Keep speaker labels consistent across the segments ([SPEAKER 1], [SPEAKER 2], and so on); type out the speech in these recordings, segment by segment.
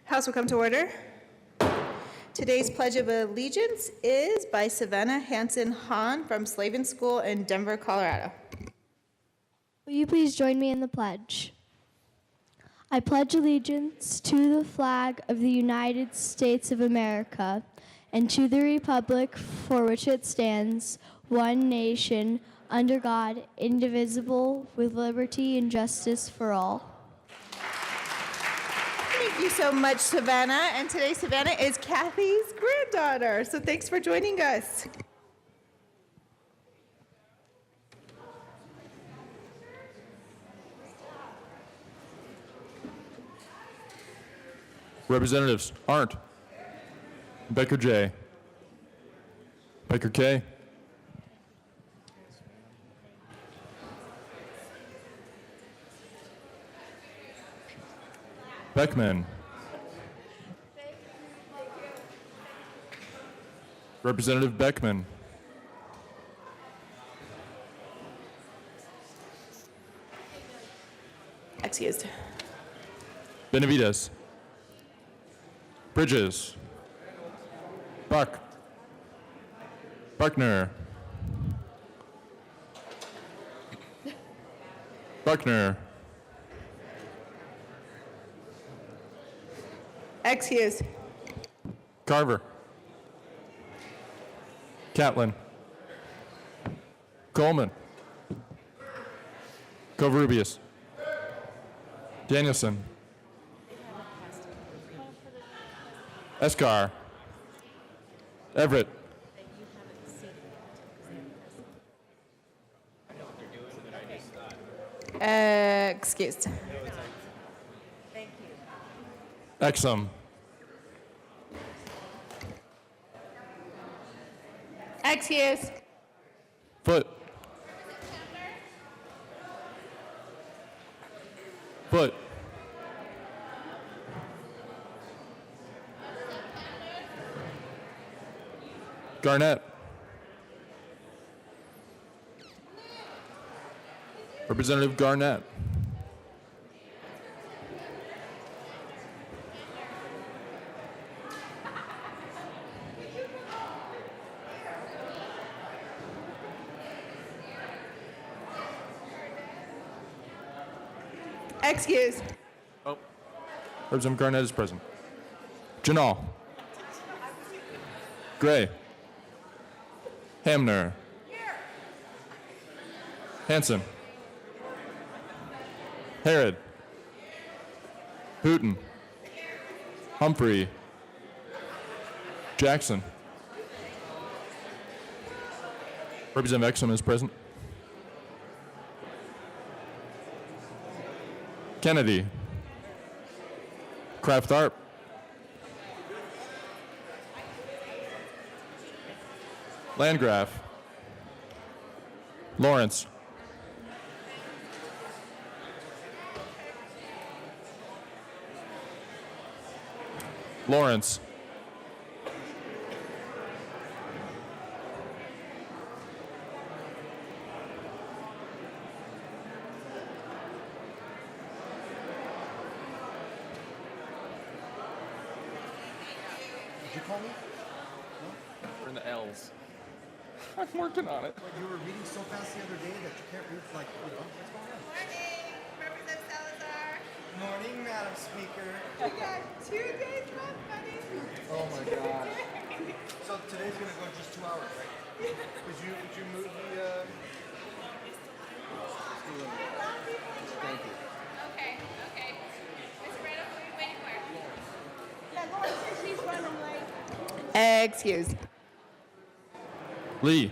[SPEAKER 1] House will come to order. Today's Pledge of Allegiance is by Savannah Hanson Hahn from Slavin School in Denver, Colorado.
[SPEAKER 2] Will you please join me in the pledge? I pledge allegiance to the flag of the United States of America and to the republic for which it stands, one nation, under God, indivisible, with liberty and justice for all.
[SPEAKER 1] Thank you so much, Savannah. And today, Savannah is Kathy's granddaughter. So thanks for joining us.
[SPEAKER 3] Representatives Arndt, Becker J, Becker K, Beckman, Representative Beckman,
[SPEAKER 1] Excused.
[SPEAKER 3] Benavides, Bridges, Buck, Buckner, Buckner,
[SPEAKER 1] Excused.
[SPEAKER 3] Carver, Catlin, Coleman, Covarrubias, Danielson, Escar, Everett,
[SPEAKER 1] Excused.
[SPEAKER 3] Exum,
[SPEAKER 1] Excused.
[SPEAKER 3] Foot, Foot, Garnett, Representative Garnett,
[SPEAKER 1] Excused.
[SPEAKER 3] Representative Garnett is present. Janal, Gray, Hamner, Hanson, Harrod, Hooten, Humphrey, Jackson. Representative Exum is present. Kennedy, Kraft Tharp, Landgraf, Lawrence, Lawrence,
[SPEAKER 4] Did you call me?
[SPEAKER 3] We're in the L's. I'm working on it.
[SPEAKER 4] But you were reading so fast the other day that you can't read, like, what's going on?
[SPEAKER 1] Morning, Representative Salazar.
[SPEAKER 4] Morning, Madam Speaker.
[SPEAKER 1] We got 2 days left, buddy.
[SPEAKER 4] Oh my gosh. So today's gonna go just 2 hours, right? Would you move the, Thank you.
[SPEAKER 1] Okay. Miss Brenda, who are you waiting for? Yeah, Lauren says she's running late. Excuse.
[SPEAKER 3] Lee.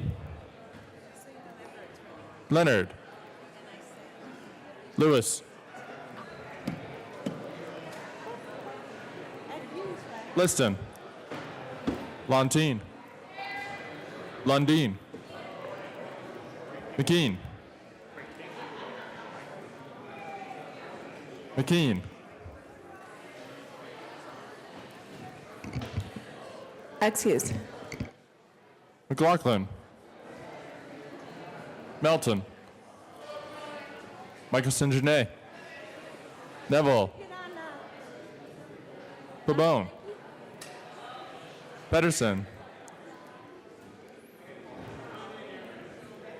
[SPEAKER 3] Leonard. Lewis. Liston. Lontine. Lundeen. McKean. McKean.
[SPEAKER 1] Excuse.
[SPEAKER 3] McLaughlin. Melton. Michelson Janae. Neville. Pabone. Pedersen.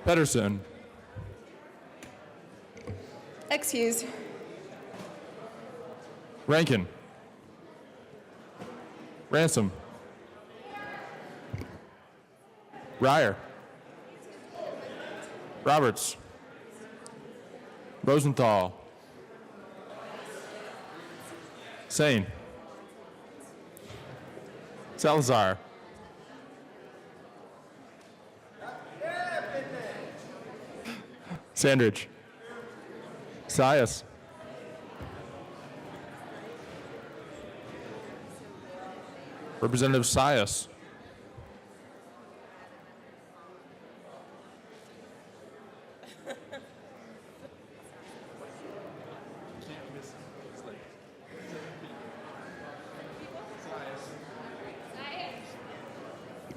[SPEAKER 3] Pedersen.
[SPEAKER 1] Excuse.
[SPEAKER 3] Rankin. Ransom. Ryer. Roberts. Rosenthal. Sane. Salazar. Sandridge. Sias. Representative Sias.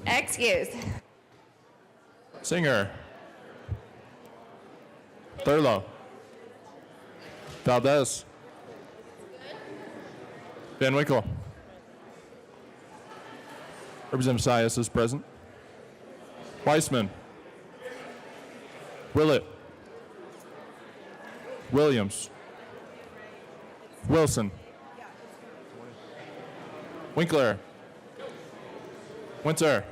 [SPEAKER 1] Excuse.
[SPEAKER 3] Singer. Thurlow. Valdez. Van Winkle. Representative Sias is present. Weissman. Willett. Williams. Wilson. Winkler. Winter.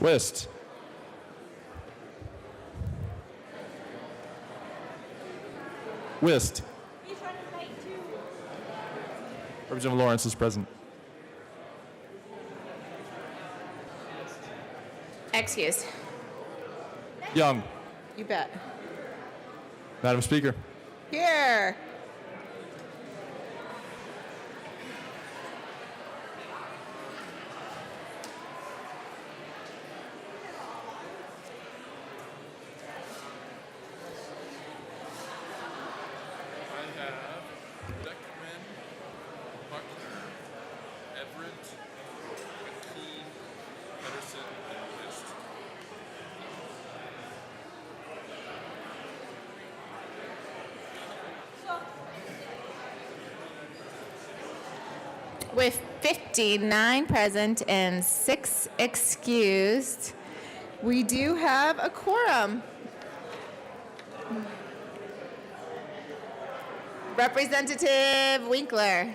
[SPEAKER 3] Wist. Wist. Representative Lawrence is present.
[SPEAKER 1] Excuse.
[SPEAKER 3] Young.
[SPEAKER 1] You bet.
[SPEAKER 3] Madam Speaker.
[SPEAKER 1] Here.
[SPEAKER 3] I have Beckman, Buckner, Everett, McKean, Pedersen, and Wist.
[SPEAKER 1] With 59 present and 6 excused, we do have a quorum. Representative Winkler.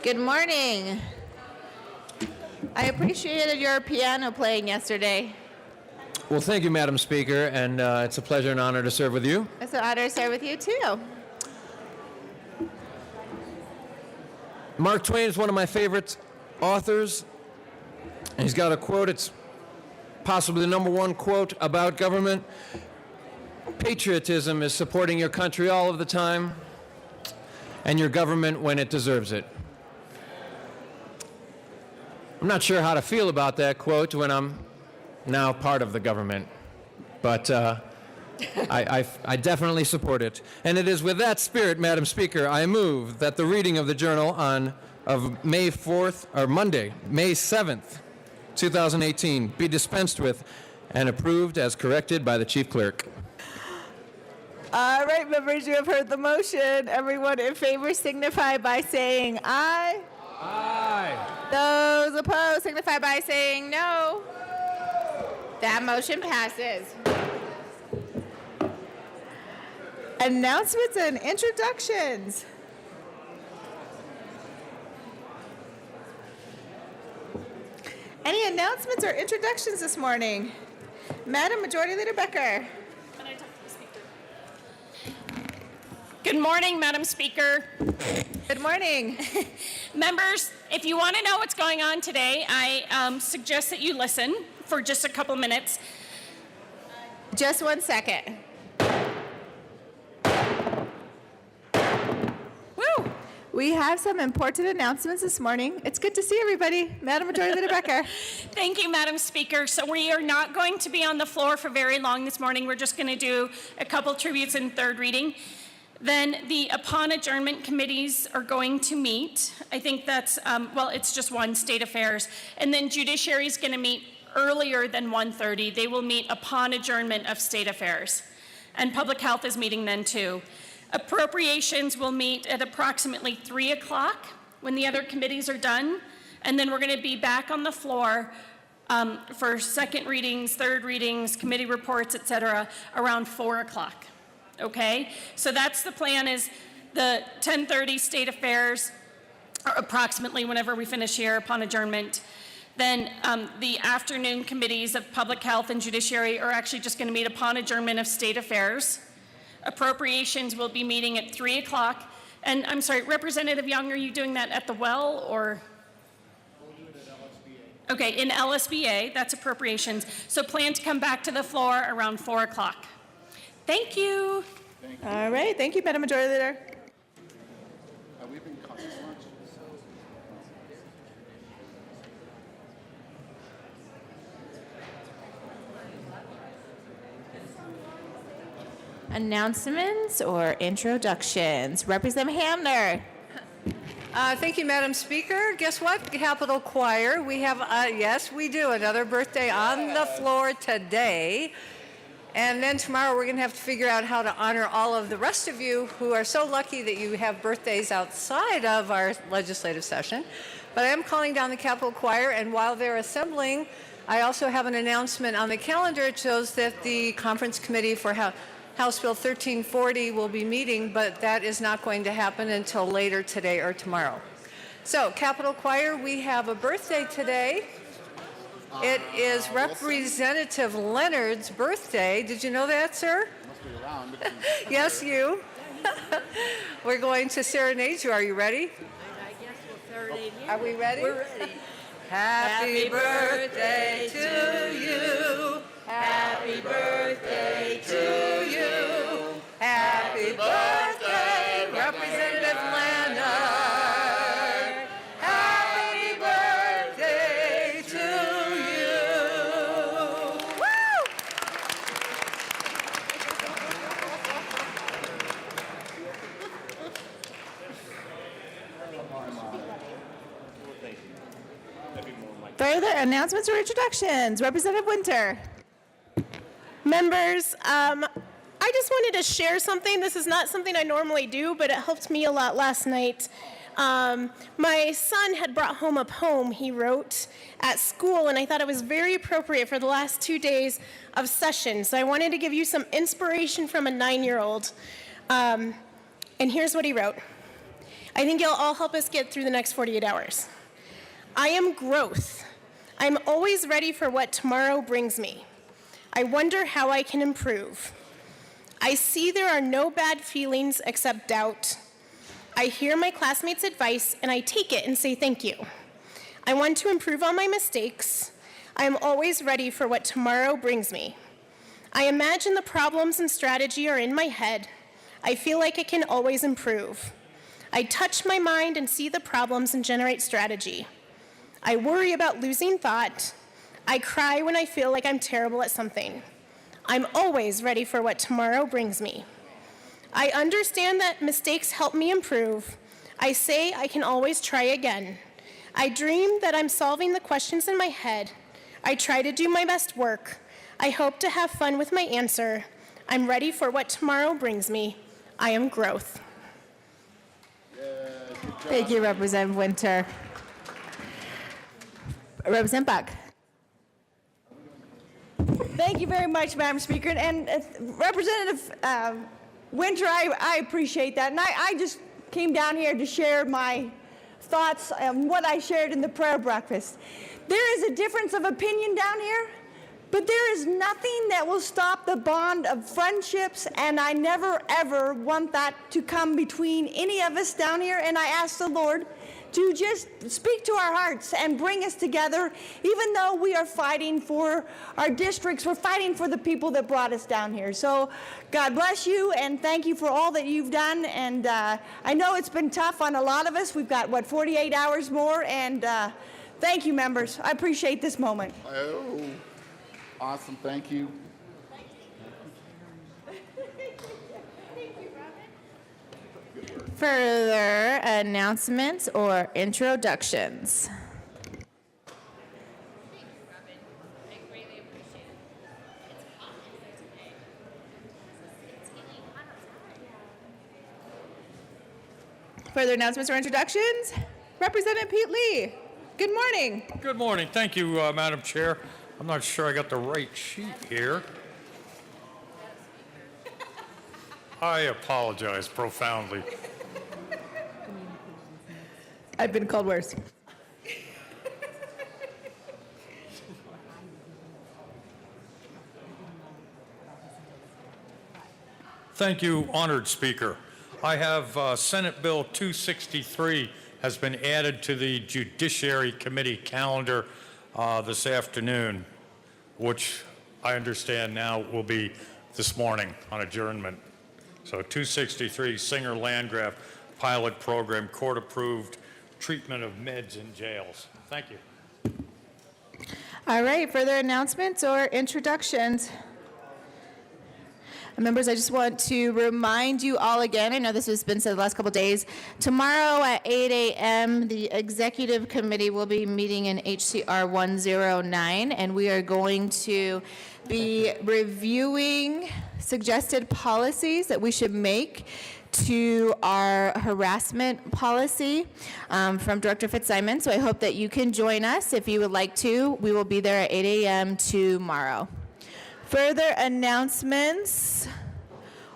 [SPEAKER 1] Good morning. I appreciated your piano playing yesterday.
[SPEAKER 5] Well, thank you, Madam Speaker, and it's a pleasure and honor to serve with you.
[SPEAKER 1] It's an honor to serve with you, too.
[SPEAKER 5] Mark Twain is one of my favorite authors, and he's got a quote. It's possibly the #1 quote about government. Patriotism is supporting your country all of the time, and your government when it deserves it. I'm not sure how to feel about that quote when I'm now part of the government, but I definitely support it. And it is with that spirit, Madam Speaker, I move that the reading of the journal of May 4th, or Monday, May 7th, 2018, be dispensed with and approved as corrected by the Chief Clerk.
[SPEAKER 1] All right, members, you have heard the motion. Everyone in favor signify by saying aye.
[SPEAKER 5] Aye.
[SPEAKER 1] Those opposed signify by saying no. That motion passes. Announcements and introductions. Any announcements or introductions this morning? Madam Majority Leader Becker.
[SPEAKER 6] Good morning, Madam Speaker.
[SPEAKER 1] Good morning.
[SPEAKER 6] Members, if you want to know what's going on today, I suggest that you listen for just a couple minutes.
[SPEAKER 1] Just 1 second.
[SPEAKER 6] Woo!
[SPEAKER 1] We have some important announcements this morning. It's good to see everybody. Madam Majority Leader Becker.
[SPEAKER 6] Thank you, Madam Speaker. So we are not going to be on the floor for very long this morning. We're just going to do a couple tributes and third reading. Then the upon adjournment committees are going to meet. I think that's, well, it's just one, State Affairs. And then Judiciary is going to meet earlier than 1:30. They will meet upon adjournment of State Affairs. And Public Health is meeting then too. Appropriations will meet at approximately 3 o'clock when the other committees are done. And then we're going to be back on the floor for second readings, third readings, committee reports, et cetera, around 4 o'clock. Okay, so that's the plan, is the 10:30 State Affairs, or approximately whenever we finish here upon adjournment. Then the afternoon committees of Public Health and Judiciary are actually just going to meet upon adjournment of State Affairs. Appropriations will be meeting at 3 o'clock. And I'm sorry, Representative Young, are you doing that at the well or? We'll do it at LSBA. Okay, in LSBA, that's appropriations. So plan to come back to the floor around 4 o'clock. Thank you.
[SPEAKER 1] All right, thank you, Madam Majority Leader.
[SPEAKER 4] We've been caught this much.
[SPEAKER 1] Announcements or introductions? Representative Hamner.
[SPEAKER 7] Thank you, Madam Speaker. Guess what, Capitol Choir? We have, yes, we do, another birthday on the floor today. And then tomorrow we're going to have to figure out how to honor all of the rest of you who are so lucky that you have birthdays outside of our legislative session. But I am calling down the Capitol Choir, and while they're assembling, I also have an announcement on the calendar. It shows that the Conference Committee for House Bill 1340 will be meeting, but that is not going to happen until later today or tomorrow. So, Capitol Choir, we have a birthday today. It is Representative Leonard's birthday. Did you know that, sir?
[SPEAKER 4] Must be around.
[SPEAKER 7] Yes, you. We're going to serenade you. Are you ready?
[SPEAKER 8] I guess we'll serenade you.
[SPEAKER 7] Are we ready?
[SPEAKER 8] We're ready.
[SPEAKER 7] Happy birthday to you. Happy birthday to you. Happy birthday, Representative Leonard. Happy birthday to you. Woo!
[SPEAKER 1] Further announcements or introductions? Representative Winter.
[SPEAKER 9] Members, I just wanted to share something. This is not something I normally do, but it helped me a lot last night. My son had brought home a poem he wrote at school, and I thought it was very appropriate for the last 2 days of session. So I wanted to give you some inspiration from a 9-year-old. And here's what he wrote. I think it'll all help us get through the next 48 hours. I am growth. I'm always ready for what tomorrow brings me. I wonder how I can improve. I see there are no bad feelings except doubt. I hear my classmates' advice and I take it and say thank you. I want to improve on my mistakes. I am always ready for what tomorrow brings me. I imagine the problems and strategy are in my head. I feel like it can always improve. I touch my mind and see the problems and generate strategy. I worry about losing thought. I cry when I feel like I'm terrible at something. I'm always ready for what tomorrow brings me. I understand that mistakes help me improve. I say I can always try again. I dream that I'm solving the questions in my head. I try to do my best work. I hope to have fun with my answer. I'm ready for what tomorrow brings me. I am growth.
[SPEAKER 1] Thank you, Representative Winter. Representative Buck.
[SPEAKER 8] Thank you very much, Madam Speaker. And Representative Winter, I appreciate that. And I just came down here to share my thoughts on what I shared in the prayer breakfast. There is a difference of opinion down here, but there is nothing that will stop the bond of friendships, and I never, ever want that to come between any of us down here. And I ask the Lord to just speak to our hearts and bring us together. Even though we are fighting for our districts, we're fighting for the people that brought us down here. So God bless you, and thank you for all that you've done. And I know it's been tough on a lot of us. We've got, 48 hours more, and thank you, members. I appreciate this moment.
[SPEAKER 10] Oh, awesome. Thank you.
[SPEAKER 1] Further announcements or introductions? Further announcements or introductions? Representative Pete Lee, good morning.
[SPEAKER 11] Good morning. Thank you, Madam Chair. I'm not sure I got the right sheet here. I apologize profoundly.
[SPEAKER 1] I've been called worse.
[SPEAKER 11] Thank you, honored Speaker. I have Senate Bill 263 has been added to the Judiciary Committee calendar this afternoon, which I understand now will be this morning on adjournment. So 263, Singer-Landgraf pilot program, court-approved treatment of meds in jails. Thank you.
[SPEAKER 1] All right, further announcements or introductions? Members, I just want to remind you all again, I know this has been said the last couple days, tomorrow at 8 a.m., the Executive Committee will be meeting in HCR 109, and we are going to be reviewing suggested policies that we should make to our harassment policy from Director Fitzsimons. So I hope that you can join us if you would like to. We will be there at 8 a.m. tomorrow. Further announcements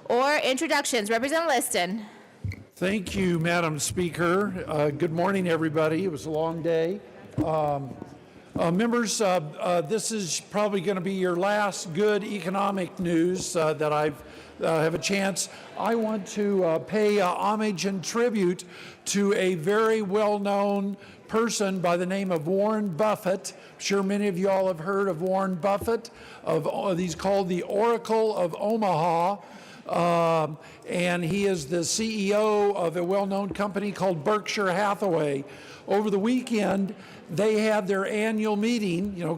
[SPEAKER 1] or introductions? Representative Liston.
[SPEAKER 12] Thank you, Madam Speaker. Good morning, everybody. It was a long day. Members, this is probably going to be your last good economic news that I have a chance. I want to pay homage and tribute to a very well-known person by the name of Warren Buffett. I'm sure many of you all have heard of Warren Buffett. He's called the Oracle of Omaha. And he is the CEO of a well-known company called Berkshire Hathaway. Over the weekend, they had their annual meeting. You know,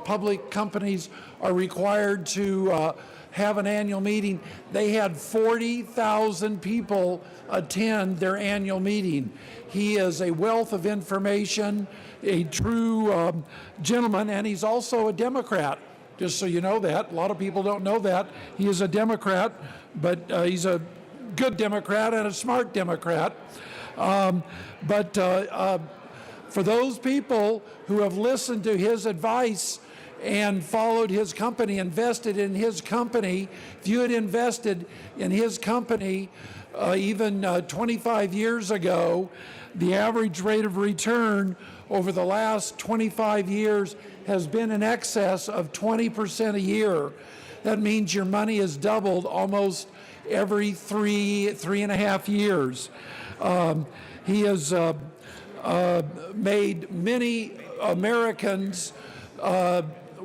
[SPEAKER 12] public companies are required to have an annual meeting. They had 40,000 people attend their annual meeting. He is a wealth of information, a true gentleman, and he's also a Democrat. Just so you know that. A lot of people don't know that. He is a Democrat, but he's a good Democrat and a smart Democrat. For those people who have listened to his advice and followed his company, invested in his company, if you had invested in his company even 25 years ago, the average rate of return over the last 25 years has been in excess of 20% a year. That means your money has doubled almost every three and a half years. He has made many Americans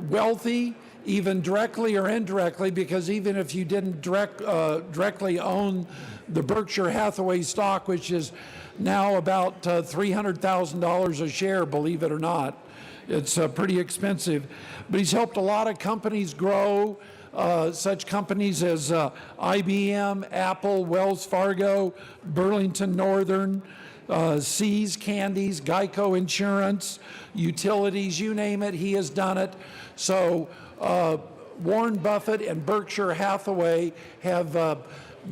[SPEAKER 12] wealthy, even directly or indirectly, because even if you didn't directly own the Berkshire Hathaway stock, which is now about $300,000 a share, believe it or not. It's pretty expensive. But he's helped a lot of companies grow, such companies as IBM, Apple, Wells Fargo, Burlington Northern, See's Candies, Geico Insurance, utilities, you name it, he has done it. So Warren Buffett and Berkshire Hathaway have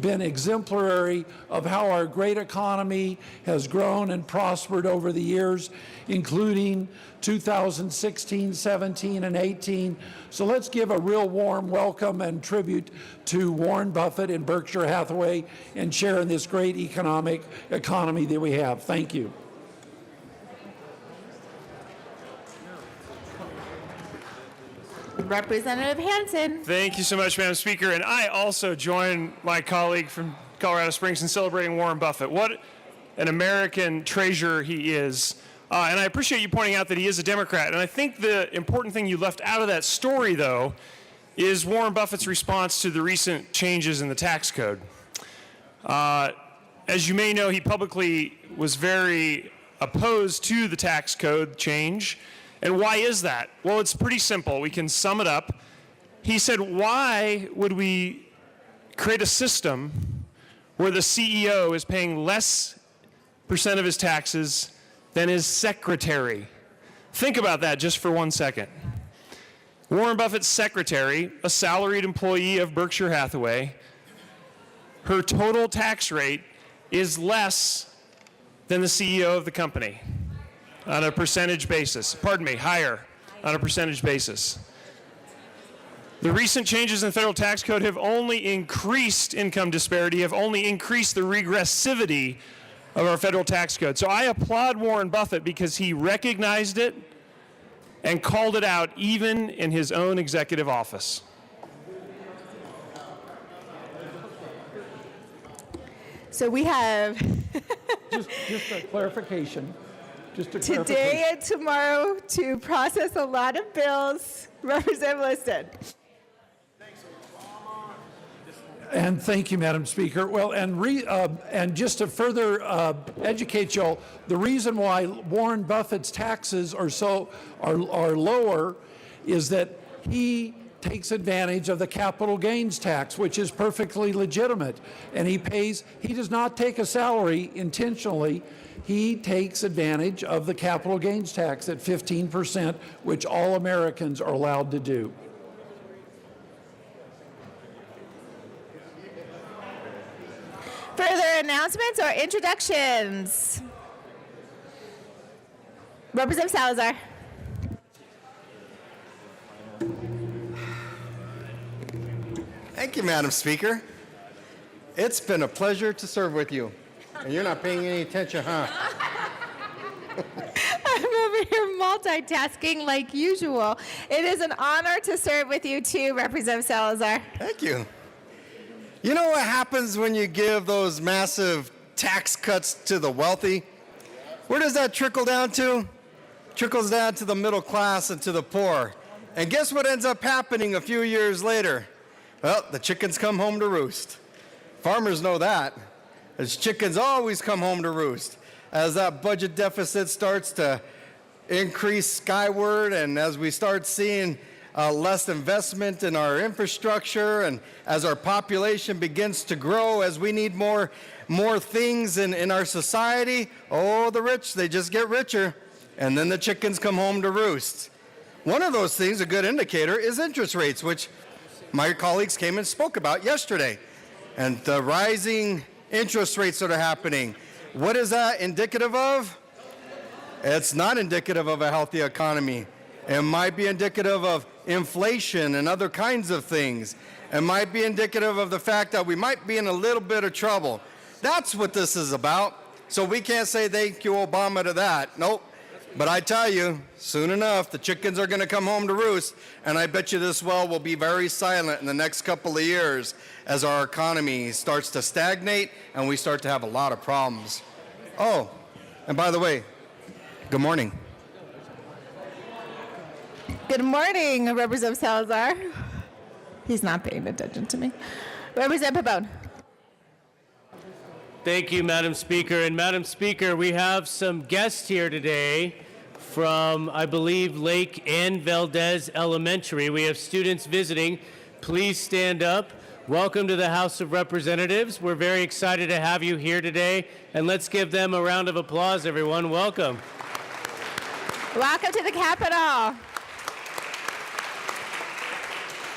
[SPEAKER 12] been exemplary of how our great economy has grown and prospered over the years, including 2016, 17, and 18. So let's give a real warm welcome and tribute to Warren Buffett and Berkshire Hathaway and sharing this great economy that we have. Thank you.
[SPEAKER 1] Representative Hansen.
[SPEAKER 13] Thank you so much, Madam Speaker. And I also join my colleague from Colorado Springs in celebrating Warren Buffett. What an American treasure he is. And I appreciate you pointing out that he is a Democrat. And I think the important thing you left out of that story, though, is Warren Buffett's response to the recent changes in the tax code. As you may know, he publicly was very opposed to the tax code change. And why is that? Well, it's pretty simple. We can sum it up. He said, why would we create a system where the CEO is paying less percent of his taxes than his secretary? Think about that just for 1 second. Warren Buffett's secretary, a salaried employee of Berkshire Hathaway, her total tax rate is less than the CEO of the company on a percentage basis. Pardon me, higher on a percentage basis. The recent changes in the federal tax code have only increased income disparity, have only increased the regressivity of our federal tax code. So I applaud Warren Buffett because he recognized it and called it out even in his own executive office.
[SPEAKER 1] So we have
[SPEAKER 12] Just a clarification.
[SPEAKER 1] today and tomorrow to process a lot of bills. Representative Liston.
[SPEAKER 12] And thank you, Madam Speaker. Well, and just to further educate y'all, the reason why Warren Buffett's taxes are lower is that he takes advantage of the capital gains tax, which is perfectly legitimate. And he does not take a salary intentionally. He takes advantage of the capital gains tax at 15%, which all Americans are allowed to do.
[SPEAKER 1] Further announcements or introductions? Representative Salazar.
[SPEAKER 4] Thank you, Madam Speaker. It's been a pleasure to serve with you. And you're not paying any attention, huh?
[SPEAKER 1] I'm over here multitasking like usual. It is an honor to serve with you too, Representative Salazar.
[SPEAKER 4] Thank you. You know what happens when you give those massive tax cuts to the wealthy? Where does that trickle down to? Trickles down to the middle class and to the poor. And guess what ends up happening a few years later? Well, the chickens come home to roost. Farmers know that. As chickens always come home to roost. As that budget deficit starts to increase skyward and as we start seeing less investment in our infrastructure and as our population begins to grow, as we need more things in our society, the rich, they just get richer. And then the chickens come home to roost. One of those things, a good indicator, is interest rates, which my colleagues came and spoke about yesterday. And the rising interest rates that are happening. What is that indicative of? It's not indicative of a healthy economy. It might be indicative of inflation and other kinds of things. It might be indicative of the fact that we might be in a little bit of trouble. That's what this is about. So we can't say thank you, Obama, to that. Nope. But I tell you, soon enough, the chickens are going to come home to roost, and I bet you this well will be very silent in the next couple of years as our economy starts to stagnate and we start to have a lot of problems. Oh, and by the way, good morning.
[SPEAKER 1] Good morning, Representative Salazar. He's not paying attention to me. Representative Pabon.
[SPEAKER 14] Thank you, Madam Speaker. And Madam Speaker, we have some guests here today from, I believe, Lake Ann Valdez Elementary. We have students visiting. Please stand up. Welcome to the House of Representatives. We're very excited to have you here today. And let's give them a round of applause, everyone. Welcome.
[SPEAKER 1] Welcome to the Capitol.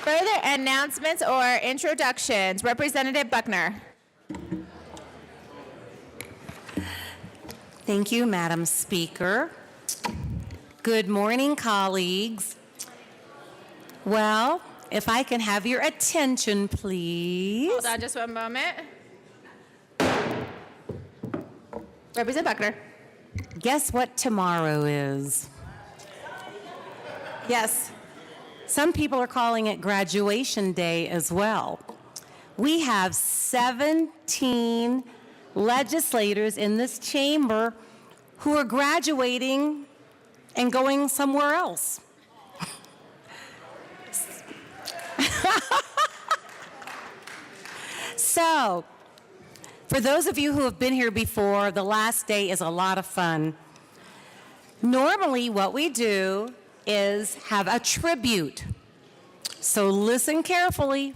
[SPEAKER 1] Further announcements or introductions? Representative Buckner.
[SPEAKER 15] Thank you, Madam Speaker. Good morning, colleagues. Well, if I can have your attention, please.
[SPEAKER 1] Hold on just one moment. Representative Buckner.
[SPEAKER 15] Guess what tomorrow is?
[SPEAKER 1] Yes.
[SPEAKER 15] Some people are calling it graduation day as well. We have 17 legislators in this chamber who are graduating and going somewhere else. So, for those of you who have been here before, the last day is a lot of fun. Normally, what we do is have a tribute. So listen carefully.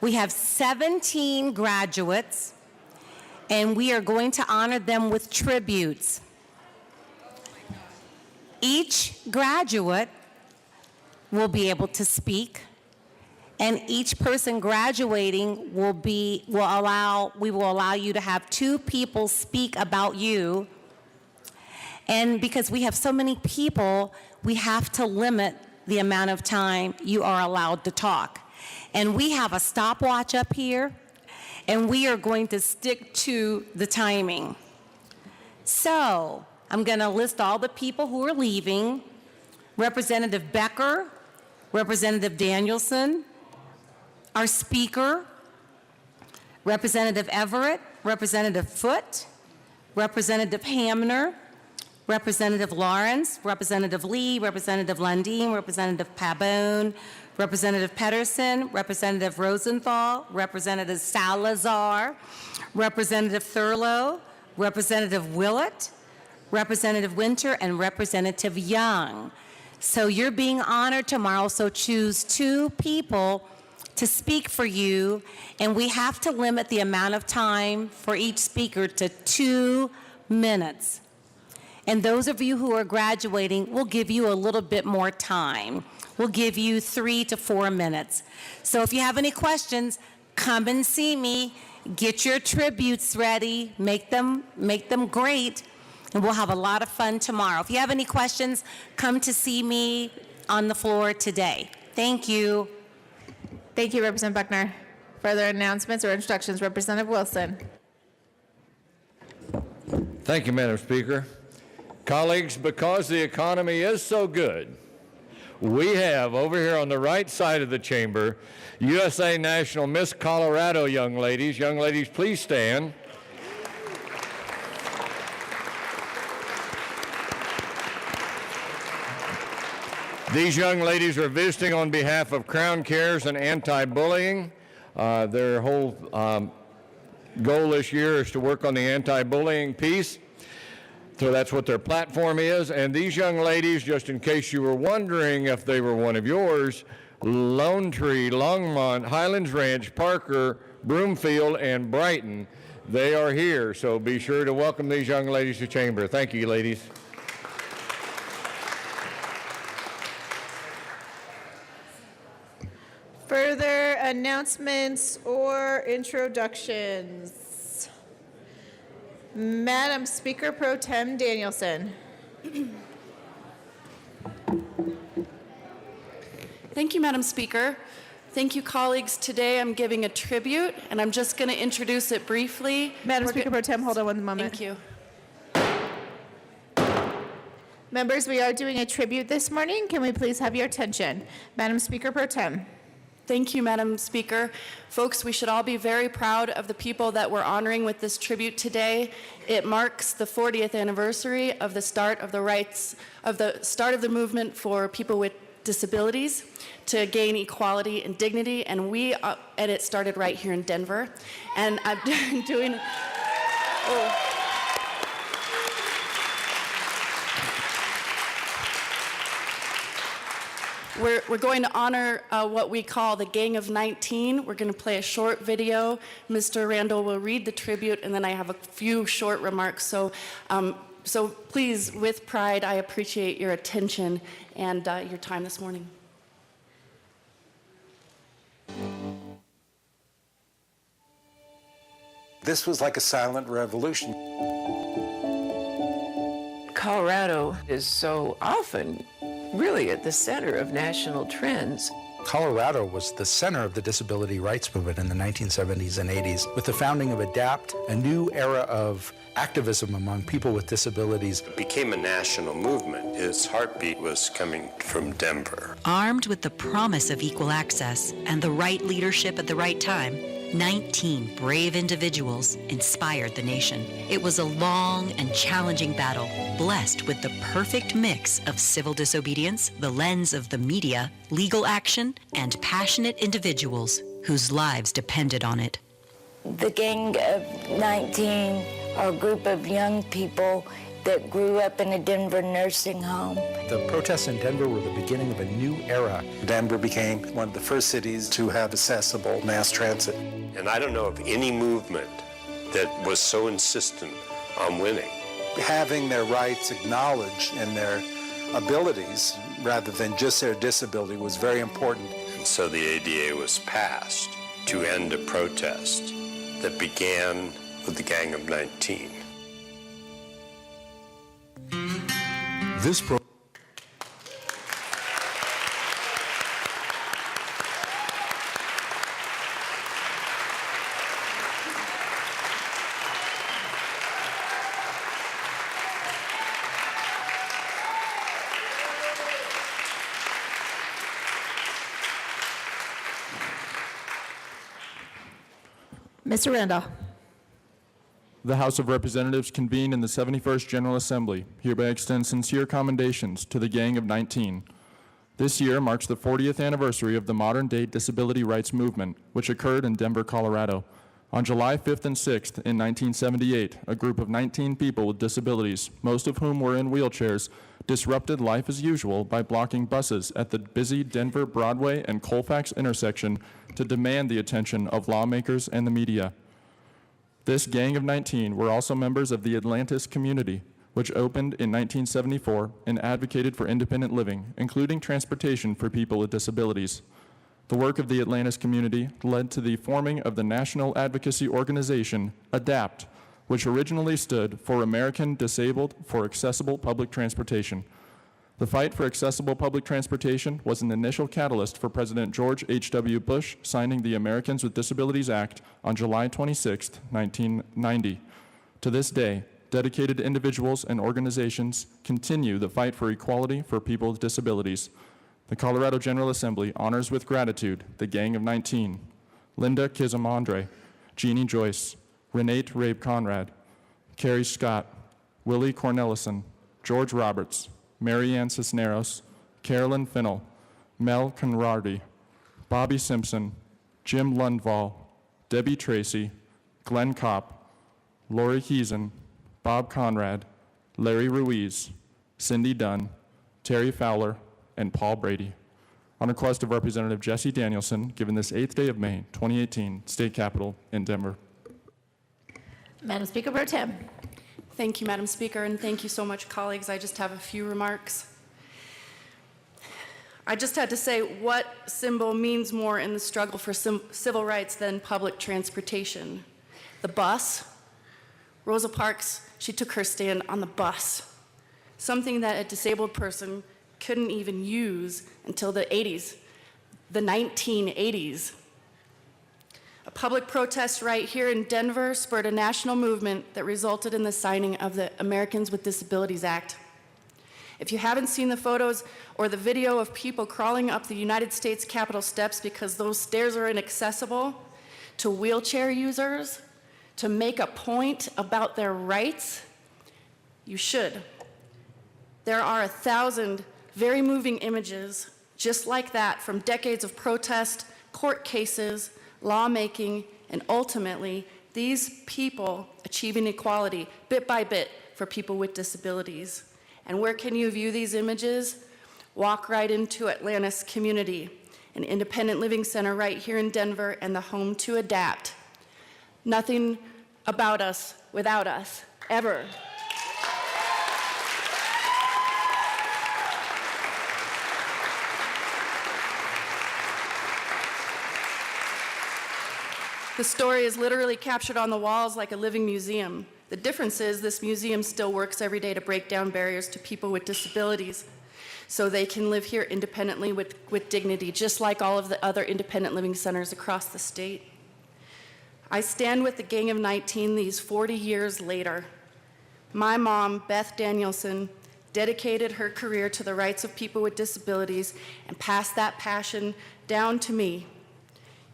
[SPEAKER 15] We have 17 graduates, and we are going to honor them with tributes. Each graduate will be able to speak, and each person graduating we will allow you to have 2 people speak about you. And because we have so many people, we have to limit the amount of time you are allowed to talk. And we have a stopwatch up here, and we are going to stick to the timing. So, I'm going to list all the people who are leaving. Representative Becker, Representative Danielson, our speaker, Representative Everett, Representative Foote, Representative Hamner, Representative Lawrence, Representative Lee, Representative Lundeen, Representative Pabon, Representative Pedersen, Representative Rosenthal, Representative Salazar, Representative Thurlow, Representative Willett, Representative Winter, and Representative Young. So you're being honored tomorrow, so choose 2 people to speak for you, and we have to limit the amount of time for each speaker to 2 minutes. And those of you who are graduating, we'll give you a little bit more time. We'll give you 3 to 4 minutes. So if you have any questions, come and see me. Get your tributes ready. Make them great. And we'll have a lot of fun tomorrow. If you have any questions, come to see me on the floor today. Thank you.
[SPEAKER 1] Thank you, Representative Buckner. Further announcements or introductions? Representative Wilson.
[SPEAKER 16] Thank you, Madam Speaker. Colleagues, because the economy is so good, we have over here on the right side of the chamber, USA National Miss Colorado young ladies. Young ladies, please stand. These young ladies are visiting on behalf of Crown Cares and anti-bullying. Their whole goal this year is to work on the anti-bullying piece. So that's what their platform is. And these young ladies, just in case you were wondering if they were one of yours, Lone Tree, Longmont, Highlands Ranch, Parker, Broomfield, and Brighton, they are here. So be sure to welcome these young ladies to chamber. Thank you, ladies.
[SPEAKER 1] Further announcements or introductions? Madam Speaker Pro Tem Danielson.
[SPEAKER 17] Thank you, Madam Speaker. Thank you, colleagues. Today I'm giving a tribute, and I'm just going to introduce it briefly.
[SPEAKER 1] Madam Speaker Pro Tem, hold on one moment.
[SPEAKER 17] Thank you.
[SPEAKER 1] Members, we are doing a tribute this morning. Can we please have your attention? Madam Speaker Pro Tem.
[SPEAKER 17] Thank you, Madam Speaker. Folks, we should all be very proud of the people that we're honoring with this tribute today. It marks the 40th anniversary of the start of the movement for people with disabilities to gain equality and dignity, and it started right here in Denver. And I've been doing. We're going to honor what we call the Gang of 19. We're going to play a short video. Mr. Randall will read the tribute, and then I have a few short remarks. So please, with pride, I appreciate your attention and your time this morning.
[SPEAKER 18] This was like a silent revolution.
[SPEAKER 19] Colorado is so often really at the center of national trends.
[SPEAKER 20] Colorado was the center of the disability rights movement in the 1970s and 80s. With the founding of ADAPT, a new era of activism among people with disabilities.
[SPEAKER 21] It became a national movement. Its heartbeat was coming from Denver.
[SPEAKER 22] Armed with the promise of equal access and the right leadership at the right time, 19 brave individuals inspired the nation. It was a long and challenging battle, blessed with the perfect mix of civil disobedience, the lens of the media, legal action, and passionate individuals whose lives depended on it.
[SPEAKER 23] The Gang of 19 are a group of young people that grew up in a Denver nursing home.
[SPEAKER 20] The protests in Denver were the beginning of a new era.
[SPEAKER 18] Denver became one of the first cities to have accessible mass transit.
[SPEAKER 21] And I don't know of any movement that was so insistent on winning.
[SPEAKER 18] Having their rights acknowledged and their abilities rather than just their disability was very important.
[SPEAKER 21] And so the ADA was passed to end a protest that began with the Gang of 19.
[SPEAKER 20] This
[SPEAKER 1] Mr. Randolph.
[SPEAKER 3] The House of Representatives convened in the 71st General Assembly hereby extends sincere commendations to the Gang of 19. This year marks the 40th anniversary of the modern-day disability rights movement, which occurred in Denver, Colorado. On July 5th and 6th in 1978, a group of 19 people with disabilities, most of whom were in wheelchairs, disrupted life as usual by blocking buses at the busy Denver Broadway and Colfax intersection to demand the attention of lawmakers and the media. This Gang of 19 were also members of the Atlantis community, which opened in 1974 and advocated for independent living, including transportation for people with disabilities. The work of the Atlantis community led to the forming of the national advocacy organization, ADAPT, which originally stood for American Disabled for Accessible Public Transportation. The fight for accessible public transportation was an initial catalyst for President George H.W. Bush signing the Americans with Disabilities Act on July 26, 1990. To this day, dedicated individuals and organizations continue the fight for equality for people with disabilities. The Colorado General Assembly honors with gratitude the Gang of 19, Linda Kizamandre, Jeannie Joyce, Renate Rabe Conrad, Carrie Scott, Willie Cornelison, George Roberts, Mary Ann Cisneros, Carolyn Finnell, Mel Conradi, Bobby Simpson, Jim Lundvall, Debbie Tracy, Glenn Kopp, Lori Keeson, Bob Conrad, Larry Ruiz, Cindy Dunn, Terry Fowler, and Paul Brady. On request of Representative Jesse Danielson, given this 8th day of May, 2018, State Capitol in Denver.
[SPEAKER 1] Madam Speaker Pro Tem.
[SPEAKER 17] Thank you, Madam Speaker, and thank you so much, colleagues. I just have a few remarks. I just had to say what symbol means more in the struggle for civil rights than public transportation. The bus. Rosa Parks, she took her stand on the bus, something that a disabled person couldn't even use until the 80s, the 1980s. A public protest right here in Denver spurred a national movement that resulted in the signing of the Americans with Disabilities Act. If you haven't seen the photos or the video of people crawling up the United States Capitol steps because those stairs are inaccessible, to wheelchair users, to make a point about their rights, you should. There are 1,000 very moving images just like that from decades of protest, court cases, lawmaking, and ultimately, these people achieving equality bit by bit for people with disabilities. And where can you view these images? Walk right into Atlantis Community, an independent living center right here in Denver and the home to ADAPT. Nothing about us without us, ever. The story is literally captured on the walls like a living museum. The difference is this museum still works every day to break down barriers to people with disabilities so they can live here independently with dignity, just like all of the other independent living centers across the state. I stand with the Gang of 19 these 40 years later. My mom, Beth Danielson, dedicated her career to the rights of people with disabilities and passed that passion down to me.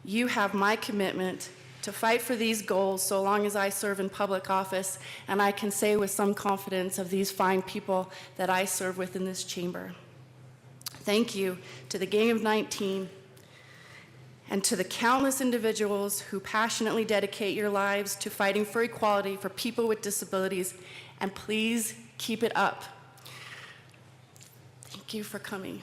[SPEAKER 17] You have my commitment to fight for these goals so long as I serve in public office, and I can say with some confidence of these fine people that I serve with in this chamber. Thank you to the Gang of 19 and to the countless individuals who passionately dedicate your lives to fighting for equality for people with disabilities, and please keep it up. Thank you for coming.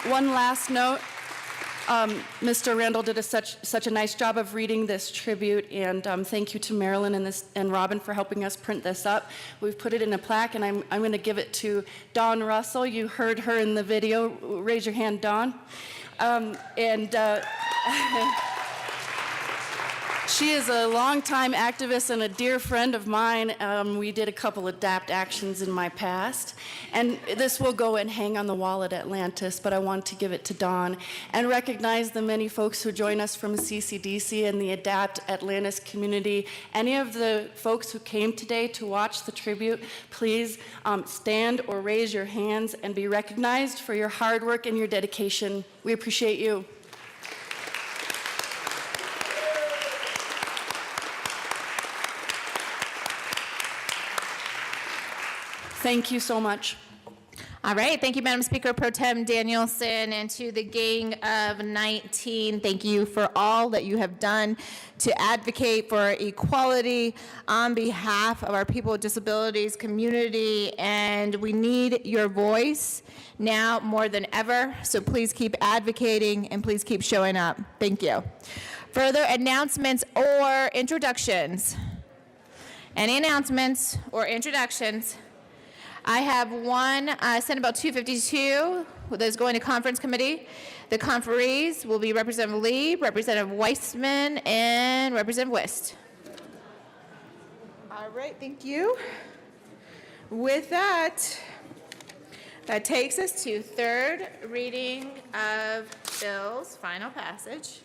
[SPEAKER 17] One last note. Mr. Randall did such a nice job of reading this tribute, and thank you to Marilyn and Robin for helping us print this up. We've put it in a plaque, and I'm going to give it to Dawn Russell. You heard her in the video. Raise your hand, Dawn. She is a longtime activist and a dear friend of mine. We did a couple of DAPT actions in my past. And this will go and hang on the wall at Atlantis, but I want to give it to Dawn and recognize the many folks who join us from CCDC and the ADAPT Atlantis community. Any of the folks who came today to watch the tribute, please stand or raise your hands and be recognized for your hard work and your dedication. We appreciate you. Thank you so much.
[SPEAKER 1] All right, thank you, Madam Speaker Pro Tem Danielson, and to the Gang of 19, thank you for all that you have done to advocate for equality on behalf of our people with disabilities community, and we need your voice now more than ever, so please keep advocating and please keep showing up. Thank you. Further announcements or introductions? Any announcements or introductions? I have one, Senate Bill 252 that is going to conference committee. The conferees will be Representative Lee, Representative Weissman, and Representative Wist. All right, thank you. With that, that takes us to third reading of bills, final passage.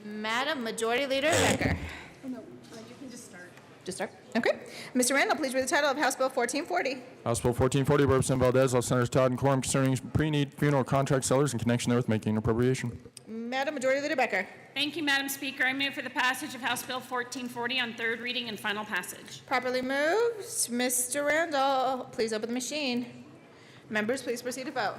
[SPEAKER 1] Madam Majority Leader Becker.
[SPEAKER 9] Oh, no, you can just start.
[SPEAKER 1] Just start? Okay. Mr. Randall, please read the title of House Bill 1440.
[SPEAKER 3] House Bill 1440, Representative Valdez, all Senators Todd and Quorum, concerning pre-need funeral contract sellers in connection therewith making an appropriation.
[SPEAKER 1] Madam Majority Leader Becker.
[SPEAKER 2] Thank you, Madam Speaker. I move for the passage of House Bill 1440 on third reading and final passage.
[SPEAKER 1] Properly moved. Mr. Randall, please open the machine. Members, please proceed to vote.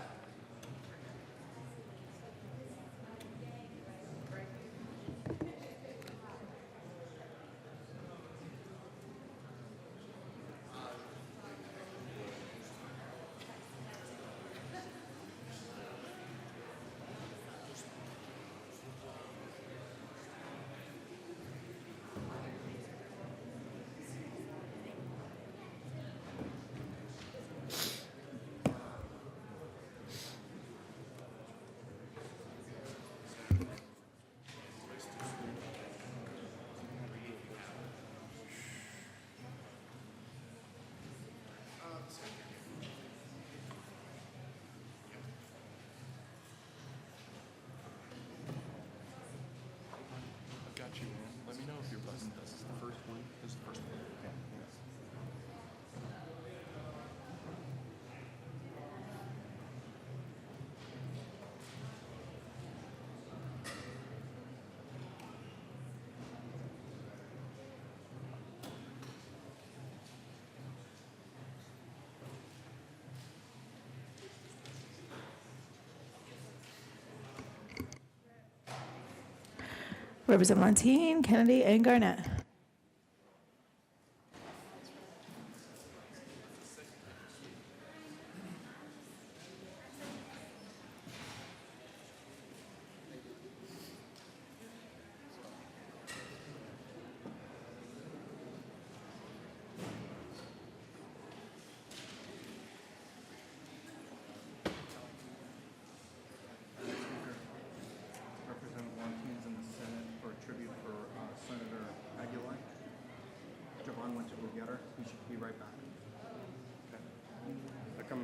[SPEAKER 3] Let me know if your button does. This is the first one. This is the first one. Okay.
[SPEAKER 1] Representative Montine, Kennedy, and Garnett.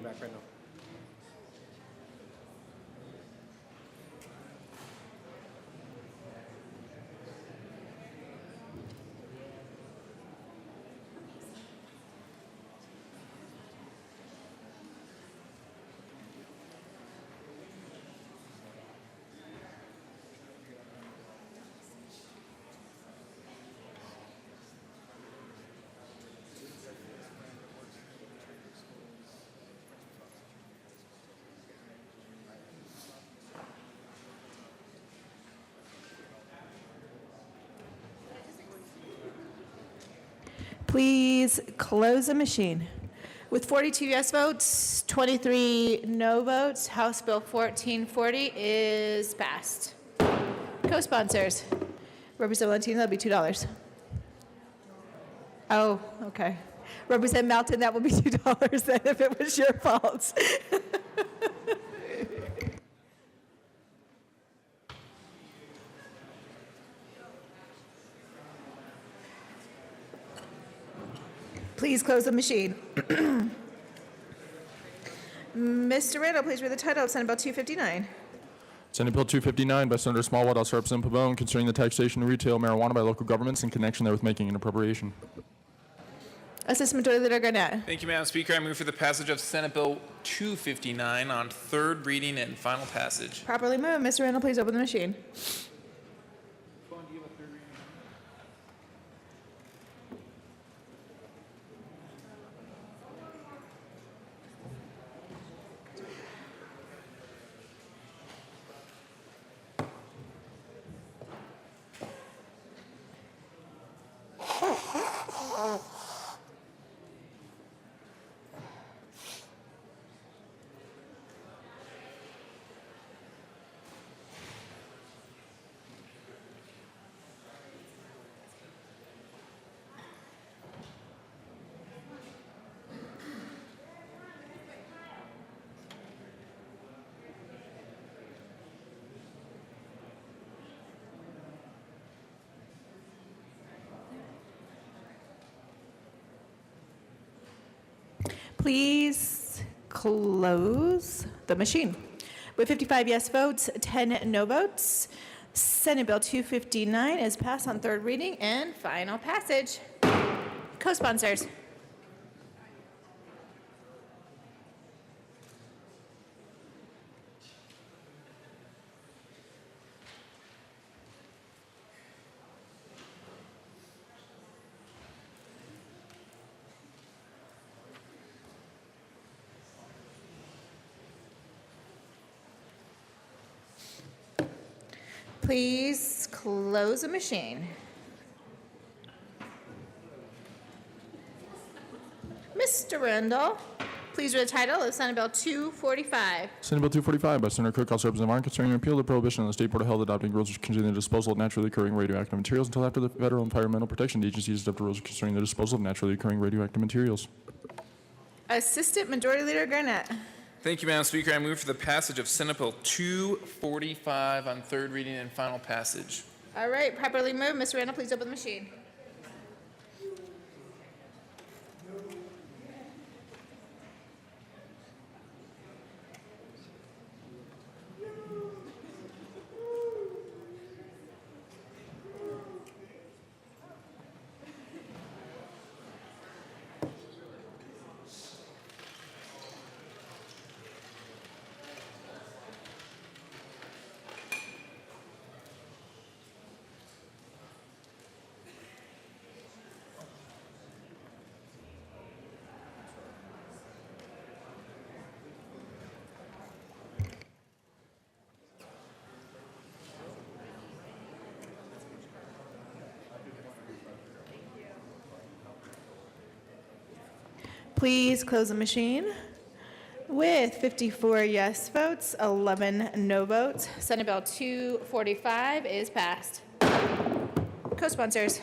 [SPEAKER 5] coming back right now.
[SPEAKER 1] Please close the machine. With 42 yes votes, 23 no votes, House Bill 1440 is passed. Co-sponsors. Representative Valentino, that'll be $2. Oh, okay. Representative Melton, that will be $2 then if it was your fault. Please close the machine. Mr. Randall, please read the title of Senate Bill 259.
[SPEAKER 3] Senate Bill 259 by Senator Smallwood, House Representative Pabon, concerning the taxation of retail marijuana by local governments in connection therewith making an appropriation.
[SPEAKER 1] Assistant Majority Leader Garnett.
[SPEAKER 6] Thank you, Madam Speaker. I move for the passage of Senate Bill 259 on third reading and final passage.
[SPEAKER 1] Properly moved. Mr. Randall, please open the machine. Please close the machine. With 55 yes votes, 10 no votes, Senate Bill 259 is passed on third reading and final passage. Co-sponsors. Please close the machine. Mr. Randall, please read the title of Senate Bill 245.
[SPEAKER 3] Senate Bill 245 by Senator Cook, House Representative Warren, concerning repeal of the prohibition on the State Board of Health adopting rules concerning the disposal of naturally occurring radioactive materials until after the Federal Environmental Protection Agency has adopted rules concerning the disposal of naturally occurring radioactive materials.
[SPEAKER 1] Assistant Majority Leader Garnett.
[SPEAKER 6] Thank you, Madam Speaker. I move for the passage of Senate Bill 245 on third reading and final passage.
[SPEAKER 1] All right, properly moved. Mr. Randall, please open the machine. Please close the machine. With 54 yes votes, 11 no votes, Senate Bill 245 is passed. Co-sponsors.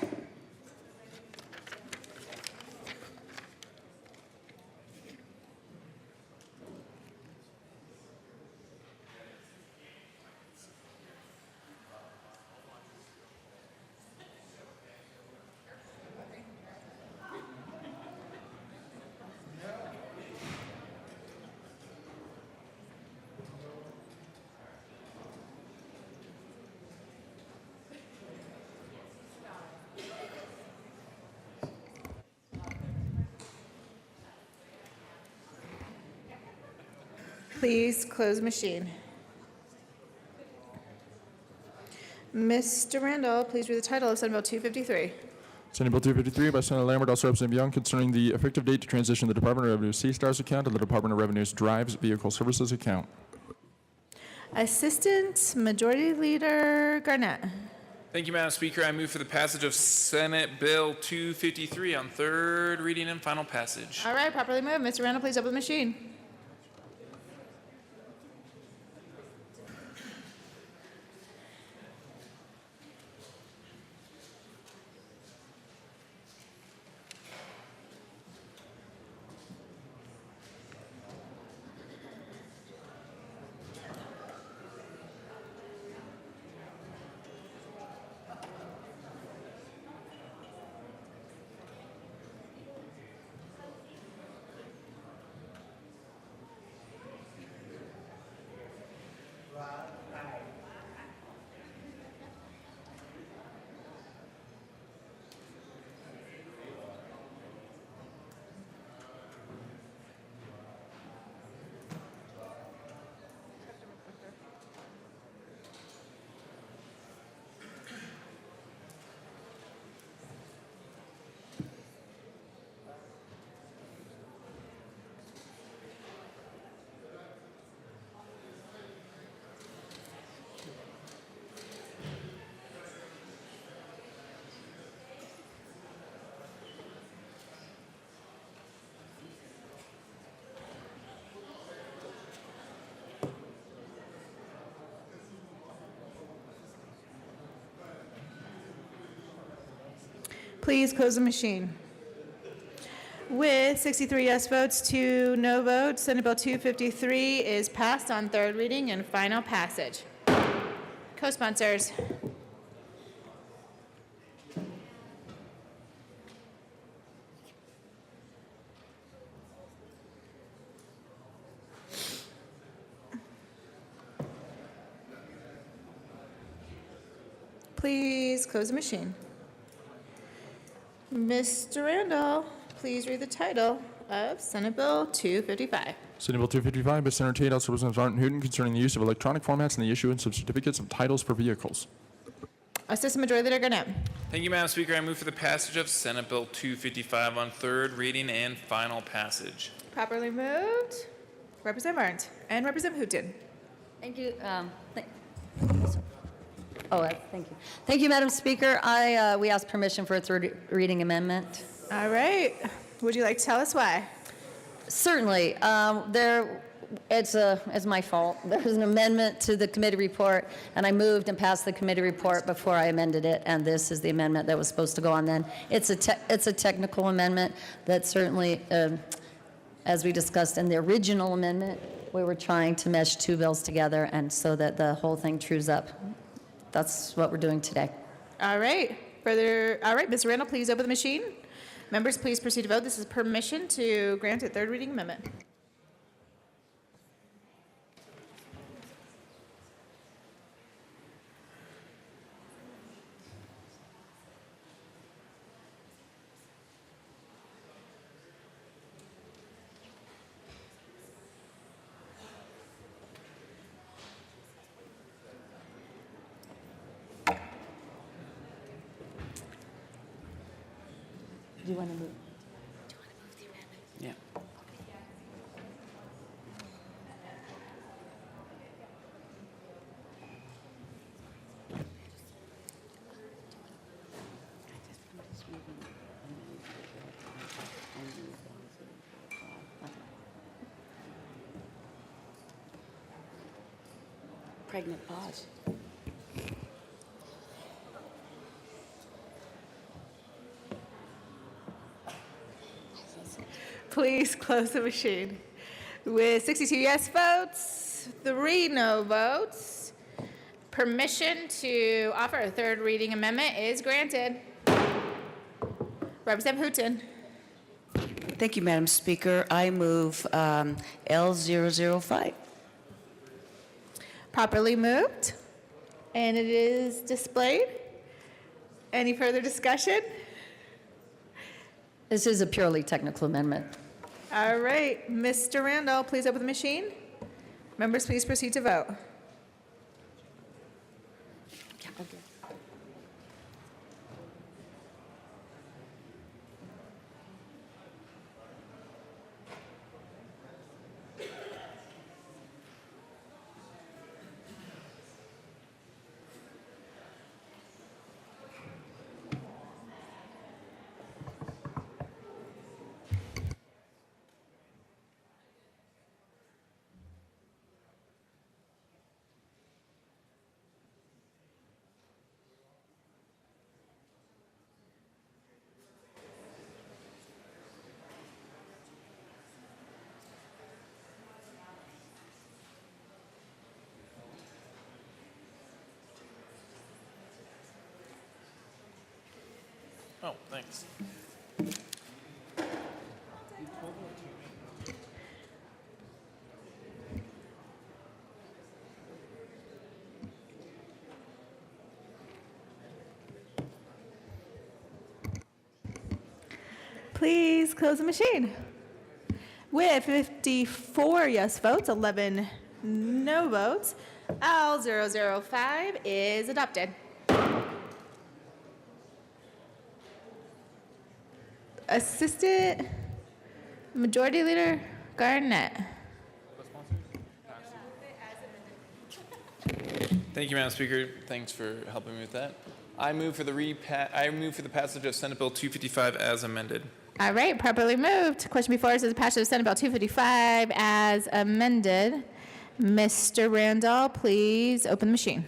[SPEAKER 1] Please close machine. Mr. Randall, please read the title of Senate Bill 253.
[SPEAKER 3] Senate Bill 253 by Senator Lambert, also Representative Young, concerning the effective date to transition the Department of Revenue's C-Stars account to the Department of Revenue's Drives Vehicle Services account.
[SPEAKER 1] Assistant Majority Leader Garnett.
[SPEAKER 6] Thank you, Madam Speaker. I move for the passage of Senate Bill 253 on third reading and final passage.
[SPEAKER 1] All right, properly moved. Mr. Randall, please open the machine. Please close the machine. With 63 yes votes, 2 no votes, Senate Bill 253 is passed on third reading and final passage. Co-sponsors. Please close the machine. Mr. Randall, please read the title of Senate Bill 255.
[SPEAKER 3] Senate Bill 255 by Senator Tate, also Representative Martin Hooten, concerning the use of electronic formats and the issuance of certificates of titles for vehicles.
[SPEAKER 1] Assistant Majority Leader Garnett.
[SPEAKER 6] Thank you, Madam Speaker. I move for the passage of Senate Bill 255 on third reading and final passage.
[SPEAKER 1] Properly moved. Representative Barnes and Representative Hooten.
[SPEAKER 5] Thank you. Thank you. Thank you, Madam Speaker. We ask permission for a third reading amendment.
[SPEAKER 1] All right. Would you like to tell us why?
[SPEAKER 5] Certainly. It's my fault. There was an amendment to the committee report, and I moved and passed the committee report before I amended it, and this is the amendment that was supposed to go on then. It's a technical amendment that certainly, as we discussed in the original amendment, we were trying to mesh two bills together and so that the whole thing trues up. That's what we're doing today.
[SPEAKER 1] All right. All right, Ms. Randall, please open the machine. Members, please proceed to vote. This is permission to grant a third reading amendment.
[SPEAKER 5] Do you want to move?
[SPEAKER 6] Yeah.
[SPEAKER 5] Pregnant pause.
[SPEAKER 1] Please close the machine. With 62 yes votes, 3 no votes, permission to offer a third reading amendment is granted. Representative Hooten.
[SPEAKER 7] Thank you, Madam Speaker. I move L005.
[SPEAKER 1] Properly moved, and it is displayed. Any further discussion?
[SPEAKER 5] This is a purely technical amendment.
[SPEAKER 1] All right, Mr. Randall, please open the machine. Members, please proceed to vote.
[SPEAKER 6] Oh, thanks.
[SPEAKER 1] Please close the machine. With 54 yes votes, 11 no votes, L005 is adopted. Assistant Majority Leader Garnett.
[SPEAKER 6] Thank you, Madam Speaker. Thanks for helping me with that. I move for the passage of Senate Bill 255 as amended.
[SPEAKER 1] All right, properly moved. Question before us is the passage of Senate Bill 255 as amended. Mr. Randall, please open the machine.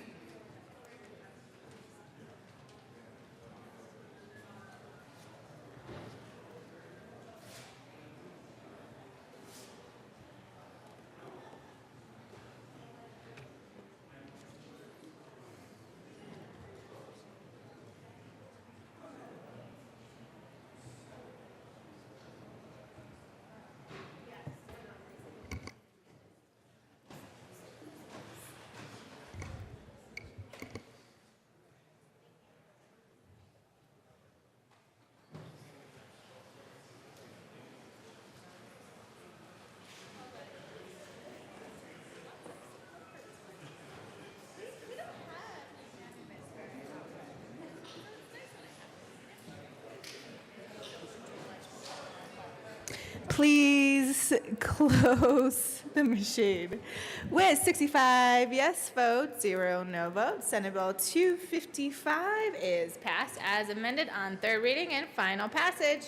[SPEAKER 1] Please close the machine. With 65 yes votes, 0 no votes, Senate Bill 255 is passed as amended on third reading and final passage.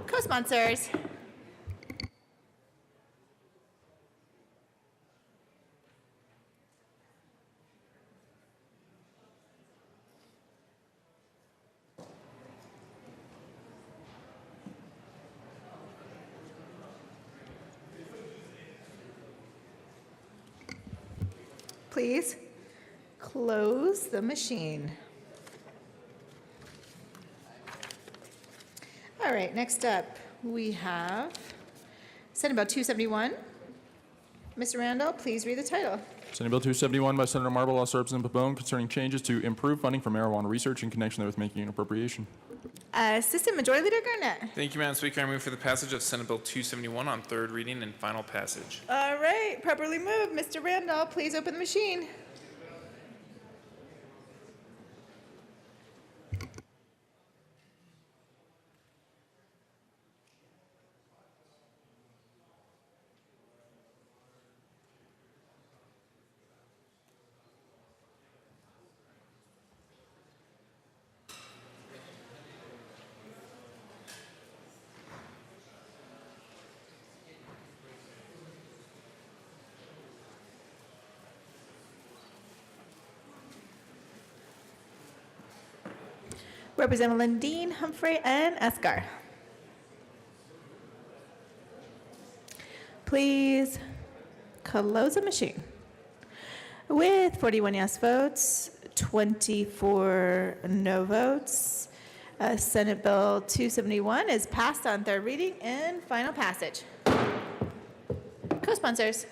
[SPEAKER 1] Co-sponsors. Please close the machine. All right, next up, we have Senate Bill 271. Mr. Randall, please read the title.
[SPEAKER 3] Senate Bill 271 by Senator Marble, also Representative Pabon, concerning changes to improve funding for marijuana research in connection therewith making an appropriation.
[SPEAKER 1] Assistant Majority Leader Garnett.
[SPEAKER 6] Thank you, Madam Speaker. I move for the passage of Senate Bill 271 on third reading and final passage.
[SPEAKER 1] All right, properly moved. Mr. Randall, please open the machine. Representative Lundeen, Humphrey, and Escar. Please close the machine. With 41 yes votes, 24 no votes, Senate Bill 271 is passed on third reading and final passage. Co-sponsors.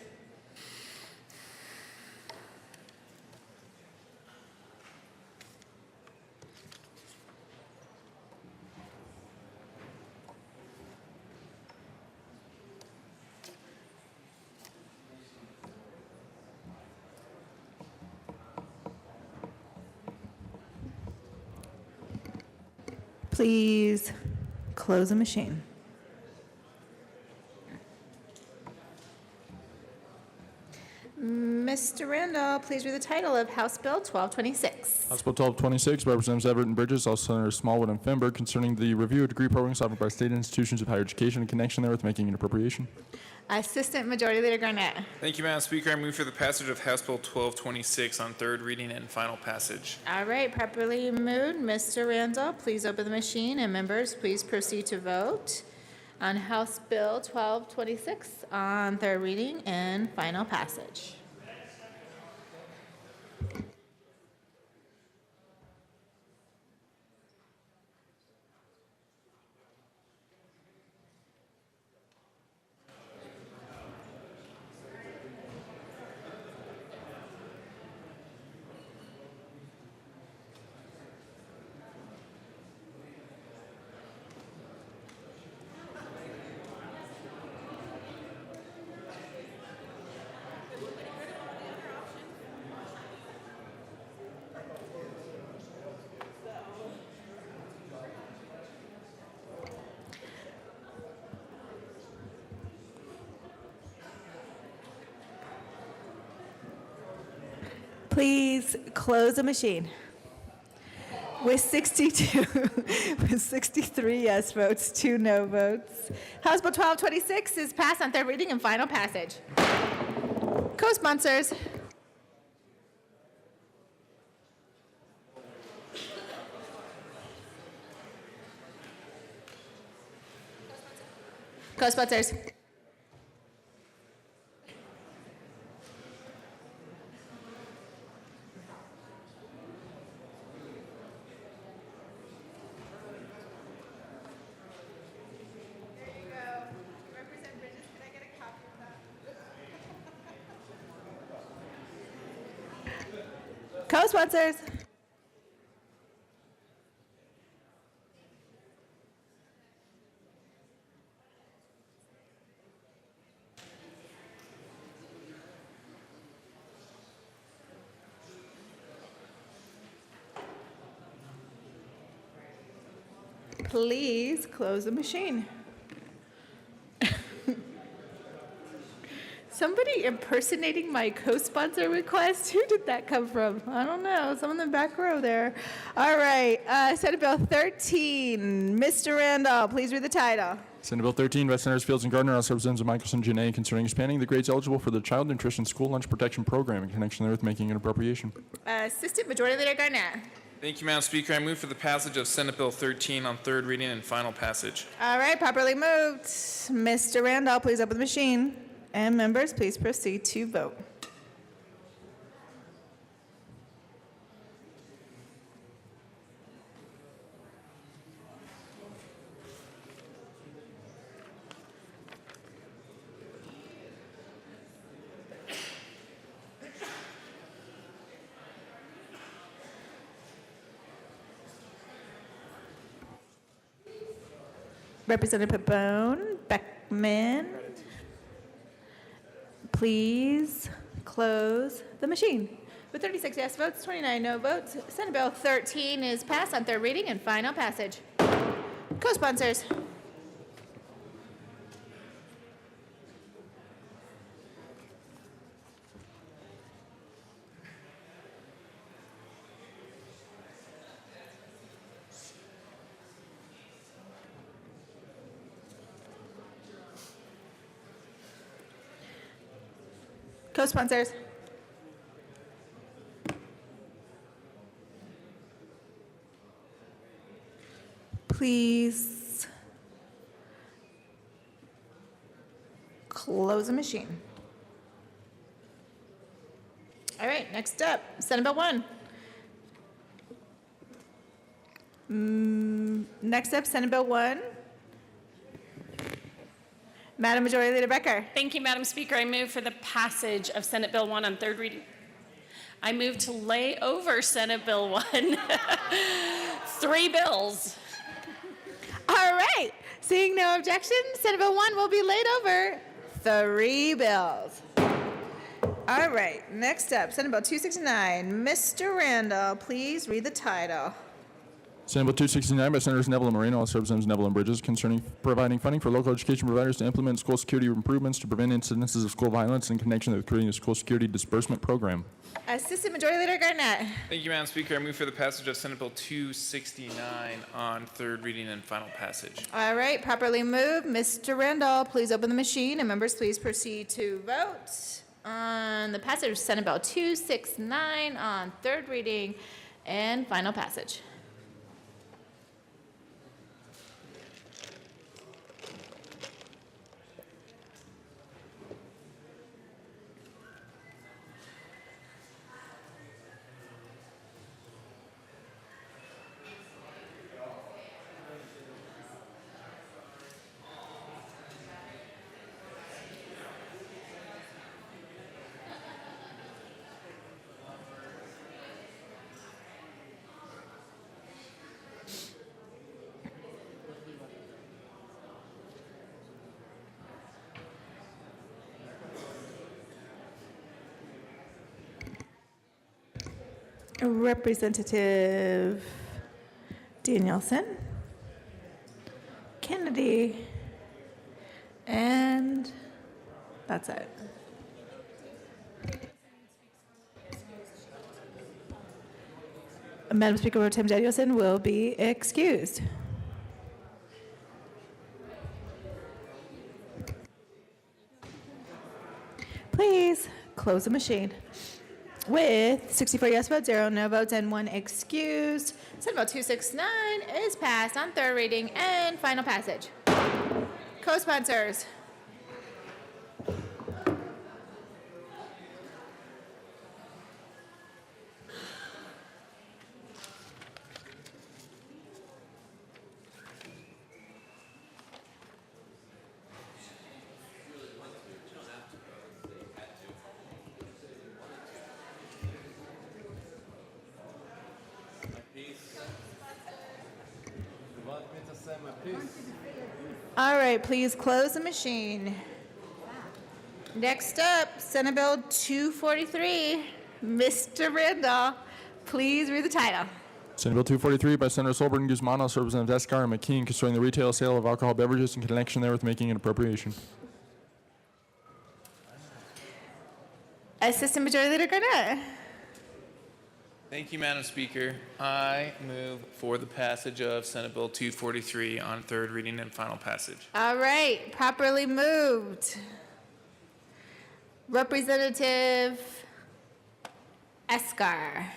[SPEAKER 1] Please close the machine. Mr. Randall, please read the title of House Bill 1226.
[SPEAKER 3] House Bill 1226, Representatives Everett and Bridges, also Senators Smallwood and Fenberg, concerning the review of degree programs offered by state institutions of higher education in connection therewith, making an appropriation.
[SPEAKER 1] Assistant Majority Leader Garnett.
[SPEAKER 6] Thank you, Madam Speaker. I move for the passage of House Bill 1226 on third reading and final passage.
[SPEAKER 1] All right, properly moved. Mr. Randall, please open the machine, and members, please proceed to vote on House Bill 1226 on third reading and final passage. Please close the machine. With 63 yes votes, 2 no votes, House Bill 1226 is passed on third reading and final passage. Co-sponsors. Co-sponsors. Co-sponsors. Please close the machine. Somebody impersonating my co-sponsor request? Who did that come from? I don't know. Someone in the back row there. All right. Senate Bill 13. Mr. Randall, please read the title.
[SPEAKER 3] Senate Bill 13 by Senators Fields and Gardner, House Representatives Michelson, Janae, concerning expanding the grades eligible for the Child Nutrition School Lunch Protection Program in connection therewith, making an appropriation.
[SPEAKER 1] Assistant Majority Leader Garnett.
[SPEAKER 6] Thank you, Madam Speaker. I move for the passage of Senate Bill 13 on third reading and final passage.
[SPEAKER 1] All right. Properly moved. Mr. Randall, please open the machine. And members, please proceed to vote. Representative Pabon, Beckman, please close the machine. With 36 yes votes, 29 no votes, Senate Bill 13 is passed on third reading and final passage. Co-sponsors. Co-sponsors. Please close the machine. All right, next up, Senate Bill 1. Next up, Senate Bill 1. Madam Majority Leader Becker.
[SPEAKER 2] Thank you, Madam Speaker. I move for the passage of Senate Bill 1 on third reading. I move to lay over Senate Bill 1. 3 bills.
[SPEAKER 1] All right. Seeing no objection, Senate Bill 1 will be laid over 3 bills. All right. Next up, Senate Bill 269. Mr. Randall, please read the title.
[SPEAKER 3] Senate Bill 269 by Senators Neville and Moreno, also Representatives Neville and Bridges, concerning providing funding for local education providers to implement school security improvements to prevent incidences of school violence in connection with creating a school security disbursement program.
[SPEAKER 1] Assistant Majority Leader Garnett.
[SPEAKER 6] Thank you, Madam Speaker. I move for the passage of Senate Bill 269 on third reading and final passage.
[SPEAKER 1] All right, properly moved. Mr. Randall, please open the machine, and members, please proceed to vote on the passage of Senate Bill 269 on third reading and final passage. Representative Danielson, Kennedy, and that's it. Madam Speaker, Pro Tem Danielson will be excused. Please close the machine. With 64 yes votes, 0 no votes, and 1 excused, Senate Bill 269 is passed on third reading and final passage. Co-sponsors. All right, please close the machine. Next up, Senate Bill 243. Mr. Randall, please read the title.
[SPEAKER 3] Senate Bill 243 by Senator Solberg and Guzman, also Representatives Escar and McKean, concerning the retail sale of alcohol beverages in connection therewith making an appropriation.
[SPEAKER 1] Assistant Majority Leader Garnett.
[SPEAKER 6] Thank you, Madam Speaker. I move for the passage of Senate Bill 243 on third reading and final passage.
[SPEAKER 1] All right, properly moved. Representative Escar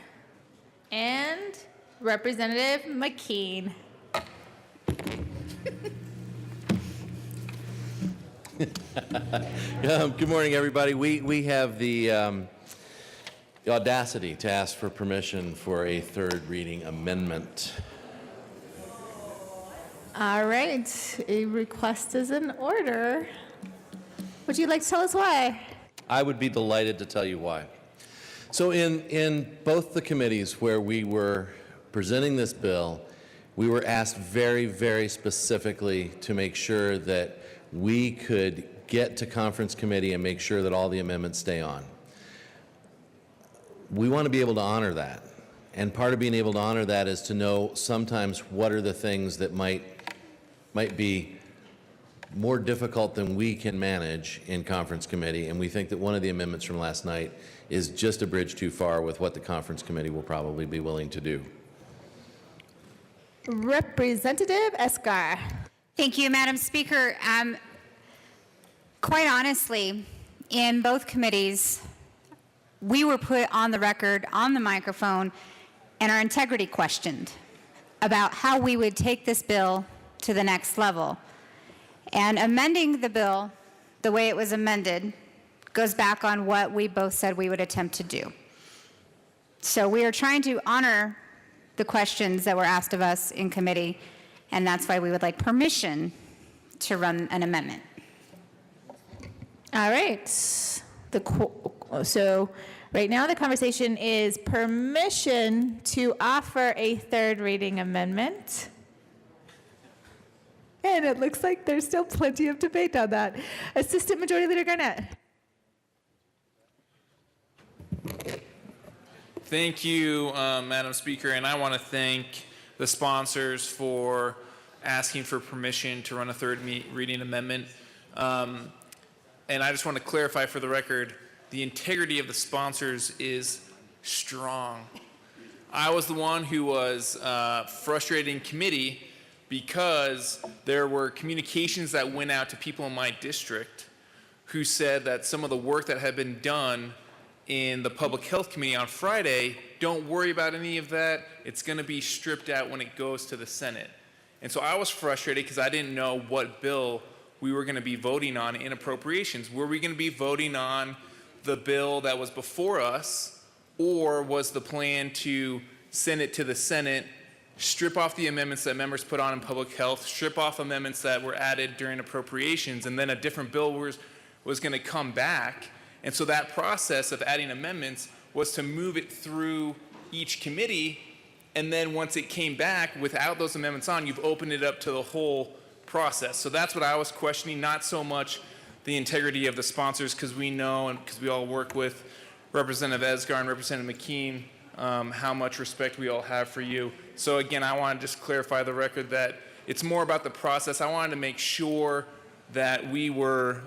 [SPEAKER 1] and Representative McKean.
[SPEAKER 8] Good morning, everybody. We have the audacity to ask for permission for a third reading amendment.
[SPEAKER 1] All right, a request is in order. Would you like to tell us why?
[SPEAKER 8] I would be delighted to tell you why. So in both the committees where we were presenting this bill, we were asked very, very specifically to make sure that we could get to conference committee and make sure that all the amendments stay on. We want to be able to honor that. And part of being able to honor that is to know sometimes what are the things that might be more difficult than we can manage in conference committee. And we think that one of the amendments from last night is just a bridge too far with what the conference committee will probably be willing to do.
[SPEAKER 1] Representative Escar.
[SPEAKER 10] Thank you, Madam Speaker. Quite honestly, in both committees, we were put on the record, on the microphone, and our integrity questioned about how we would take this bill to the next level. And amending the bill the way it was amended goes back on what we both said we would attempt to do. So we are trying to honor the questions that were asked of us in committee, and that's why we would like permission to run an amendment.
[SPEAKER 1] All right. So right now the conversation is permission to offer a third reading amendment. And it looks like there's still plenty of debate on that. Assistant Majority Leader Garnett.
[SPEAKER 6] Thank you, Madam Speaker, and I want to thank the sponsors for asking for permission to run a third reading amendment. And I just want to clarify for the record, the integrity of the sponsors is strong. I was the one who was frustrated in committee because there were communications that went out to people in my district who said that some of the work that had been done in the Public Health Committee on Friday, don't worry about any of that. It's going to be stripped out when it goes to the Senate. And so I was frustrated because I didn't know what bill we were going to be voting on in appropriations. Were we going to be voting on the bill that was before us, or was the plan to send it to the Senate, strip off the amendments that members put on in public health, strip off amendments that were added during appropriations, and then a different bill was going to come back? And so that process of adding amendments was to move it through each committee, and then once it came back without those amendments on, you've opened it up to the whole process. So that's what I was questioning, not so much the integrity of the sponsors, because we know and because we all work with Representative Esgar and Representative McKean, how much respect we all have for you. So again, I want to just clarify the record that it's more about the process. I wanted to make sure that we were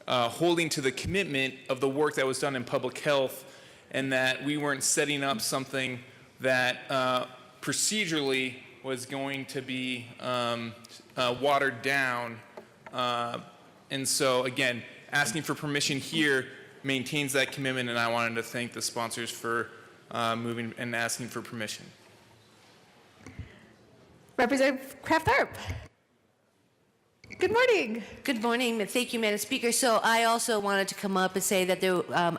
[SPEAKER 6] holding to the commitment of the work that was done in public health, and that we weren't setting up something that procedurally was going to be watered down. And so again, asking for permission here maintains that commitment, and I wanted to thank the sponsors for moving and asking for permission.
[SPEAKER 1] Representative Kraft-Tharp. Good morning.
[SPEAKER 11] Good morning. Thank you, Madam Speaker. So I also wanted to come up and say that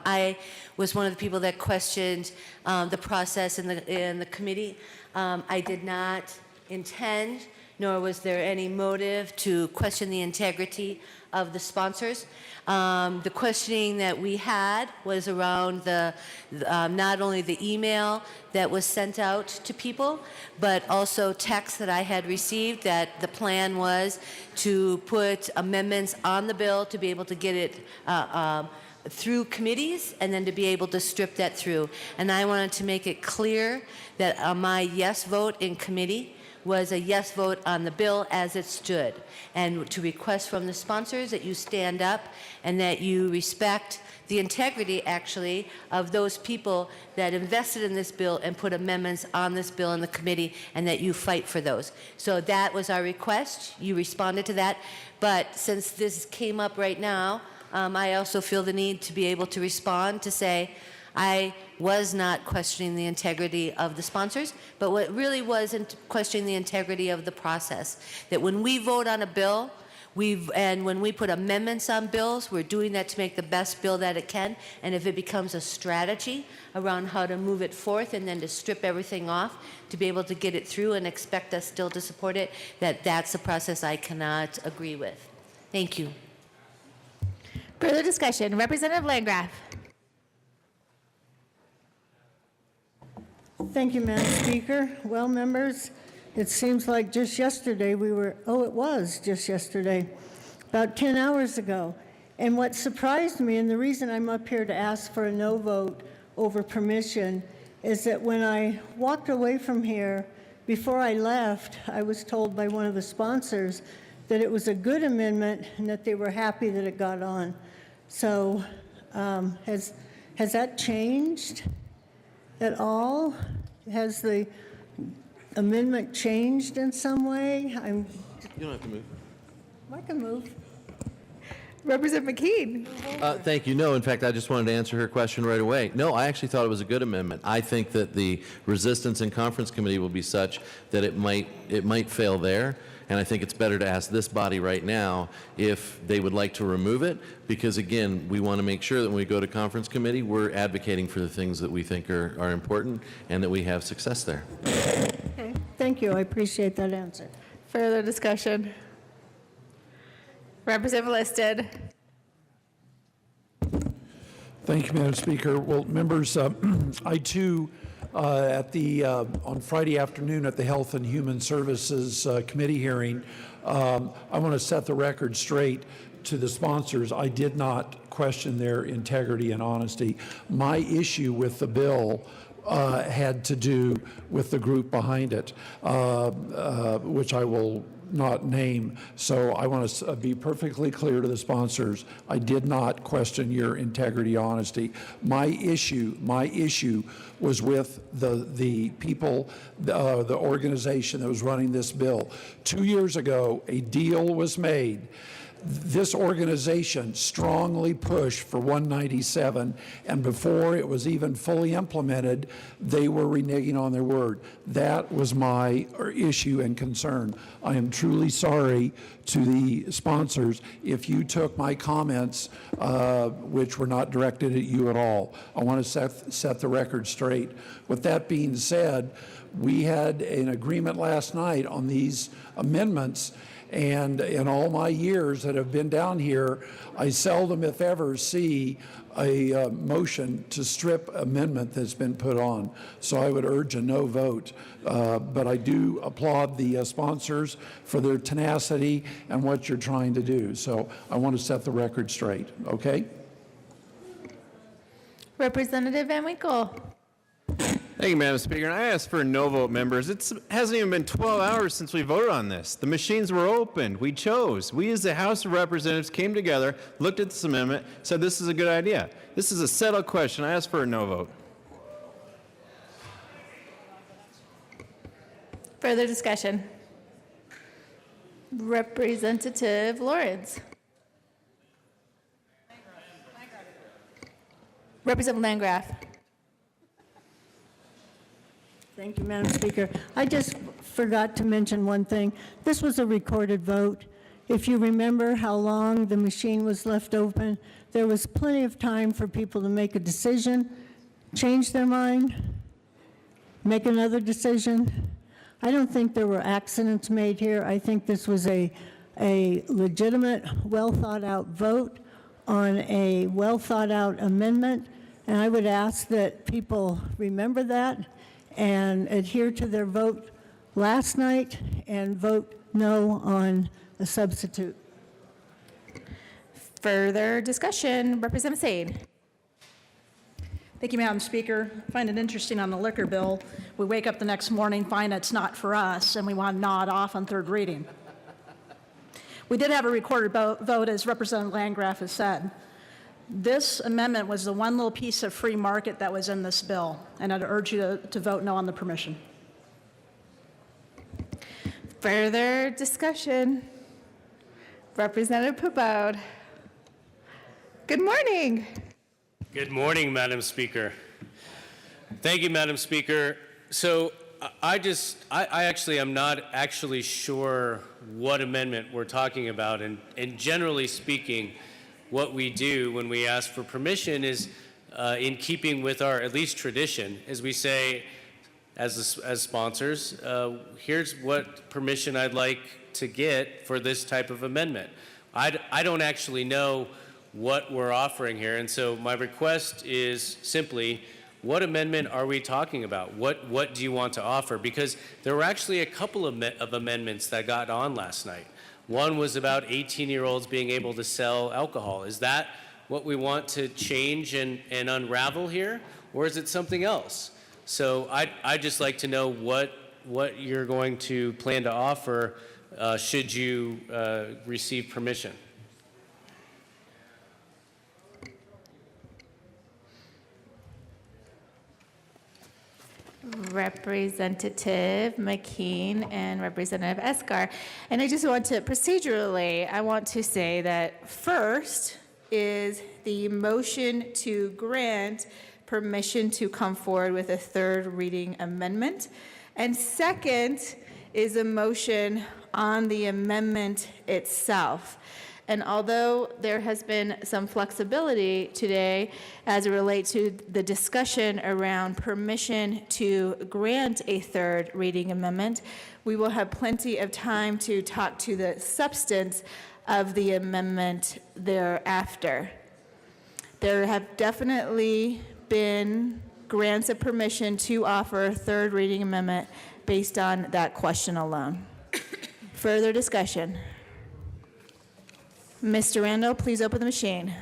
[SPEAKER 11] I was one of the people that questioned the process in the committee. I did not intend, nor was there any motive to question the integrity of the sponsors. The questioning that we had was around not only the email that was sent out to people, but also text that I had received that the plan was to put amendments on the bill to be able to get it through committees and then to be able to strip that through. And I wanted to make it clear that my yes vote in committee was a yes vote on the bill as it stood, and to request from the sponsors that you stand up and that you respect the integrity, actually, of those people that invested in this bill and put amendments on this bill in the committee, and that you fight for those. So that was our request. You responded to that. But since this came up right now, I also feel the need to be able to respond to say, I was not questioning the integrity of the sponsors, but what really was questioning the integrity of the process. That when we vote on a bill, and when we put amendments on bills, we're doing that to make the best bill that it can. And if it becomes a strategy around how to move it forth and then to strip everything off to be able to get it through and expect us still to support it, that's a process I cannot agree with. Thank you.
[SPEAKER 1] Further discussion. Representative Landgraf.
[SPEAKER 12] Thank you, Madam Speaker. Well, members, it seems like just yesterday it was just yesterday, about 10 hours ago. And what surprised me, and the reason I'm up here to ask for a no vote over permission, is that when I walked away from here, before I left, I was told by one of the sponsors that it was a good amendment and that they were happy that it got on. So has that changed at all? Has the amendment changed in some way?
[SPEAKER 8] You don't have to move.
[SPEAKER 12] I can move.
[SPEAKER 1] Representative McKean.
[SPEAKER 8] Thank you. No, in fact, I just wanted to answer her question right away. No, I actually thought it was a good amendment. I think that the resistance in conference committee will be such that it might fail there. And I think it's better to ask this body right now if they would like to remove it, because again, we want to make sure that when we go to conference committee, we're advocating for the things that we think are important and that we have success there.
[SPEAKER 12] Okay. Thank you. I appreciate that answer.
[SPEAKER 1] Further discussion. Representative Listed.
[SPEAKER 13] Thank you, Madam Speaker. Well, members, I too, on Friday afternoon at the Health and Human Services Committee hearing, I want to set the record straight to the sponsors. I did not question their integrity and honesty. My issue with the bill had to do with the group behind it, which I will not name. So I want to be perfectly clear to the sponsors. I did not question your integrity, honesty. My issue was with the people, the organization that was running this bill. 2 years ago, a deal was made. This organization strongly pushed for 197, and before it was even fully implemented, they were reneging on their word. That was my issue and concern. I am truly sorry to the sponsors if you took my comments, which were not directed at you at all. I want to set the record straight. With that being said, we had an agreement last night on these amendments. And in all my years that have been down here, I seldom, if ever, see a motion to strip amendment that's been put on. So I would urge a no vote. But I do applaud the sponsors for their tenacity and what you're trying to do. So I want to set the record straight, okay?
[SPEAKER 1] Representative Van Winkle.
[SPEAKER 4] Thank you, Madam Speaker. And I asked for a no vote, members. It hasn't even been 12 hours since we voted on this. The machines were opened. We chose. We, as the House of Representatives, came together, looked at this amendment, said this is a good idea. This is a settled question. I asked for a no vote.
[SPEAKER 1] Further discussion. Representative Lawrence. Representative Landgraf.
[SPEAKER 12] Thank you, Madam Speaker. I just forgot to mention one thing. This was a recorded vote. If you remember how long the machine was left open, there was plenty of time for people to make a decision, change their mind, make another decision. I don't think there were accidents made here. I think this was a legitimate, well-thought-out vote on a well-thought-out amendment, and I would ask that people remember that and adhere to their vote last night and vote no on a substitute.
[SPEAKER 1] Further discussion. Representative Sade.
[SPEAKER 14] Thank you, Madam Speaker. I find it interesting on the liquor bill. We wake up the next morning, find it's not for us, and we want to nod off on third reading. We did have a recorded vote, as Representative Landgraf has said. This amendment was the one little piece of free market that was in this bill, and I'd urge you to vote no on the permission.
[SPEAKER 1] Further discussion. Representative Puboud. Good morning.
[SPEAKER 15] Good morning, Madam Speaker. Thank you, Madam Speaker. So I actually am not actually sure what amendment we're talking about, and generally speaking, what we do when we ask for permission is in keeping with our at least tradition, as we say as sponsors, here's what permission I'd like to get for this type of amendment. I don't actually know what we're offering here, and so my request is simply, what amendment are we talking about? What do you want to offer? Because there were actually a couple of amendments that got on last night. One was about 18-year-olds being able to sell alcohol. Is that what we want to change and unravel here, or is it something else? So I'd just like to know what you're going to plan to offer should you receive permission.
[SPEAKER 1] Representative McKean and Representative Escar. And I just want to, procedurally, I want to say that first is the motion to grant permission to come forward with a third reading amendment. And second is a motion on the amendment itself. And although there has been some flexibility today as it relates to the discussion around permission to grant a third reading amendment, we will have plenty of time to talk to the substance of the amendment thereafter. There have definitely been grants of permission to offer a third reading amendment based on that question alone. Further discussion. Mr. Randall, please open the machine.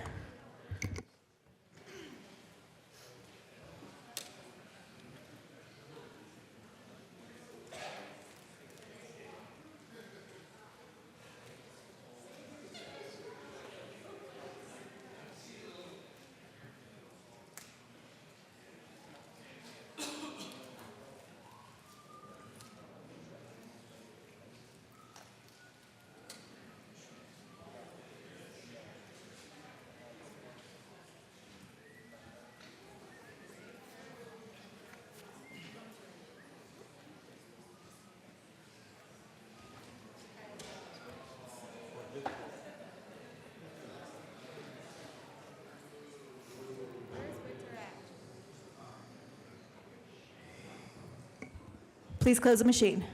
[SPEAKER 1] Please close the machine.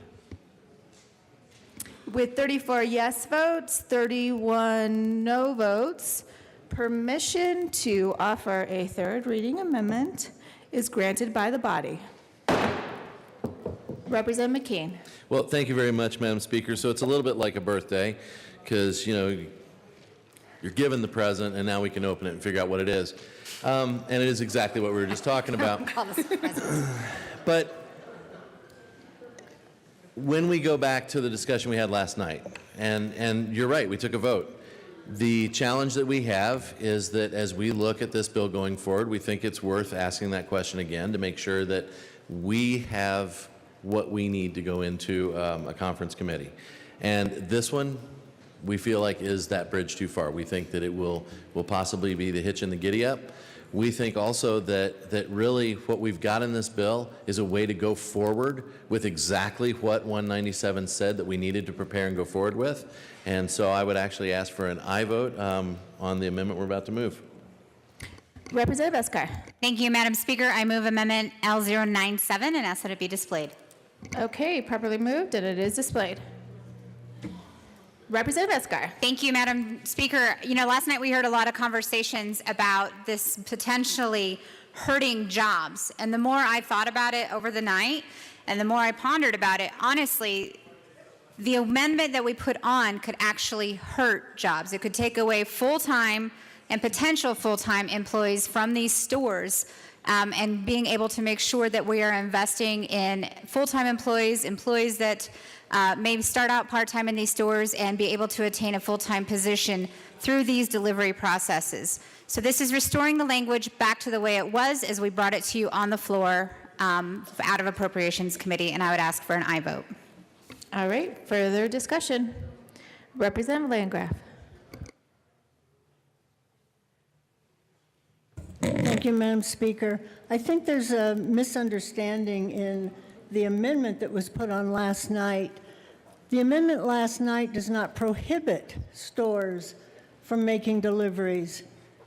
[SPEAKER 1] With 34 yes votes, 31 no votes, permission to offer a third reading amendment is granted by the body. Representative McKean.
[SPEAKER 8] Well, thank you very much, Madam Speaker. So it's a little bit like a birthday because, you know, you're given the present and now we can open it and figure out what it is. And it is exactly what we were just talking about. But when we go back to the discussion we had last night, and you're right, we took a vote. The challenge that we have is that as we look at this bill going forward, we think it's worth asking that question again to make sure that we have what we need to go into a conference committee. And this one, we feel like is that bridge too far. We think that it will possibly be the hitch in the giddy up. We think also that really what we've got in this bill is a way to go forward with exactly what 197 said that we needed to prepare and go forward with. And so I would actually ask for an aye vote on the amendment we're about to move.
[SPEAKER 1] Representative Eskar.
[SPEAKER 10] Thank you, Madam Speaker. I move amendment L097 and ask that it be displayed.
[SPEAKER 1] Okay, properly moved, and it is displayed. Representative Eskar.
[SPEAKER 10] Thank you, Madam Speaker. You know, last night we heard a lot of conversations about this potentially hurting jobs. And the more I thought about it over the night and the more I pondered about it, honestly, the amendment that we put on could actually hurt jobs. It could take away full-time and potential full-time employees from these stores and being able to make sure that we are investing in full-time employees, employees that may start out part-time in these stores and be able to attain a full-time position through these delivery processes. So this is restoring the language back to the way it was as we brought it to you on the floor out of Appropriations Committee, and I would ask for an aye vote.
[SPEAKER 1] All right, further discussion. Representative Landgraf.
[SPEAKER 12] Thank you, Madam Speaker. I think there's a misunderstanding in the amendment that was put on last night. The amendment last night does not prohibit stores from making deliveries.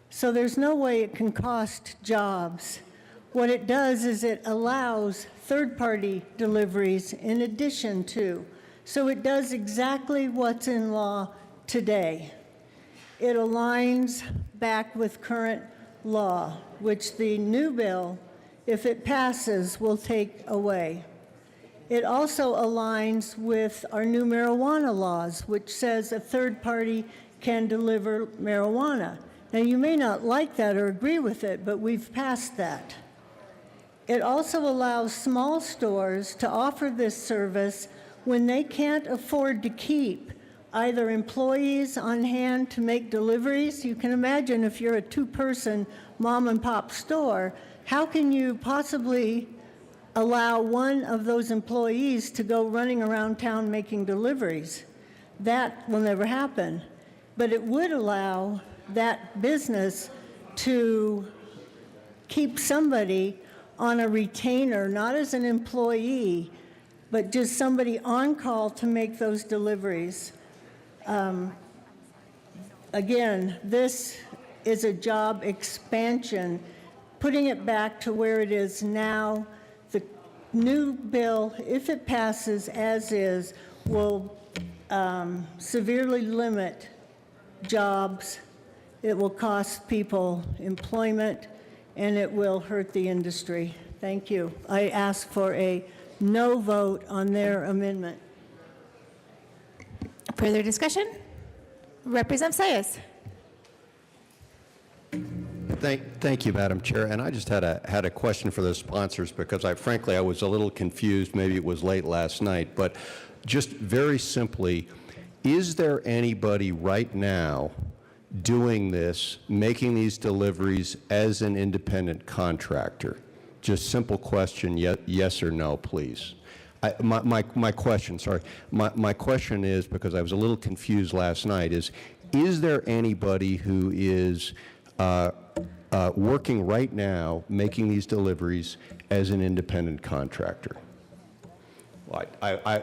[SPEAKER 12] So there's no way it can cost jobs. What it does is it allows third-party deliveries in addition to. So it does exactly what's in law today. It aligns back with current law, which the new bill, if it passes, will take away. It also aligns with our new marijuana laws, which says a third party can deliver marijuana. Now, you may not like that or agree with it, but we've passed that. It also allows small stores to offer this service when they can't afford to keep either employees on hand to make deliveries. You can imagine if you're a two-person mom and pop store, how can you possibly allow one of those employees to go running around town making deliveries? That will never happen. But it would allow that business to keep somebody on a retainer, not as an employee, but just somebody on call to make those deliveries. Again, this is a job expansion, putting it back to where it is now. The new bill, if it passes as is, will severely limit jobs. It will cost people employment, and it will hurt the industry. Thank you. I ask for a no vote on their amendment.
[SPEAKER 1] Further discussion? Representative Sayes.
[SPEAKER 16] Thank you, Madam Chair. And I just had a question for the sponsors because frankly I was a little confused. Maybe it was late last night, but just very simply, is there anybody right now doing this, making these deliveries as an independent contractor? Just simple question, yes or no, please. My question, sorry. My question is, because I was a little confused last night, is there anybody who is working right now making these deliveries as an independent contractor? Well,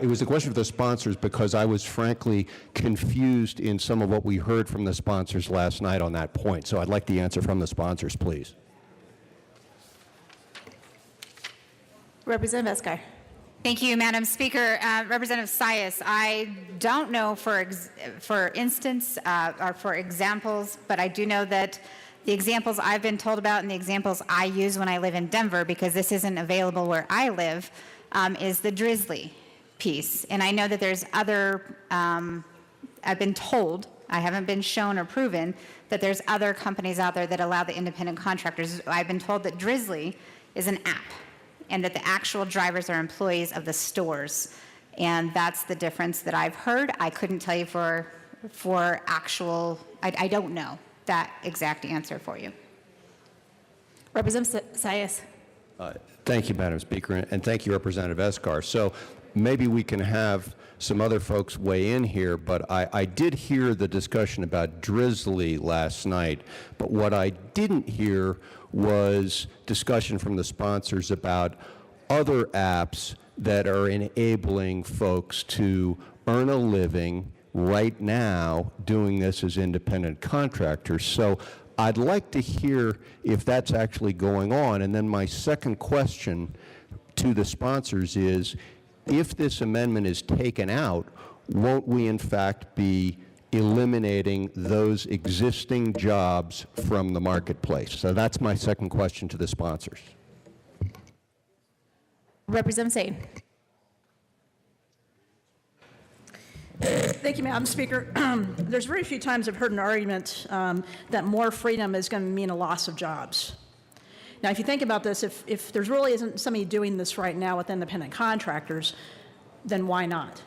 [SPEAKER 16] it was a question for the sponsors because I was frankly confused in some of what we heard from the sponsors last night on that point. So I'd like the answer from the sponsors, please.
[SPEAKER 1] Representative Eskar.
[SPEAKER 10] Thank you, Madam Speaker. Representative Sias, I don't know for instance or for examples, but I do know that the examples I've been told about and the examples I use when I live in Denver, because this isn't available where I live, is the Drizzly piece. And I know that there's other, I've been told, I haven't been shown or proven, that there's other companies out there that allow the independent contractors. I've been told that Drizzly is an app, and that the actual drivers are employees of the stores. And that's the difference that I've heard. I couldn't tell you for actual, I don't know that exact answer for you.
[SPEAKER 1] Representative Sias.
[SPEAKER 16] Thank you, Madam Speaker, and thank you, Representative Eskar. So maybe we can have some other folks weigh in here, but I did hear the discussion about Drizzly last night, but what I didn't hear was discussion from the sponsors about other apps that are enabling folks to earn a living right now doing this as independent contractors. So I'd like to hear if that's actually going on. And then my second question to the sponsors is, if this amendment is taken out, won't we in fact be eliminating those existing jobs from the marketplace? So that's my second question to the sponsors.
[SPEAKER 1] Representative Sane.
[SPEAKER 14] Thank you, Madam Speaker. There's very few times I've heard an argument that more freedom is going to mean a loss of jobs. Now, if you think about this, if there really isn't somebody doing this right now with independent contractors, then why not?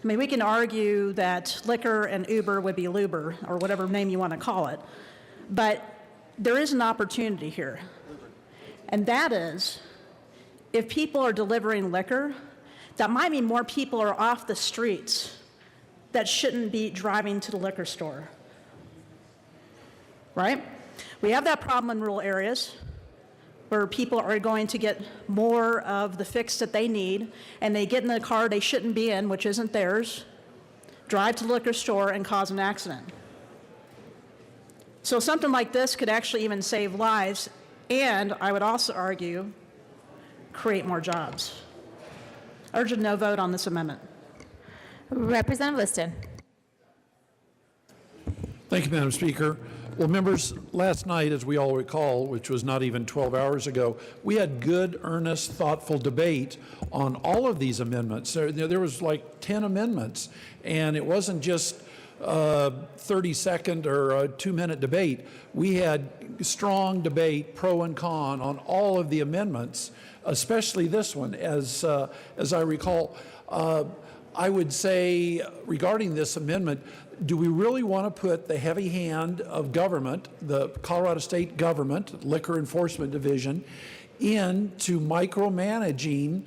[SPEAKER 14] I mean, we can argue that liquor and Uber would be Luber, or whatever name you want to call it, but there is an opportunity here. And that is, if people are delivering liquor, that might mean more people are off the streets that shouldn't be driving to the liquor store, right? We have that problem in rural areas where people are going to get more of the fix that they need, and they get in the car they shouldn't be in, which isn't theirs, drive to the liquor store and cause an accident. So something like this could actually even save lives, and I would also argue, create more jobs. I urge a no vote on this amendment.
[SPEAKER 1] Representative Liston.
[SPEAKER 13] Thank you, Madam Speaker. Well, members, last night, as we all recall, which was not even 12 hours ago, we had good, earnest, thoughtful debate on all of these amendments. There was like 10 amendments, and it wasn't just 30-second or a 2-minute debate. We had strong debate, pro and con, on all of the amendments, especially this one, as I recall. I would say regarding this amendment, do we really want to put the heavy hand of government, the Colorado State Government, Liquor Enforcement Division, into micromanaging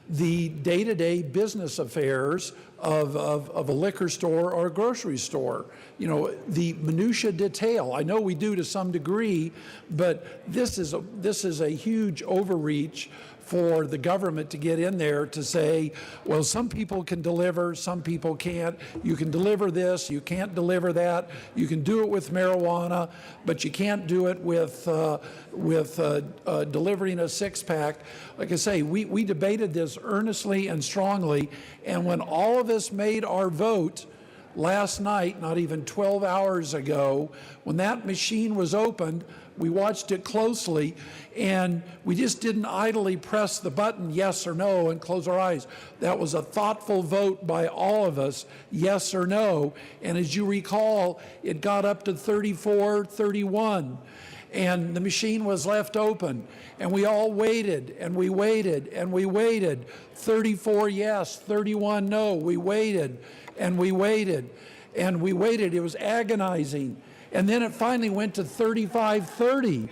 [SPEAKER 13] the day-to-day business affairs of a liquor store or a grocery store? You know, the minutia detail, I know we do to some degree, but this is a huge overreach for the government to get in there to say, well, some people can deliver, some people can't. You can deliver this, you can't deliver that. You can do it with marijuana, but you can't do it with delivering a six-pack. Like I say, we debated this earnestly and strongly, and when all of us made our vote last night, not even 12 hours ago, when that machine was opened, we watched it closely, and we just didn't idly press the button yes or no and close our eyes. That was a thoughtful vote by all of us, yes or no. And as you recall, it got up to 34-31, and the machine was left open, and we all waited, and we waited, and we waited. 34 yes, 31 no. We waited, and we waited, and we waited. It was agonizing. And then it finally went to 35-30.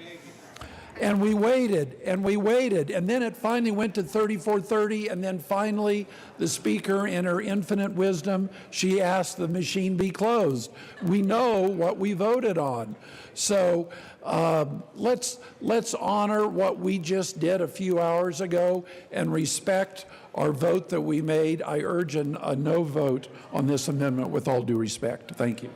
[SPEAKER 13] And we waited, and we waited. And then it finally went to 34-30. And then finally, the speaker, in her infinite wisdom, she asked the machine be closed. We know what we voted on. So let's honor what we just did a few hours ago and respect our vote that we made. I urge a no vote on this amendment with all due respect. Thank you.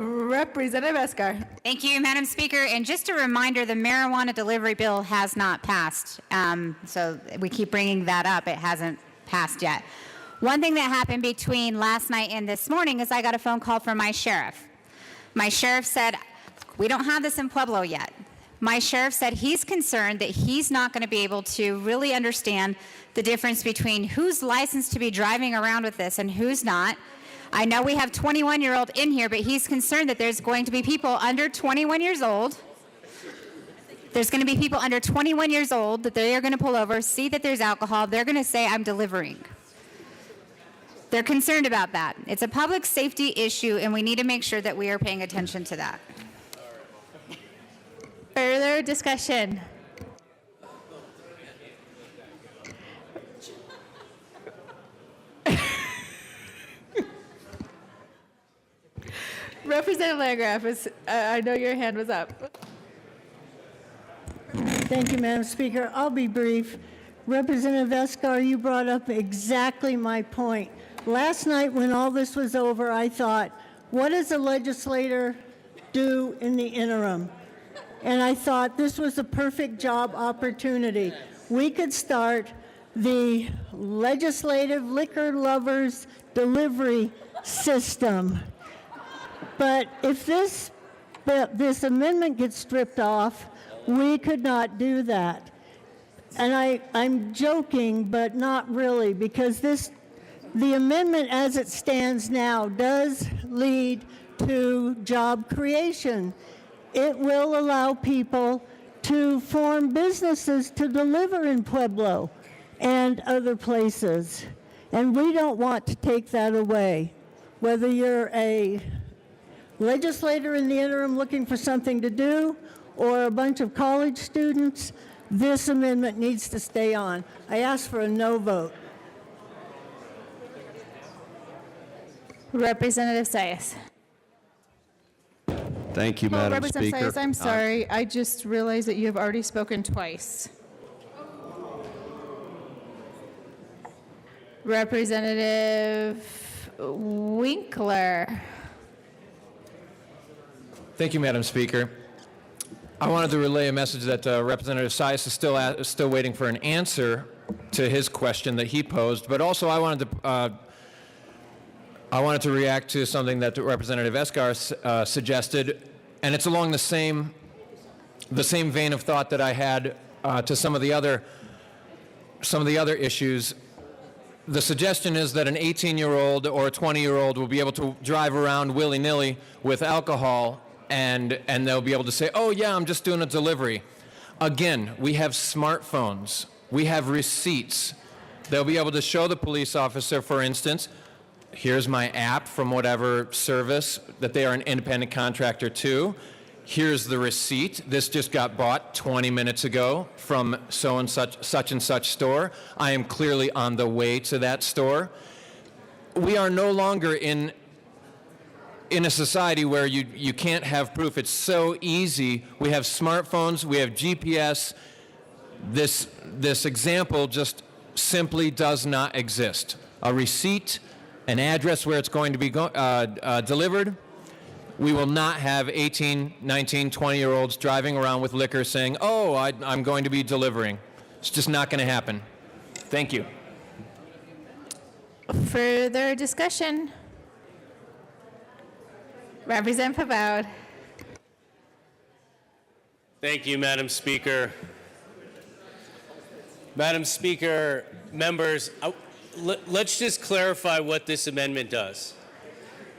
[SPEAKER 1] Representative Escar.
[SPEAKER 10] Thank you, Madam Speaker. And just a reminder, the marijuana delivery bill has not passed. So we keep bringing that up. It hasn't passed yet. One thing that happened between last night and this morning is I got a phone call from my sheriff. My sheriff said, we don't have this in Pueblo yet. My sheriff said he's concerned that he's not going to be able to really understand the difference between who's licensed to be driving around with this and who's not. I know we have 21-year-old in here, but he's concerned that there's going to be people under 21 years old. There's going to be people under 21 years old that they are going to pull over, see that there's alcohol. They're going to say, I'm delivering. They're concerned about that. It's a public safety issue, and we need to make sure that we are paying attention to that.
[SPEAKER 1] Further discussion? Representative Landgraf, I know your hand was up.
[SPEAKER 12] Thank you, Madam Speaker. I'll be brief. Representative Escar, you brought up exactly my point. Last night when all this was over, I thought, what does a legislator do in the interim? And I thought this was a perfect job opportunity. We could start the legislative liquor lovers delivery system. But if this amendment gets stripped off, we could not do that. And I'm joking, but not really, because the amendment as it stands now does lead to job creation. It will allow people to form businesses to deliver in Pueblo and other places. And we don't want to take that away. Whether you're a legislator in the interim looking for something to do or a bunch of college students, this amendment needs to stay on. I ask for a no vote.
[SPEAKER 1] Representative Sayes.
[SPEAKER 16] Thank you, Madam
[SPEAKER 1] Representative
[SPEAKER 16] Speaker.
[SPEAKER 1] Sayes, I'm sorry. I just realized that you have already spoken twice. Representative Winkler.
[SPEAKER 19] Thank you, Madam Speaker. I wanted to relay a message that Representative Sayes is still waiting for an answer to his question that he posed, but also I wanted to react to something that Representative Escar suggested, and it's along the same vein of thought that I had to some of the other issues. The suggestion is that an 18-year-old or a 20-year-old will be able to drive around willy-nilly with alcohol, and they'll be able to say, oh yeah, I'm just doing a delivery. Again, we have smartphones. We have receipts. They'll be able to show the police officer, for instance, here's my app from whatever service that they are an independent contractor to. Here's the receipt. This just got bought 20 minutes ago from so and such and such store. I am clearly on the way to that store. We are no longer in a society where you can't have proof. It's so easy. We have smartphones, we have GPS. This example just simply does not exist. A receipt, an address where it's going to be delivered. We will not have 18, 19, 20-year-olds driving around with liquor saying, oh, I'm going to be delivering. It's just not going to happen. Thank you.
[SPEAKER 1] Further discussion? Representative Pavard.
[SPEAKER 15] Thank you, Madam Speaker. Madam Speaker, members, let's just clarify what this amendment does.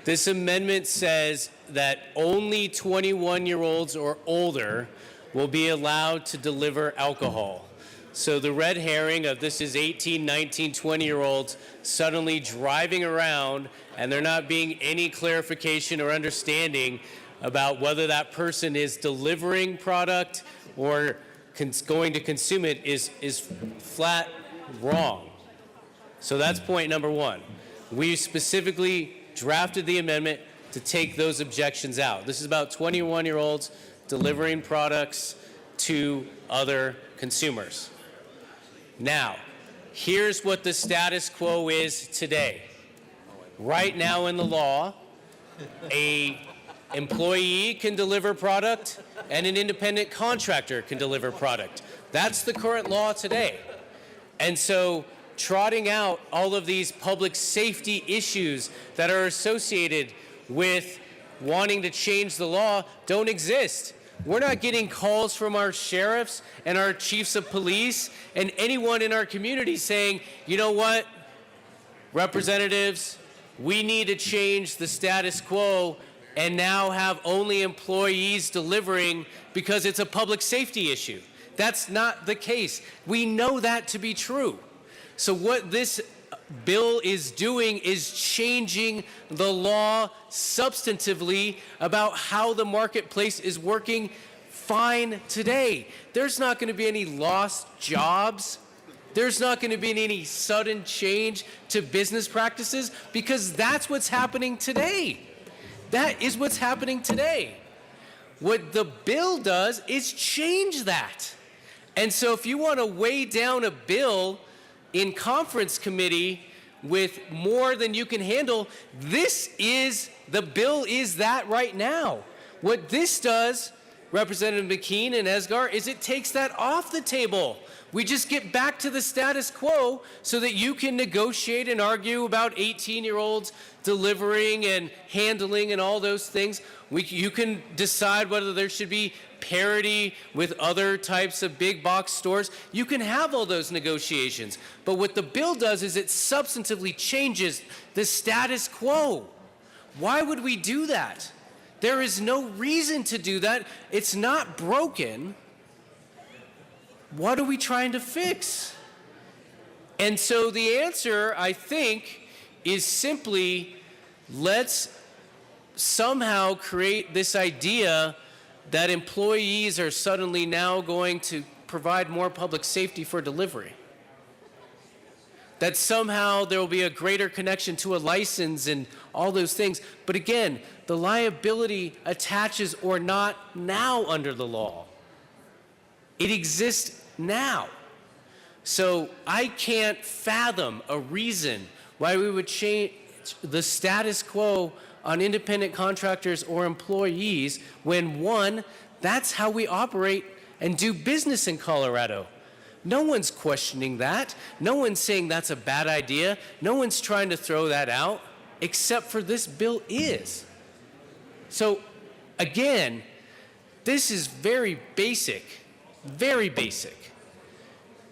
[SPEAKER 15] This amendment says that only 21-year-olds or older will be allowed to deliver alcohol. So the red herring of this is 18, 19, 20-year-olds suddenly driving around and there not being any clarification or understanding about whether that person is delivering product or going to consume it is flat wrong. So that's point number one. We specifically drafted the amendment to take those objections out. This is about 21-year-olds delivering products to other consumers. Now, here's what the status quo is today. Right now in the law, a employee can deliver product and an independent contractor can deliver product. That's the current law today. And so trotting out all of these public safety issues that are associated with wanting to change the law don't exist. We're not getting calls from our sheriffs and our chiefs of police and anyone in our community saying, you know what, representatives, we need to change the status quo and now have only employees delivering because it's a public safety issue. That's not the case. We know that to be true. So what this bill is doing is changing the law substantively about how the marketplace is working fine today. There's not going to be any lost jobs. There's not going to be any sudden change to business practices because that's what's happening today. That is what's happening today. What the bill does is change that. And so if you want to weigh down a bill in conference committee with more than you can handle, the bill is that right now. What this does, Representative McKean and Esgar, is it takes that off the table. We just get back to the status quo so that you can negotiate and argue about 18-year-olds delivering and handling and all those things. You can decide whether there should be parity with other types of big box stores. You can have all those negotiations. But what the bill does is it substantively changes the status quo. Why would we do that? There is no reason to do that. It's not broken. What are we trying to fix? And so the answer, I think, is simply let's somehow create this idea that employees are suddenly now going to provide more public safety for delivery. That somehow there will be a greater connection to a license and all those things. But again, the liability attaches or not now under the law. It exists now. So I can't fathom a reason why we would change the status quo on independent contractors or employees when, one, that's how we operate and do business in Colorado. No one's questioning that. No one's saying that's a bad idea. No one's trying to throw that out, except for this bill is. So again, this is very basic, very basic.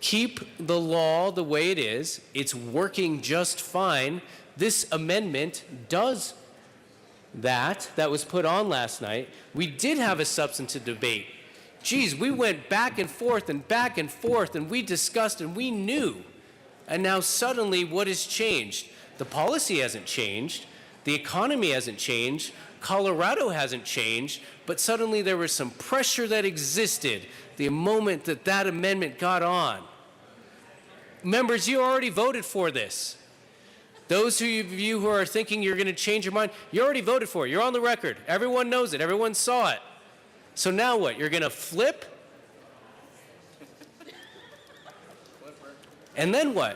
[SPEAKER 15] Keep the law the way it is. It's working just fine. This amendment does that was put on last night. We did have a substantive debate. Geez, we went back and forth and we discussed and we knew. And now suddenly what has changed? The policy hasn't changed. The economy hasn't changed. Colorado hasn't changed. But suddenly there was some pressure that existed the moment that that amendment got on. Members, you already voted for this. Those of you who are thinking you're going to change your mind, you already voted for it. You're on the record. Everyone knows it. Everyone saw it. So now what? You're going to flip? And then what?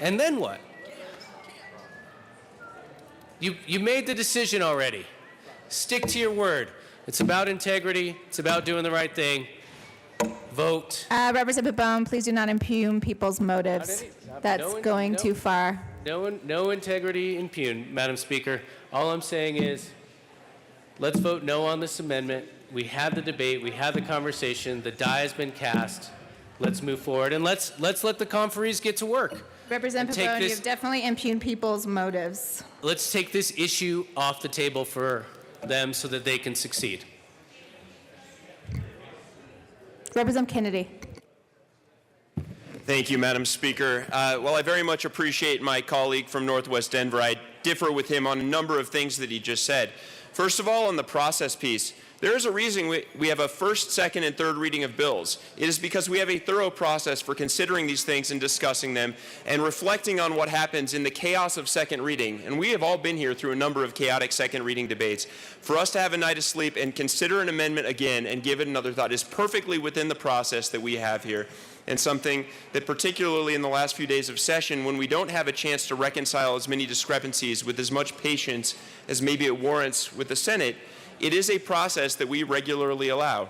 [SPEAKER 15] And then what? You made the decision already. Stick to your word. It's about integrity. It's about doing the right thing. Vote.
[SPEAKER 1] Representative Bone, please do not impugn people's motives. That's going too far.
[SPEAKER 15] No integrity impugned, Madam Speaker. All I'm saying is, let's vote no on this amendment. We had the debate, we had the conversation, the die has been cast. Let's move forward and let's let the conferees get to work.
[SPEAKER 1] Representative Bone, you've definitely impugned people's motives.
[SPEAKER 15] Let's take this issue off the table for them so that they can succeed.
[SPEAKER 1] Representative Kennedy.
[SPEAKER 18] Thank you, Madam Speaker. While I very much appreciate my colleague from Northwest Denver, I differ with him on a number of things that he just said. First of all, on the process piece, there is a reason we have a first, second, and third reading of bills. It is because we have a thorough process for considering these things and discussing them and reflecting on what happens in the chaos of second reading. And we have all been here through a number of chaotic second reading debates. For us to have a night of sleep and consider an amendment again and give it another thought is perfectly within the process that we have here, and something that particularly in the last few days of session, when we don't have a chance to reconcile as many discrepancies with as much patience as maybe it warrants with the Senate, it is a process that we regularly allow.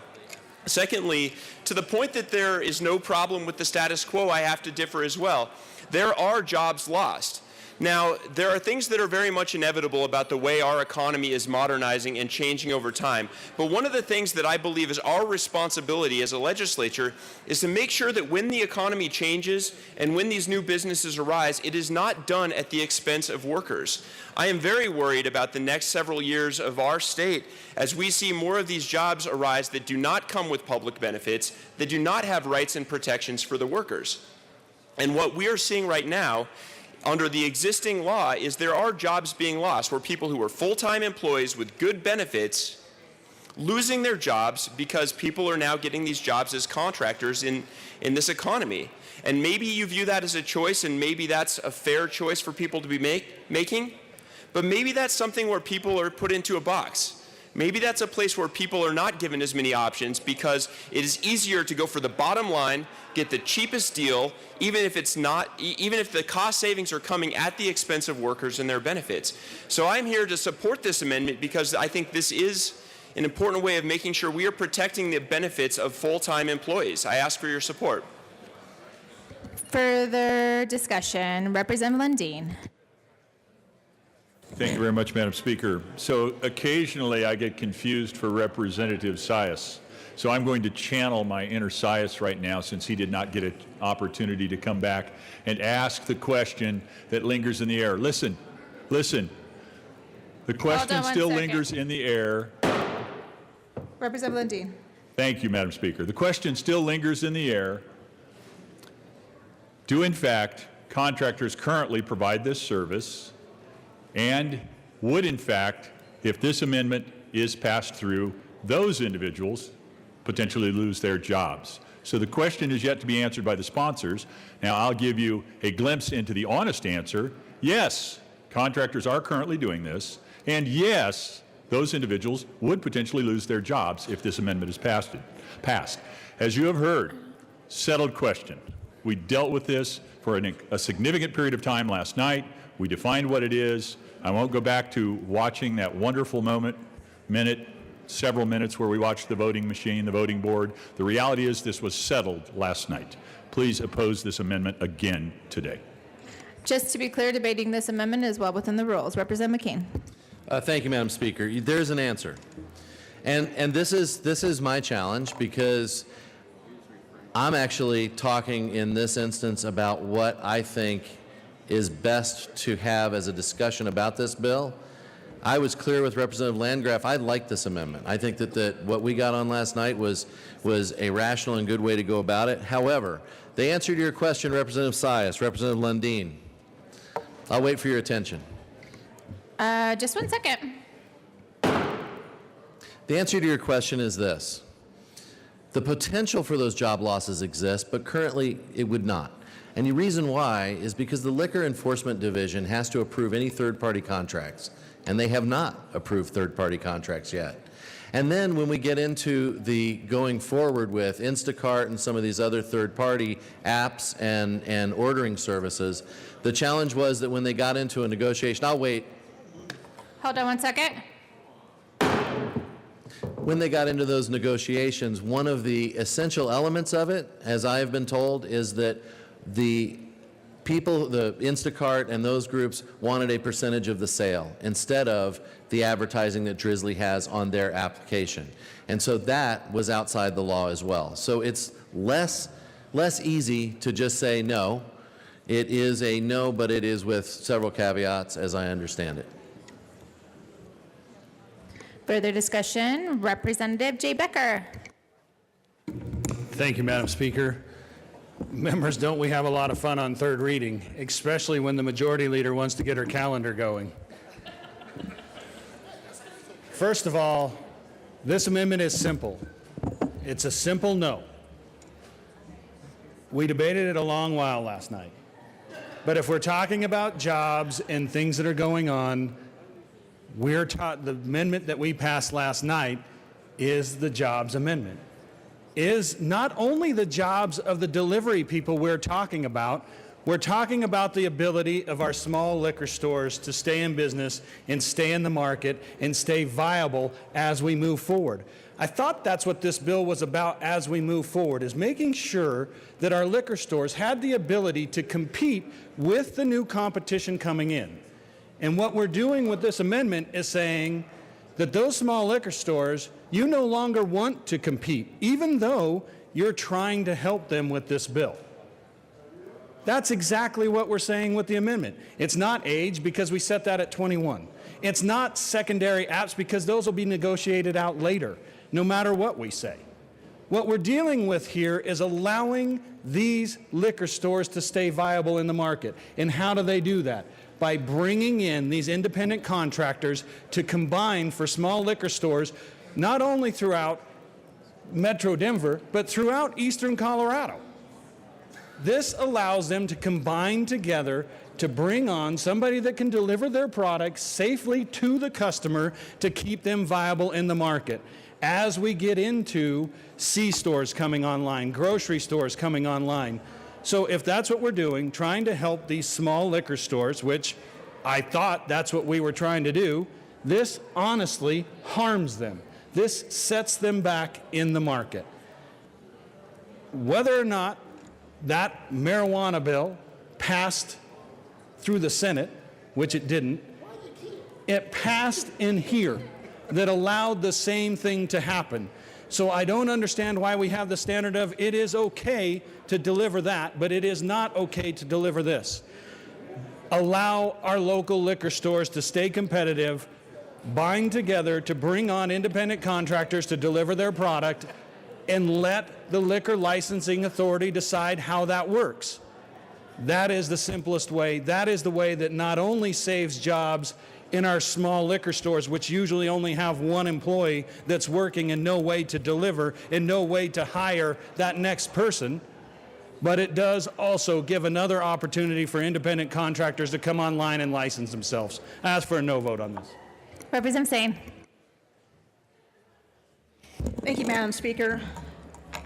[SPEAKER 18] Secondly, to the point that there is no problem with the status quo, I have to differ as well. There are jobs lost. Now, there are things that are very much inevitable about the way our economy is modernizing and changing over time. But one of the things that I believe is our responsibility as a legislature is to make sure that when the economy changes and when these new businesses arise, it is not done at the expense of workers. I am very worried about the next several years of our state as we see more of these jobs arise that do not come with public benefits, that do not have rights and protections for the workers. And what we are seeing right now under the existing law is there are jobs being lost where people who are full-time employees with good benefits losing their jobs because people are now getting these jobs as contractors in this economy. And maybe you view that as a choice, and maybe that's a fair choice for people to be making, but maybe that's something where people are put into a box. Maybe that's a place where people are not given as many options because it is easier to go for the bottom line, get the cheapest deal, even if the cost savings are coming at the expense of workers and their benefits. So I'm here to support this amendment because I think this is an important way of making sure we are protecting the benefits of full-time employees. I ask for your support.
[SPEAKER 1] Further discussion, Representative Lundin.
[SPEAKER 21] Thank you very much, Madam Speaker. So occasionally I get confused for Representative Sias. So I'm going to channel my inner Sias right now, since he did not get an opportunity to come back, and ask the question that lingers in the air. Listen. The question still lingers in the air.
[SPEAKER 1] Representative Lundin.
[SPEAKER 21] Thank you, Madam Speaker. The question still lingers in the air. Do, in fact, contractors currently provide this service? And would, in fact, if this amendment is passed through, those individuals potentially lose their jobs? So the question is yet to be answered by the sponsors. Now, I'll give you a glimpse into the honest answer. Yes, contractors are currently doing this. And yes, those individuals would potentially lose their jobs if this amendment is passed. As you have heard, settled question. We dealt with this for a significant period of time last night. We defined what it is. I won't go back to watching that wonderful several minutes where we watched the voting machine, the voting board. The reality is this was settled last night. Please oppose this amendment again today.
[SPEAKER 1] Just to be clear, debating this amendment is well within the rules. Representative McCain.
[SPEAKER 8] Thank you, Madam Speaker. There's an answer. And this is my challenge, because I'm actually talking in this instance about what I think is best to have as a discussion about this bill. I was clear with Representative Landgraf. I like this amendment. I think that what we got on last night was a rational and good way to go about it. However, the answer to your question, Representative Sias, Representative Lundin, I'll wait for your attention.
[SPEAKER 1] Just 1 second.
[SPEAKER 8] The answer to your question is this. The potential for those job losses exists, but currently it would not. And the reason why is because the Liquor Enforcement Division has to approve any third-party contracts, and they have not approved third-party contracts yet. And then when we get into the going forward with Instacart and some of these other third-party apps and ordering services, the challenge was that when they got into a negotiation, I'll wait.
[SPEAKER 1] Hold on 1 second.
[SPEAKER 8] When they got into those negotiations, one of the essential elements of it, as I have been told, is that the people, the Instacart and those groups, wanted a percentage of the sale instead of the advertising that Drizzly has on their application. And so that was outside the law as well. So it's less easy to just say no. It is a no, but it is with several caveats, as I understand it.
[SPEAKER 1] Further discussion, Representative Jay Becker.
[SPEAKER 22] Thank you, Madam Speaker. Members, don't we have a lot of fun on third reading, especially when the majority leader wants to get her calendar going. First of all, this amendment is simple. It's a simple no. We debated it a long while last night. But if we're talking about jobs and things that are going on, we're taught the amendment that we passed last night is the jobs amendment. Is not only the jobs of the delivery people we're talking about, We're talking about the ability of our small liquor stores to stay in business and stay in the market and stay viable as we move forward. I thought that's what this bill was about as we move forward, is making sure that our liquor stores had the ability to compete with the new competition coming in. And what we're doing with this amendment is saying that those small liquor stores, you no longer want to compete, even though you're trying to help them with this bill. That's exactly what we're saying with the amendment. It's not age, because we set that at 21. It's not secondary apps, because those will be negotiated out later, no matter what we say. What we're dealing with here is allowing these liquor stores to stay viable in the market. And how do they do that? By bringing in these independent contractors to combine for small liquor stores, not only throughout Metro Denver, but throughout eastern Colorado. This allows them to combine together to bring on somebody that can deliver their products safely to the customer to keep them viable in the market. As we get into C-stores coming online, grocery stores coming online. So if that's what we're doing, trying to help these small liquor stores, which I thought that's what we were trying to do, this honestly harms them. This sets them back in the market. Whether or not that marijuana bill passed through the Senate, which it didn't, it passed in here that allowed the same thing to happen. So I don't understand why we have the standard of it is okay to deliver that, but it is not okay to deliver this. Allow our local liquor stores to stay competitive, bind together to bring on independent contractors to deliver their product, and let the Liquor Licensing Authority decide how that works. That is the simplest way. That is the way that not only saves jobs in our small liquor stores, which usually only have one employee that's working and no way to deliver and no way to hire that next person, but it does also give another opportunity for independent contractors to come online and license themselves. I ask for a no vote on this.
[SPEAKER 1] Representative Singh.
[SPEAKER 14] Thank you, Madam Speaker.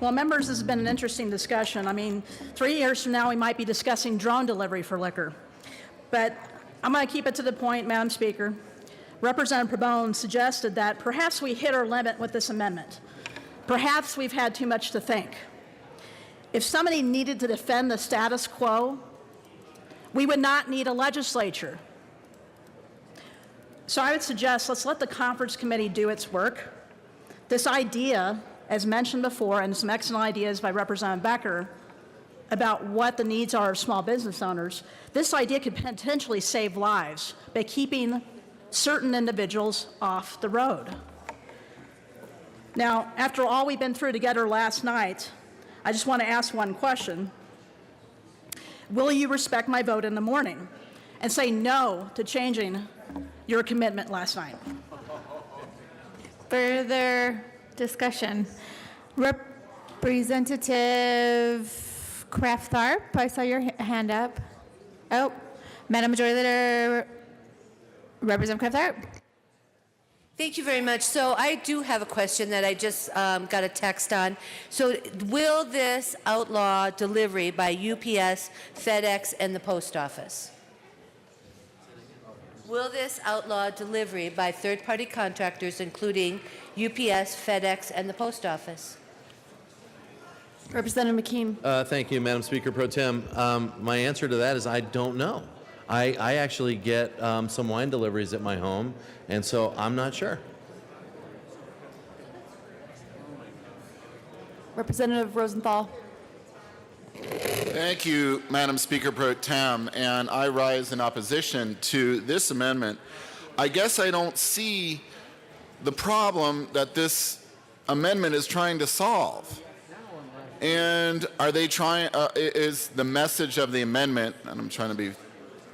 [SPEAKER 14] Well, members, this has been an interesting discussion. I mean, 3 years from now, we might be discussing drone delivery for liquor. But I'm going to keep it to the point, Madam Speaker. Representative Pabon suggested that perhaps we hit our limit with this amendment. Perhaps we've had too much to think. If somebody needed to defend the status quo, we would not need a legislature. So I would suggest let's let the conference committee do its work. This idea, as mentioned before, and some excellent ideas by Representative Becker about what the needs are of small business owners, this idea could potentially save lives by keeping certain individuals off the road. Now, after all we've been through together last night, I just want to ask one question. Will you respect my vote in the morning and say no to changing your commitment last night?
[SPEAKER 1] Further discussion. Representative Kraft-Tharp, I saw your hand up. Oh, Madam Majority Leader, Representative Kraft-Tharp.
[SPEAKER 11] Thank you very much. So I do have a question that I just got a text on. So will this outlaw delivery by UPS, FedEx, and the post office? Will this outlaw delivery by third-party contractors, including UPS, FedEx, and the post office?
[SPEAKER 1] Representative McKean.
[SPEAKER 8] Thank you, Madam Speaker Pro Tem. My answer to that is I don't know. I actually get some wine deliveries at my home, and so I'm not sure.
[SPEAKER 1] Representative Rosenthal.
[SPEAKER 17] Thank you, Madam Speaker Pro Tem, and I rise in opposition to this amendment. I guess I don't see the problem that this amendment is trying to solve. And are they trying, is the message of the amendment, and I'm trying to be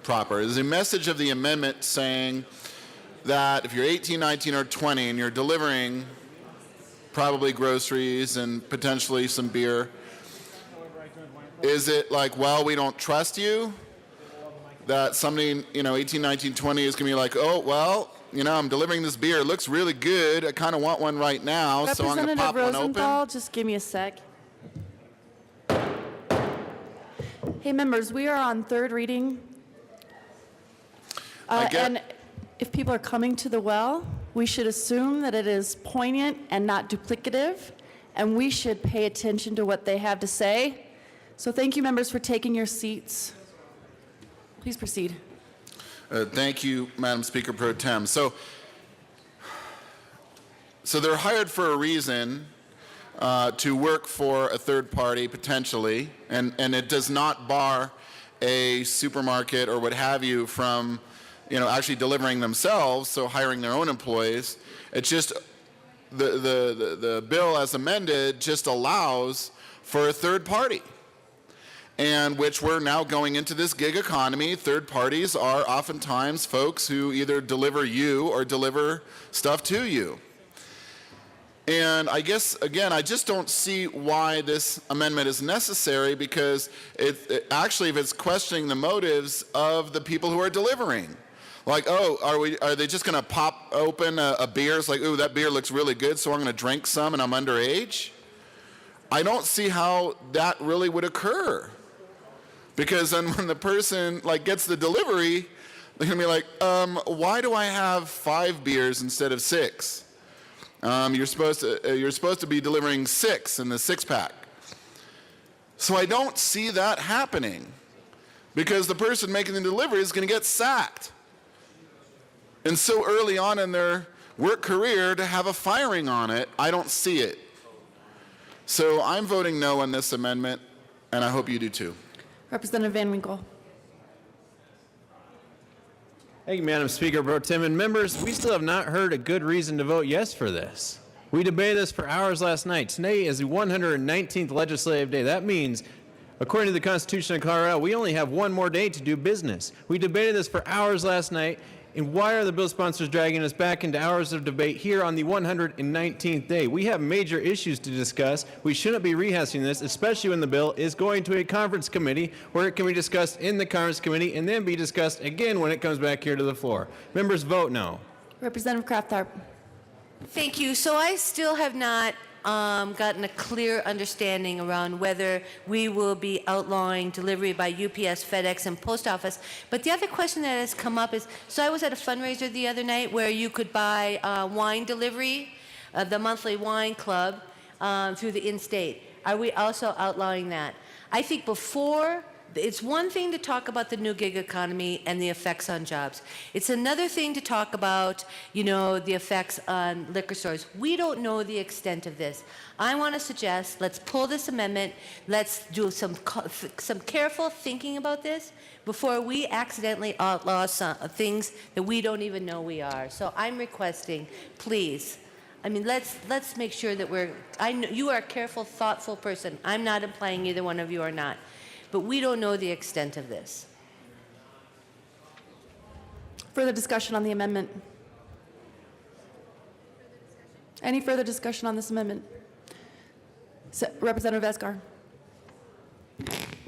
[SPEAKER 17] proper, is the message of the amendment saying that if you're 18, 19, or 20 and you're delivering probably groceries and potentially some beer, is it like, well, we don't trust you? That somebody, 18, 19, 20 is going to be like, oh, well, I'm delivering this beer. It looks really good. I kind of want one right now, so I'm going to pop one open.
[SPEAKER 20] Rosenthal, just give me a sec.
[SPEAKER 9] Hey, members, we are on third reading. And if people are coming to the well, we should assume that it is poignant and not duplicative, and we should pay attention to what they have to say. So thank you, members, for taking your seats. Please proceed.
[SPEAKER 17] Thank you, Madam Speaker Pro Tem. So they're hired for a reason, to work for a third party potentially, and it does not bar a supermarket or what have you from, actually delivering themselves, so hiring their own employees. It's just the bill as amended just allows for a third party, and which we're now going into this gig economy. Third parties are oftentimes folks who either deliver you or deliver stuff to you. And I guess, again, I just don't see why this amendment is necessary, because actually, if it's questioning the motives of the people who are delivering. Like, oh, are they just going to pop open a beer? It's like, ooh, that beer looks really good, so I'm going to drink some and I'm underage? I don't see how that really would occur. Because then when the person gets the delivery, they're going to be like, why do I have 5 beers instead of 6? You're supposed to be delivering 6 in the 6-pack. So I don't see that happening, because the person making the delivery is going to get sacked. And so early on in their work career to have a firing on it, I don't see it. So I'm voting no on this amendment, and I hope you do too.
[SPEAKER 9] Representative Van Winkle.
[SPEAKER 4] Thank you, Madam Speaker Pro Tem. And members, we still have not heard a good reason to vote yes for this. We debated this for hours last night. Today is the 119th legislative day. That means, according to the Constitution of Colorado, we only have one more day to do business. We debated this for hours last night. And why are the bill sponsors dragging us back into hours of debate here on the 119th day? We have major issues to discuss. We shouldn't be rehashing this, especially when the bill is going to a conference committee where it can be discussed in the conference committee and then be discussed again when it comes back here to the floor. Members, vote no.
[SPEAKER 9] Representative Kraft-Tharp.
[SPEAKER 11] Thank you. So I still have not gotten a clear understanding around whether we will be outlawing delivery by UPS, FedEx, and Post Office. But the other question that has come up is, so I was at a fundraiser the other night where you could buy wine delivery, the monthly wine club, through the in-state. Are we also outlawing that? I think it's one thing to talk about the new gig economy and the effects on jobs. It's another thing to talk about, the effects on liquor stores. We don't know the extent of this. I want to suggest, let's pull this amendment. Let's do some careful thinking about this before we accidentally outlaw some things that we don't even know we are. So I'm requesting, please, let's make sure that I know you are a careful, thoughtful person. I'm not implying either one of you are not. But we don't know the extent of this.
[SPEAKER 9] Further discussion on the amendment? Any further discussion on this amendment? Representative Esgar.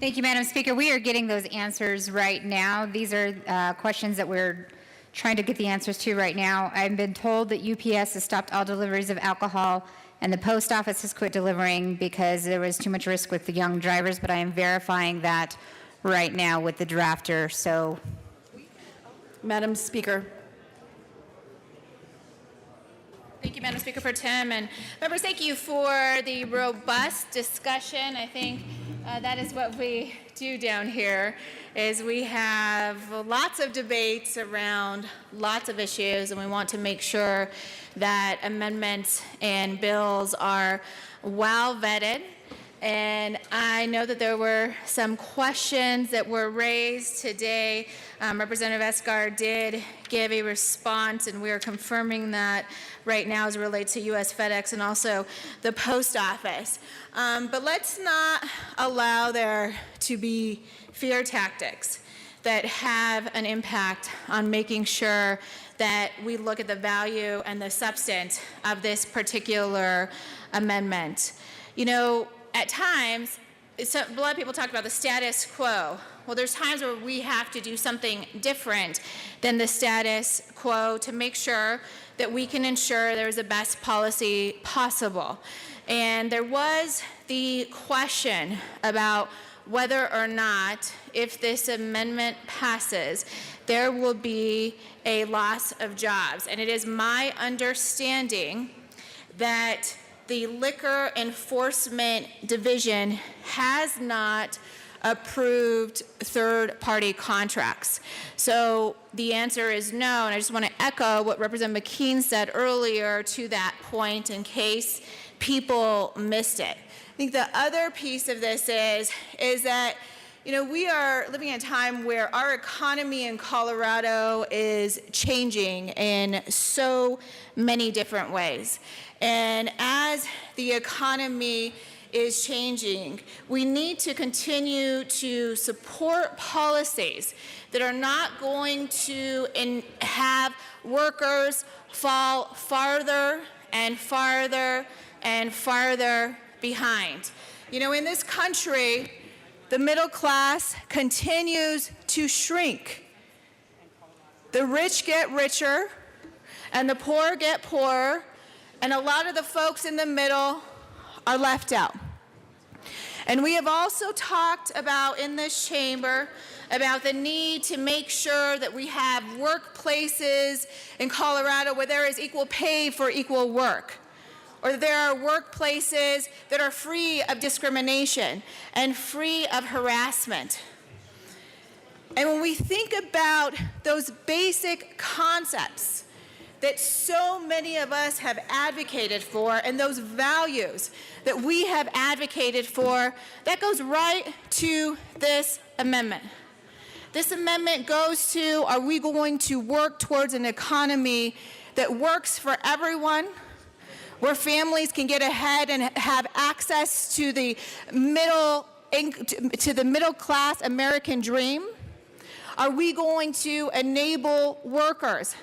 [SPEAKER 10] Thank you, Madam Speaker. We are getting those answers right now. These are questions that we're trying to get the answers to right now. I've been told that UPS has stopped all deliveries of alcohol, and the post office has quit delivering because there was too much risk with the young drivers, but I am verifying that right now with the drafter. So,
[SPEAKER 9] Madam Speaker.
[SPEAKER 1] Thank you, Madam Speaker Pro Tem. And members, thank you for the robust discussion. I think that is what we do down here, is we have lots of debates around lots of issues, and we want to make sure that amendments and bills are well vetted. And I know that there were some questions that were raised today. Representative Esgar did give a response, and we are confirming that right now as it relates to U.S. FedEx and also the post office. But let's not allow there to be fear tactics that have an impact on making sure that we look at the value and the substance of this particular amendment. At times, a lot of people talk about the status quo. Well, there's times where we have to do something different than the status quo to make sure that we can ensure there is the best policy possible. And there was the question about whether or not, if this amendment passes, there will be a loss of jobs. And it is my understanding that the Liquor Enforcement Division has not approved third-party contracts. So the answer is no, and I just want to echo what Representative McKean said earlier to that point in case people missed it. I think the other piece of this is that, you know, we are living in a time where our economy in Colorado is changing in so many different ways. And as the economy is changing, we need to continue to support policies that are not going to have workers fall farther and farther and farther behind. You know, in this country, the middle class continues to shrink. The rich get richer, and the poor get poorer, and a lot of the folks in the middle are left out. And we have also talked about in this chamber about the need to make sure that we have workplaces in Colorado where there is equal pay for equal work, or there are workplaces that are free of discrimination and free of harassment. And when we think about those basic concepts that so many of us have advocated for, and those values that we have advocated for, that goes right to this amendment. This amendment goes to, are we going to work towards an economy that works for everyone, where families can get ahead and have access to the middle class American dream? Are we going to enable workers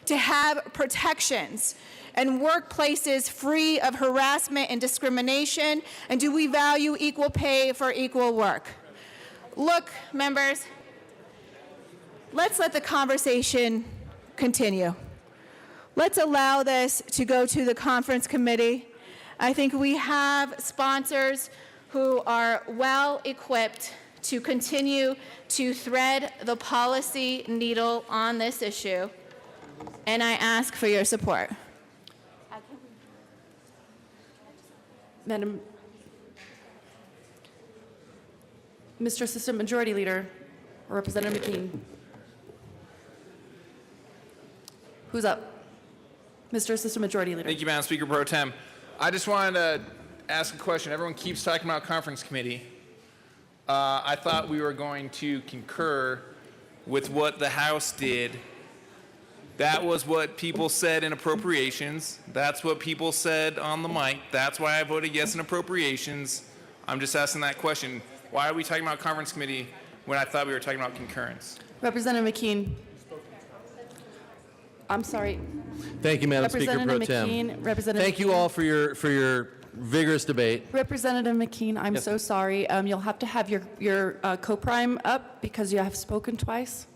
[SPEAKER 1] to have protections and workplaces free of harassment and discrimination? And do we value equal pay for equal work? Look, members, let's let the conversation continue. Let's allow this to go to the conference committee. I think we have sponsors who are well equipped to continue to thread the policy needle on this issue, and I ask for your support.
[SPEAKER 9] Madam, Mr. Assistant Majority Leader, Representative McKean. Who's up? Mr. Assistant Majority Leader.
[SPEAKER 6] Thank you, Madam Speaker Pro Tem. I just wanted to ask a question. Everyone keeps talking about conference committee. I thought we were going to concur with what the House did. That was what people said in appropriations. That's what people said on the mic. That's why I voted yes in appropriations. I'm just asking that question. Why are we talking about conference committee when I thought we were talking about concurrence?
[SPEAKER 9] Representative McKean. I'm sorry.
[SPEAKER 8] Thank you, Madam Speaker Pro
[SPEAKER 9] Representative
[SPEAKER 8] Tem.
[SPEAKER 9] McKean, Representative
[SPEAKER 8] Thank you all for your vigorous debate.
[SPEAKER 9] Representative McKean, I'm
[SPEAKER 8] Yes.
[SPEAKER 9] so sorry. You'll have to have your co-prime up because you have spoken twice.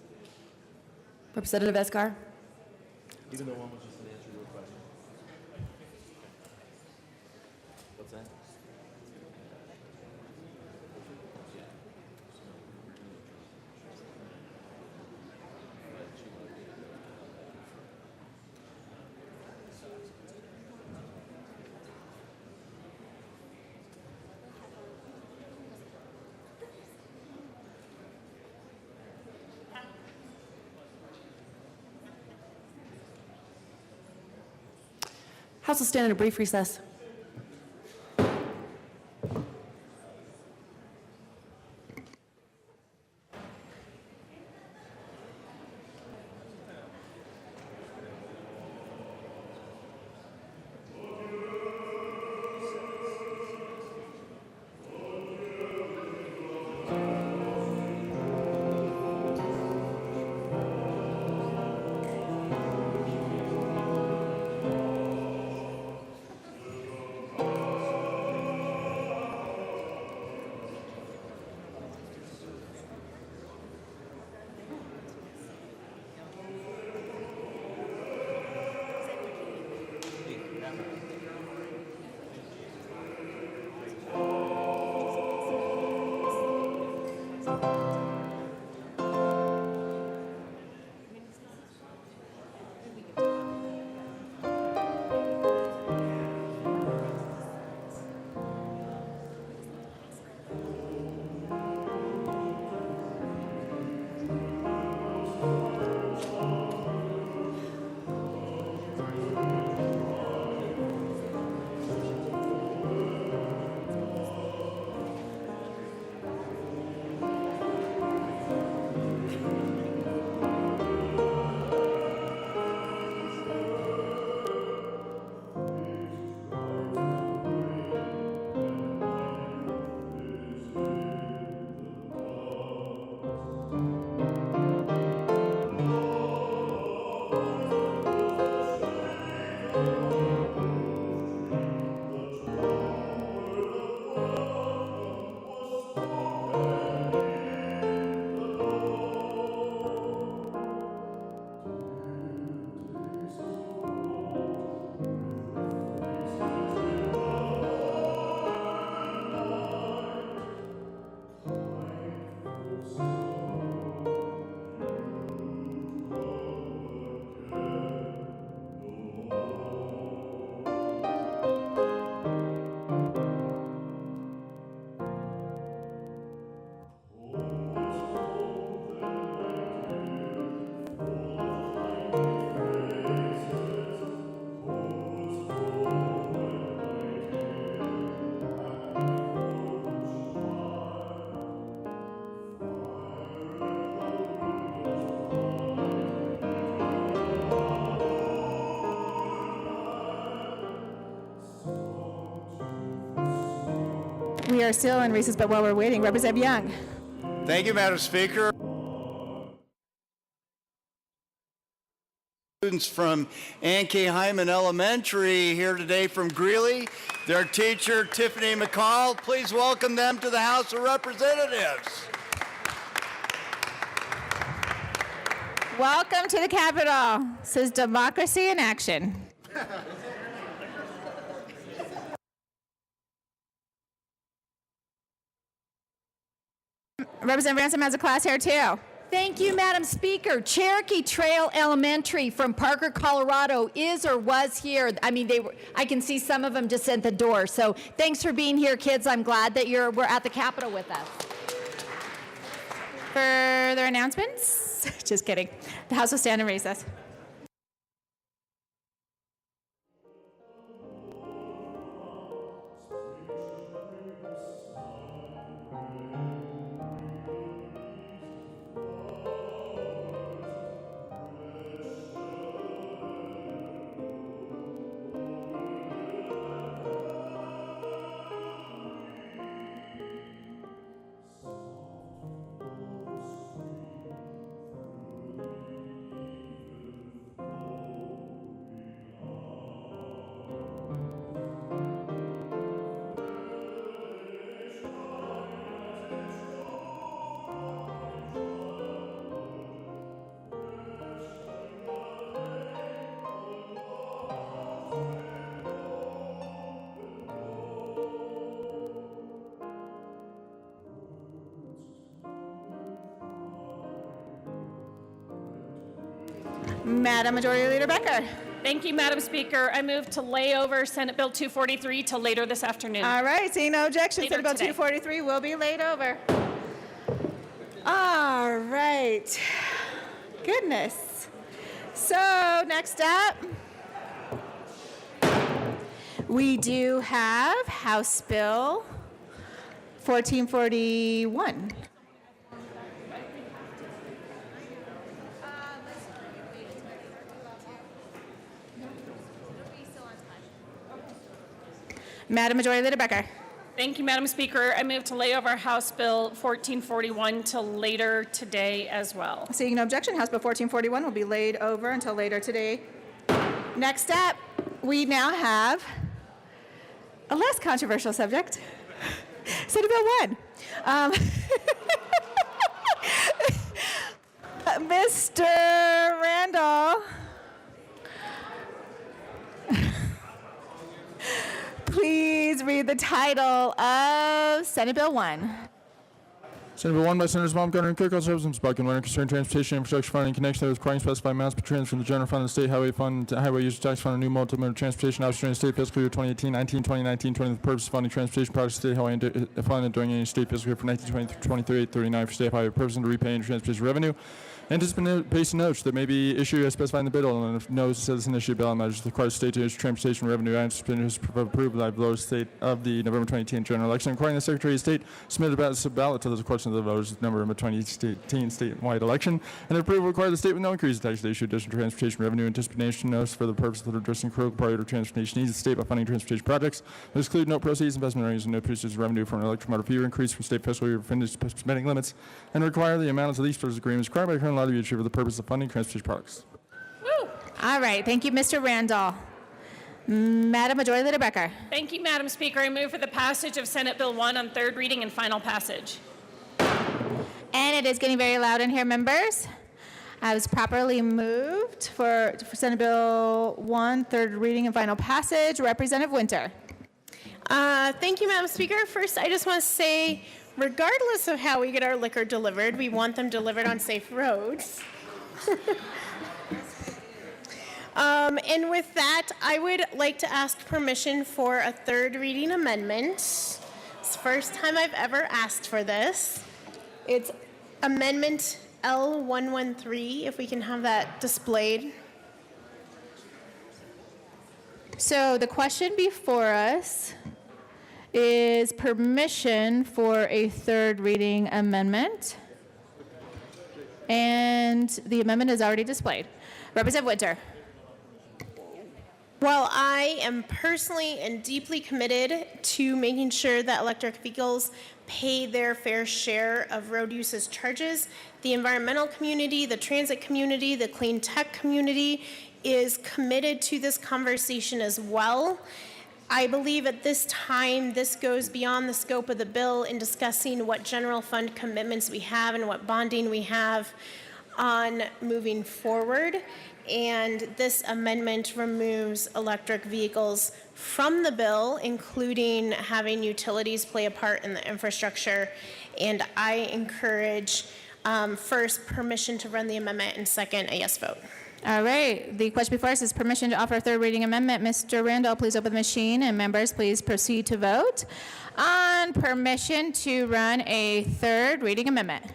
[SPEAKER 9] Representative Esgar.
[SPEAKER 8] Even though one was just an answer to a question. What's that?
[SPEAKER 9] House will stand in a brief recess.
[SPEAKER 1] We are still in recess, but while we're waiting, Representative Young.
[SPEAKER 7] Thank you, Madam Speaker. Students from Ann K. Hyman Elementary here today from Greeley. Their teacher, Tiffany McCall. Please welcome them to the House of Representatives.
[SPEAKER 1] Welcome to the Capitol. This is democracy in action. Representative Ransom has a class here too.
[SPEAKER 20] Thank you, Madam Speaker. Cherokee Trail Elementary from Parker, Colorado is or was here. I mean, I can see some of them just at the door. So thanks for being here, kids. I'm glad that we're at the Capitol with us.
[SPEAKER 1] Further announcements? Just kidding. The House will stand in recess. Madam Majority Leader Becker.
[SPEAKER 2] Thank you, Madam Speaker. I move to lay over Senate Bill 243 till later this afternoon.
[SPEAKER 1] All right, seeing no objection,
[SPEAKER 2] Later
[SPEAKER 1] Senate Bill
[SPEAKER 2] today.
[SPEAKER 1] 243 will be laid over. All right. Goodness. So next up, we do have House Bill 1441. Madam Majority Leader Becker.
[SPEAKER 2] Thank you, Madam Speaker. I move to lay over House Bill 1441 till later today as well.
[SPEAKER 1] Seeing no objection, House Bill 1441 will be laid over until later today. Next up, we now have a less controversial subject, Senate Bill 1. Mr. Randall, please read the title of Senate Bill 1.
[SPEAKER 3] Senate Bill 1 by Senators Baumgartner and Cook, also Representatives Buck and Winter, concerning transportation infrastructure funding in connection with requiring specified amounts per transfer from the general fund, the state highway fund, to highway user tax fund, and new multi-mode transportation option during the state fiscal year 2018-19, 2019-20 for the purpose of funding transportation projects, state highway fund, and during any state fiscal year for 1920 through 2038-39 for state highway purposes and to repay any transportation revenue. Anticipation notes that may be issued as specified in the bill, and if no citizen issue ballot measures require the state to issue transportation revenue anticipated approved by the voters state of the November 2018 general election, requiring the Secretary of State submit a ballot to the question of the voters November 2018 statewide election, and approval require the state with no increase in tax to issue additional transportation revenue anticipation notice for the purpose of addressing critical priority transportation needs of the state by funding transportation projects. This exclude no proceeds, investment earnings, and no proceeds of revenue from an electromotive fee increase from state fiscal year spending limits, and require the amounts of these service agreements required by the current law to be issued for the purpose of funding transportation products.
[SPEAKER 1] Woo! All right, thank you, Mr. Randall. Madam Majority Leader Becker.
[SPEAKER 2] Thank you, Madam Speaker. I move for the passage of Senate Bill 1 on third reading and final passage.
[SPEAKER 1] And it is getting very loud in here, members. I was properly moved for Senate Bill 1, third reading and final passage. Representative Winter.
[SPEAKER 23] Thank you, Madam Speaker. First, I just want to say, regardless of how we get our liquor delivered, we want them delivered on safe roads. And with that, I would like to ask permission for a third reading amendment. It's the first time I've ever asked for this. It's Amendment L113, if we can have that displayed.
[SPEAKER 1] So the question before us is permission for a third reading amendment. And the amendment is already displayed. Representative Winter.
[SPEAKER 23] While I am personally and deeply committed to making sure that electric vehicles pay their fair share of road uses charges, the environmental community, the transit community, the clean tech community is committed to this conversation as well. I believe at this time, this goes beyond the scope of the bill in discussing what general fund commitments we have and what bonding we have on moving forward. And this amendment removes electric vehicles from the bill, including having utilities play a part in the infrastructure. And I encourage, first, permission to run the amendment, and second, a yes vote.
[SPEAKER 1] All right, the question before us is permission to offer a third reading amendment. Mr. Randall, please open the machine, and members, please proceed to vote on permission to run a third reading amendment.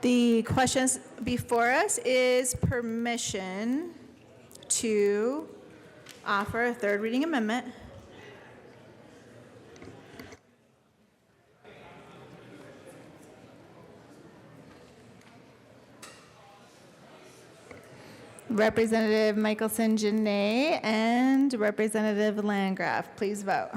[SPEAKER 1] The questions before us is permission to offer a third reading amendment. Representative Michelson Janae and Representative Landgraf, please vote.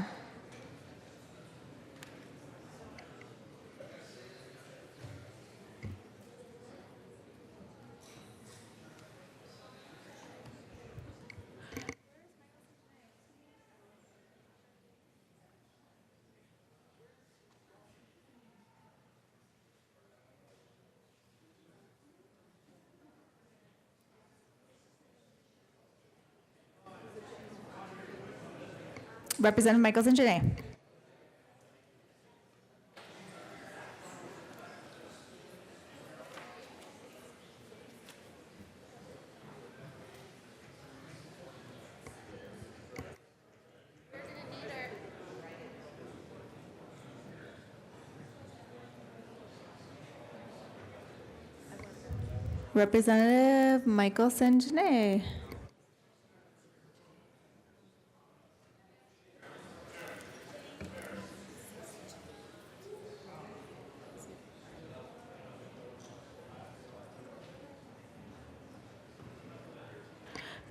[SPEAKER 1] Representative Michelson Janae. Representative Michelson Janae.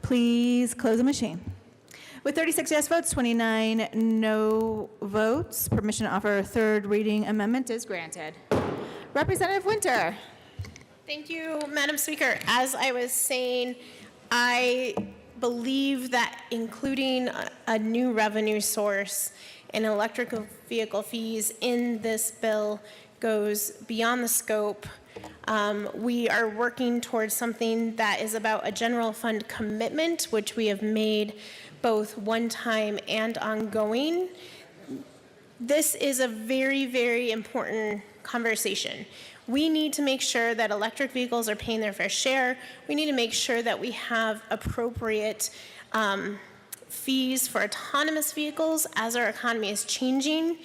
[SPEAKER 1] Please close the machine. With 36 yes votes, 29 no votes, permission to offer a third reading amendment is granted. Representative Winter.
[SPEAKER 23] Thank you, Madam Speaker. As I was saying, I believe that including a new revenue source and electric vehicle fees in this bill goes beyond the scope. We are working towards something that is about a general fund commitment, which we have made both one time and ongoing. This is a very, very important conversation. We need to make sure that electric vehicles are paying their fair share. We need to make sure that we have appropriate fees for autonomous vehicles as our economy is changing.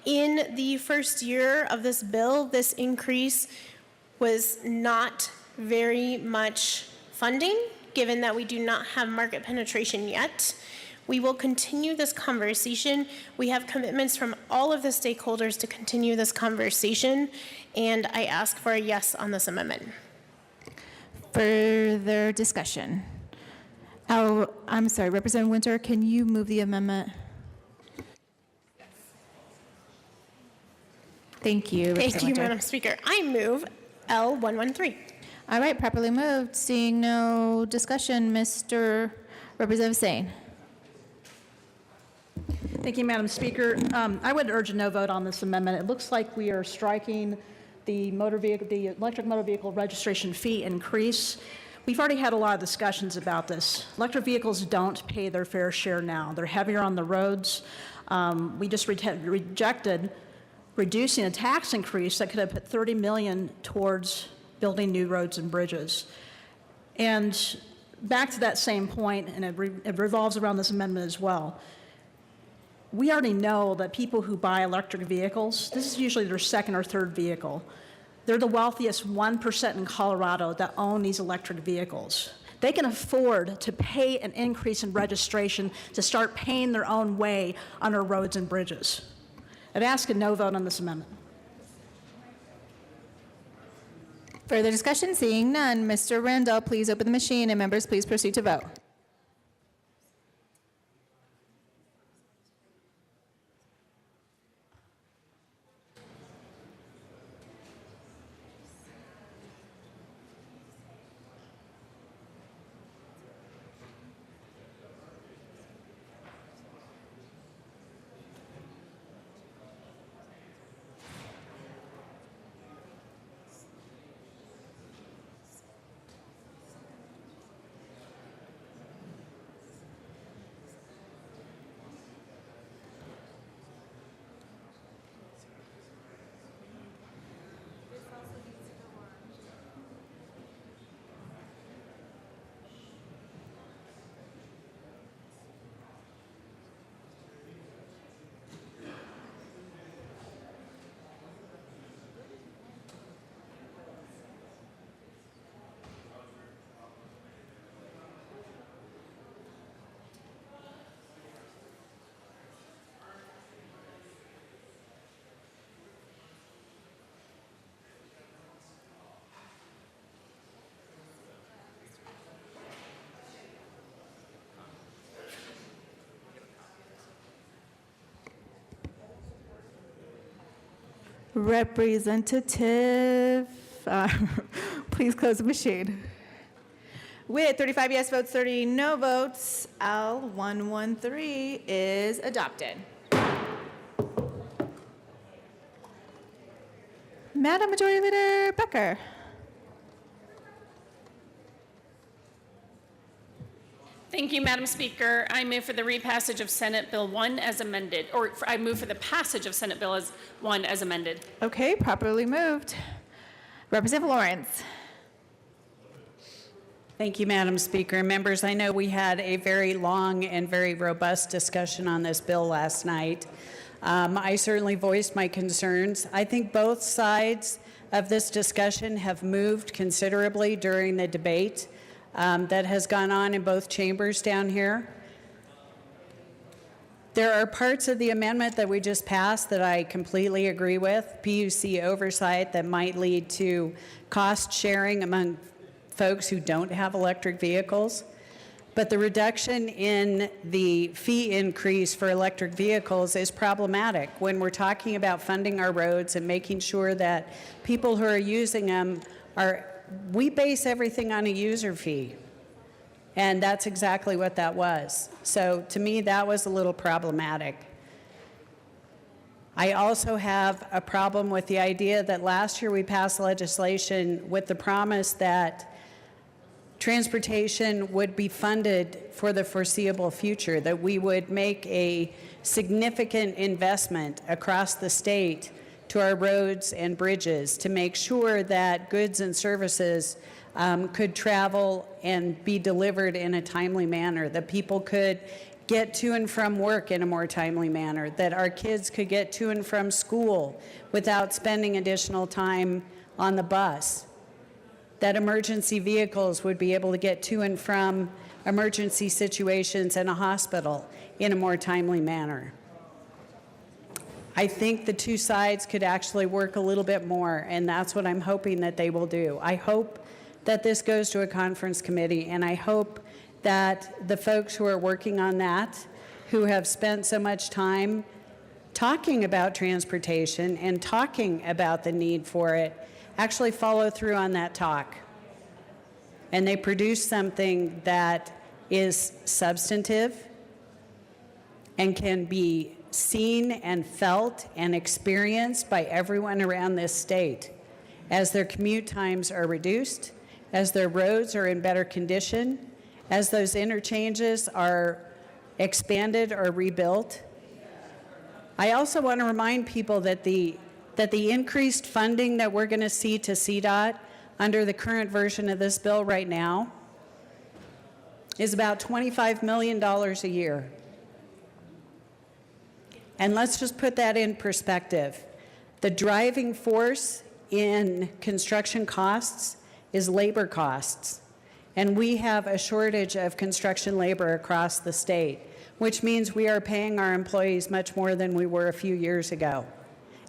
[SPEAKER 23] In the first year of this bill, this increase was not very much funding, given that we do not have market penetration yet. We will continue this conversation. We have commitments from all of the stakeholders to continue this conversation, and I ask for a yes on this amendment.
[SPEAKER 1] Further discussion? Oh, I'm sorry, Representative Winter, can you move the amendment? Thank you,
[SPEAKER 23] Thank
[SPEAKER 1] Representative
[SPEAKER 23] you,
[SPEAKER 1] Winter.
[SPEAKER 23] Madam Speaker. I move L113.
[SPEAKER 1] All right, properly moved. Seeing no discussion, Mr. Representative Sane.
[SPEAKER 14] Thank you, Madam Speaker. I would urge a no vote on this amendment. It looks like we are striking the electric motor vehicle registration fee increase. We've already had a lot of discussions about this. Electric vehicles don't pay their fair share now. They're heavier on the roads. We just rejected reducing a tax increase that could have put $30 million towards building new roads and bridges. And back to that same point, and it revolves around this amendment as well. We already know that people who buy electric vehicles, this is usually their second or third vehicle. They're the wealthiest 1% in Colorado that own these electric vehicles. They can afford to pay an increase in registration to start paying their own way on our roads and bridges. I'd ask a no vote on this amendment.
[SPEAKER 1] Further discussion? Seeing none. Mr. Randall, please open the machine, and members, please proceed to vote. Representative, please close the machine. With 35 yes votes, 30 no votes, L113 is adopted. Madam Majority Leader Becker.
[SPEAKER 2] Thank you, Madam Speaker. I move for the repassage of Senate Bill 1 as amended, or I move for the passage of Senate Bill 1 as amended.
[SPEAKER 1] Okay, properly moved. Representative Lawrence.
[SPEAKER 5] Thank you, Madam Speaker. Members, I know we had a very long and very robust discussion on this bill last night. I certainly voiced my concerns. I think both sides of this discussion have moved considerably during the debate that has gone on in both chambers down here. There are parts of the amendment that we just passed that I completely agree with. PUC oversight that might lead to cost sharing among folks who don't have electric vehicles. But the reduction in the fee increase for electric vehicles is problematic when we're talking about funding our roads and making sure that people who are using them we base everything on a user fee. And that's exactly what that was. So to me, that was a little problematic. I also have a problem with the idea that last year we passed legislation with the promise that transportation would be funded for the foreseeable future, that we would make a significant investment across the state to our roads and bridges to make sure that goods and services could travel and be delivered in a timely manner, that people could get to and from work in a more timely manner, that our kids could get to and from school without spending additional time on the bus, that emergency vehicles would be able to get to and from emergency situations in a hospital in a more timely manner. I think the two sides could actually work a little bit more, and that's what I'm hoping that they will do. I hope that this goes to a conference committee, and I hope that the folks who are working on that, who have spent so much time talking about transportation and talking about the need for it, actually follow through on that talk. And they produce something that is substantive and can be seen and felt and experienced by everyone around this state as their commute times are reduced, as their roads are in better condition, as those interchanges are expanded or rebuilt. I also want to remind people that the increased funding that we're going to see to CDOT under the current version of this bill right now is about $25 million a year. And let's just put that in perspective. The driving force in construction costs is labor costs. And we have a shortage of construction labor across the state, which means we are paying our employees much more than we were a few years ago.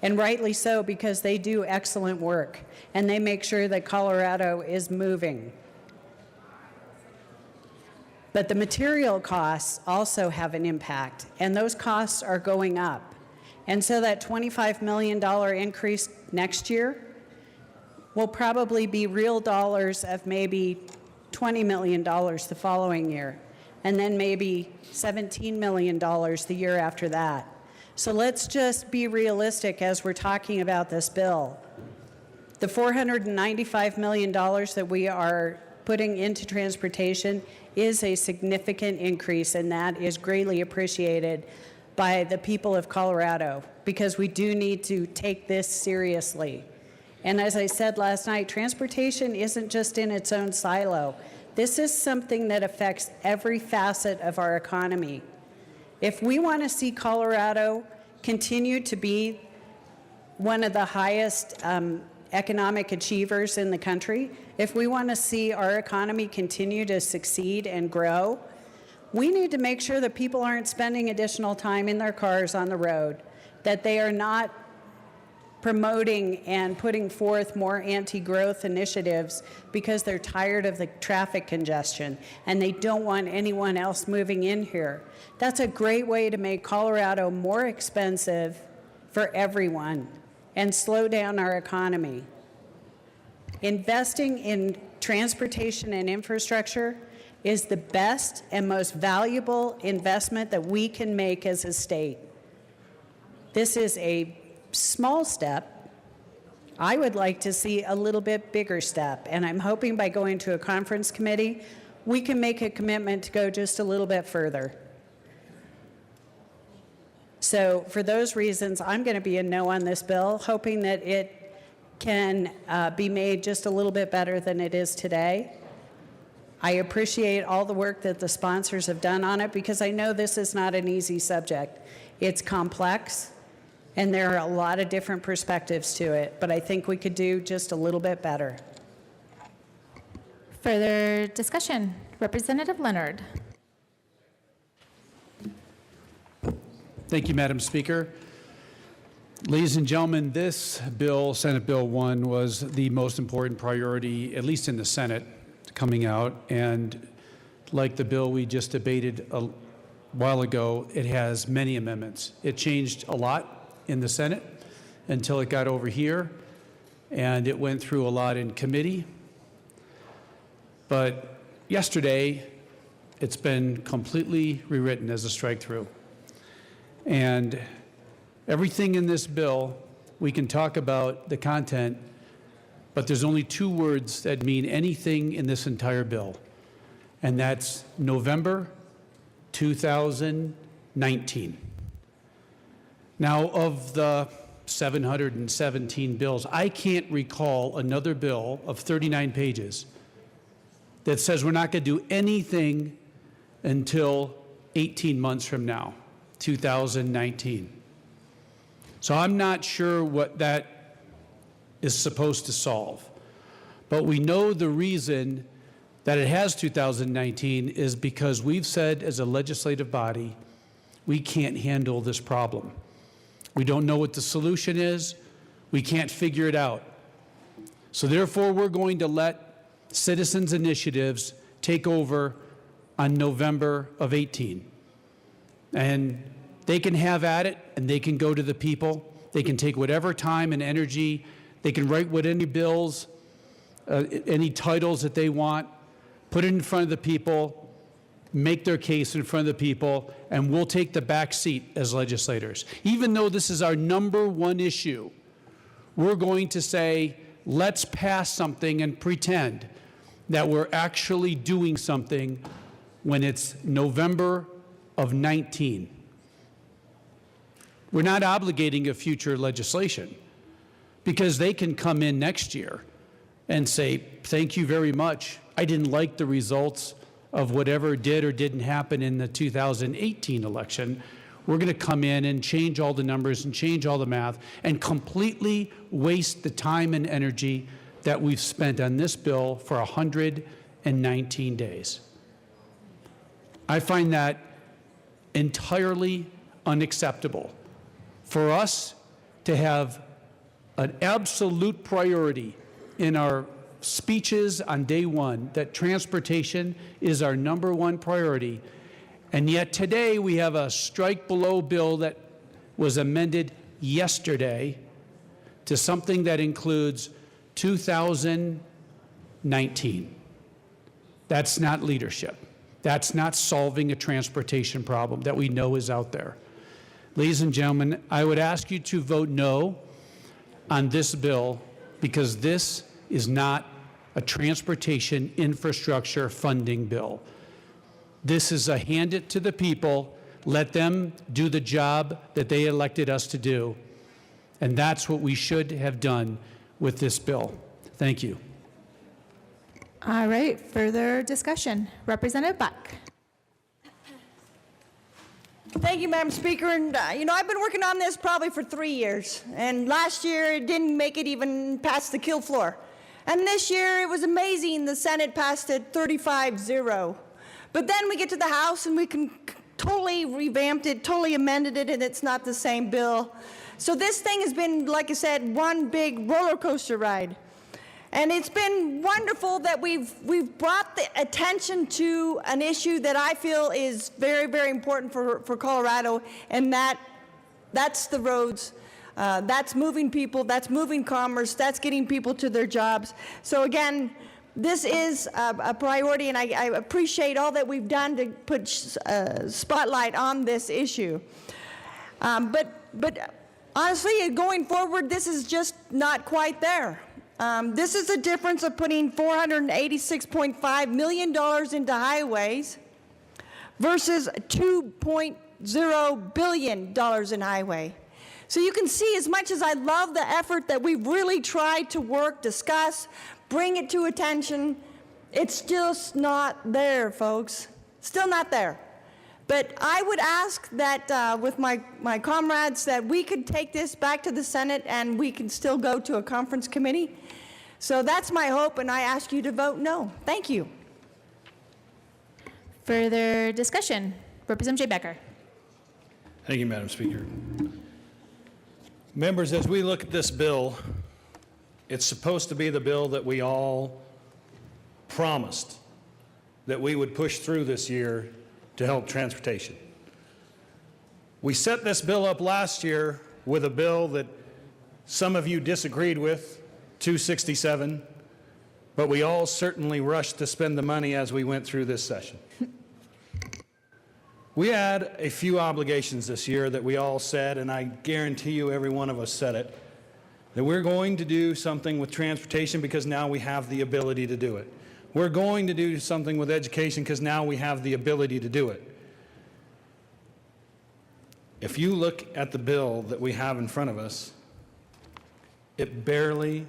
[SPEAKER 5] And rightly so, because they do excellent work and they make sure that Colorado is moving. But the material costs also have an impact, and those costs are going up. And so that $25 million increase next year will probably be real dollars of maybe $20 million the following year, and then maybe $17 million the year after that. So let's just be realistic as we're talking about this bill. The $495 million that we are putting into transportation is a significant increase, and that is greatly appreciated by the people of Colorado, because we do need to take this seriously. And as I said last night, transportation isn't just in its own silo. This is something that affects every facet of our economy. If we want to see Colorado continue to be one of the highest economic achievers in the country, if we want to see our economy continue to succeed and grow, we need to make sure that people aren't spending additional time in their cars on the road, that they are not promoting and putting forth more anti-growth initiatives because they're tired of the traffic congestion and they don't want anyone else moving in here. That's a great way to make Colorado more expensive for everyone and slow down our economy. Investing in transportation and infrastructure is the best and most valuable investment that we can make as a state. This is a small step. I would like to see a little bit bigger step, and I'm hoping by going to a conference committee, we can make a commitment to go just a little bit further. So for those reasons, I'm going to be a no on this bill, hoping that it can be made just a little bit better than it is today. I appreciate all the work that the sponsors have done on it, because I know this is not an easy subject. It's complex, and there are a lot of different perspectives to it, but I think we could do just a little bit better.
[SPEAKER 1] Further discussion? Representative Leonard.
[SPEAKER 12] Thank you, Madam Speaker. Ladies and gentlemen, this bill, Senate Bill 1, was the most important priority, at least in the Senate, coming out. And like the bill we just debated a while ago, it has many amendments. It changed a lot in the Senate until it got over here, and it went through a lot in committee. But yesterday, it's been completely rewritten as a strike-through. And everything in this bill, we can talk about the content, but there's only two words that mean anything in this entire bill, and that's November 2019. Now, of the 717 bills, I can't recall another bill of 39 pages that says we're not going to do anything until 18 months from now, 2019. So I'm not sure what that is supposed to solve. But we know the reason that it has 2019 is because we've said as a legislative body, we can't handle this problem. We don't know what the solution is. We can't figure it out. So therefore, we're going to let citizens' initiatives take over on November of 18. And they can have at it, and they can go to the people. They can take whatever time and energy. They can write what any bills, any titles that they want, put it in front of the people, make their case in front of the people, and we'll take the back seat as legislators. Even though this is our number one issue, we're going to say, let's pass something and pretend that we're actually doing something when it's November of 19. We're not obligating a future legislation because they can come in next year and say, thank you very much. I didn't like the results of whatever did or didn't happen in the 2018 election. We're going to come in and change all the numbers and change all the math and completely waste the time and energy that we've spent on this bill for 119 days. I find that entirely unacceptable. For us to have an absolute priority in our speeches on day one that transportation is our number one priority, and yet today we have a strike below bill that was amended yesterday to something that includes 2019. That's not leadership. That's not solving a transportation problem that we know is out there. Ladies and gentlemen, I would ask you to vote no on this bill because this is not a transportation infrastructure funding bill. This is a hand it to the people, let them do the job that they elected us to do. And that's what we should have done with this bill. Thank you.
[SPEAKER 1] All right, further discussion. Representative Buck.
[SPEAKER 13] Thank you, Madam Speaker. And, I've been working on this probably for 3 years. And last year, it didn't make it even past the kill floor. And this year, it was amazing. The Senate passed it 35-0. But then we get to the House, and we can totally revamped it, totally amended it, and it's not the same bill. So this thing has been, like I said, one big roller coaster ride. And it's been wonderful that we've brought the attention to an issue that I feel is very, very important for Colorado, and that's the roads. That's moving people, that's moving commerce, that's getting people to their jobs. So again, this is a priority, and I appreciate all that we've done to put spotlight on this issue. But honestly, going forward, this is just not quite there. This is the difference of putting $486.5 million into highways versus $2.0 billion in highway. So you can see, as much as I love the effort that we've really tried to work, discuss, bring it to attention, it's just not there, folks. Still not there. But I would ask that with my comrades that we could take this back to the Senate and we can still go to a conference committee. So that's my hope, and I ask you to vote no. Thank you.
[SPEAKER 1] Further discussion. Representative Jay Becker.
[SPEAKER 22] Thank you, Madam Speaker. Members, as we look at this bill, it's supposed to be the bill that we all promised that we would push through this year to help transportation. We set this bill up last year with a bill that some of you disagreed with, 267, but we all certainly rushed to spend the money as we went through this session. We had a few obligations this year that we all said, and I guarantee you every one of us said it, that we're going to do something with transportation because now we have the ability to do it. We're going to do something with education because now we have the ability to do it. If you look at the bill that we have in front of us, it barely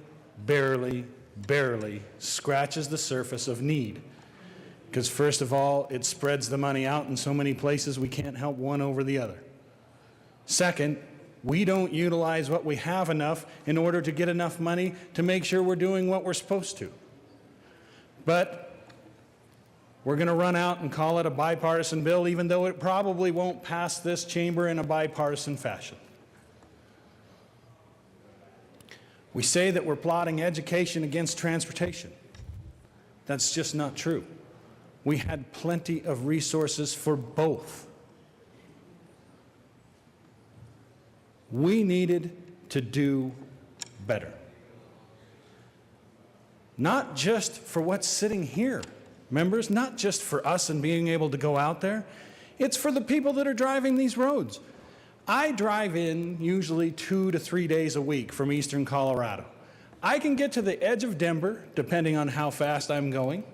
[SPEAKER 22] scratches the surface of need. Because first of all, it spreads the money out in so many places we can't help one over the other. Second, we don't utilize what we have enough in order to get enough money to make sure we're doing what we're supposed to. But we're going to run out and call it a bipartisan bill, even though it probably won't pass this chamber in a bipartisan fashion. We say that we're plotting education against transportation. That's just not true. We had plenty of resources for both. We needed to do better. Not just for what's sitting here,
[SPEAKER 12] members, not just for us and being able to go out there. It's for the people that are driving these roads. I drive in usually 2 to 3 days a week from eastern Colorado. I can get to the edge of Denver, depending on how fast I'm going,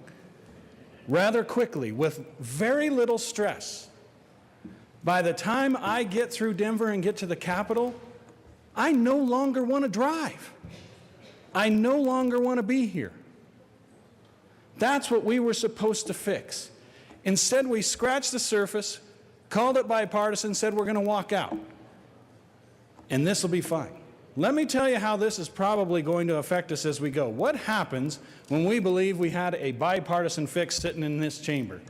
[SPEAKER 12] rather quickly with very little stress. By the time I get through Denver and get to the capital, I no longer want to drive. I no longer want to be here. That's what we were supposed to fix. Instead, we scratched the surface, called it bipartisan, said we're going to walk out. And this will be fine. Let me tell you how this is probably going to affect us as we go. What happens when we believe we had a bipartisan fix sitting in this chamber?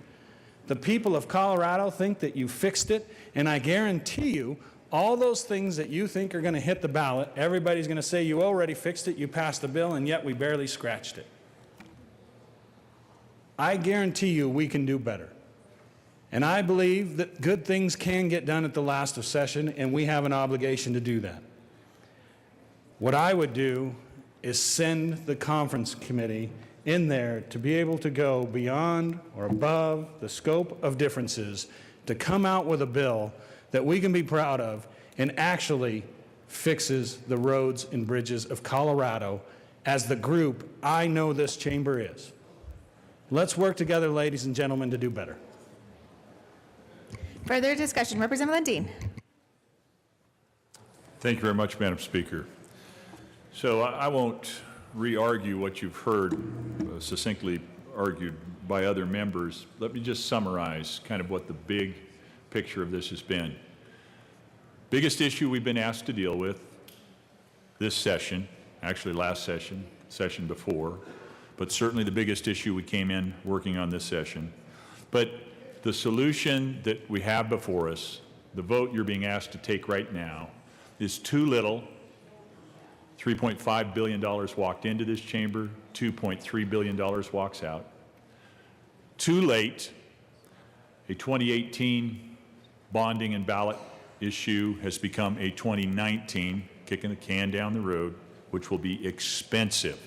[SPEAKER 12] The people of Colorado think that you fixed it, and I guarantee you, all those things that you think are going to hit the ballot, everybody's going to say you already fixed it, you passed the bill, and yet we barely scratched it. I guarantee you we can do better. And I believe that good things can get done at the last of session, and we have an obligation to do that. What I would do is send the conference committee in there to be able to go beyond or above the scope of differences to come out with a bill that we can be proud of and actually fixes the roads and bridges of Colorado as the group I know this chamber is. Let's work together, ladies and gentlemen, to do better.
[SPEAKER 1] Further discussion, Representative Lundin.
[SPEAKER 21] Thank you very much, Madam Speaker. So I won't re-argue what you've heard succinctly argued by other members. Let me just summarize kind of what the big picture of this has been. Biggest issue we've been asked to deal with this session, actually last session, session before, but certainly the biggest issue we came in working on this session. But the solution that we have before us, the vote you're being asked to take right now, is too little. $3.5 billion walked into this chamber, $2.3 billion walks out. Too late. A 2018 bonding and ballot issue has become a 2019, kicking the can down the road, which will be expensive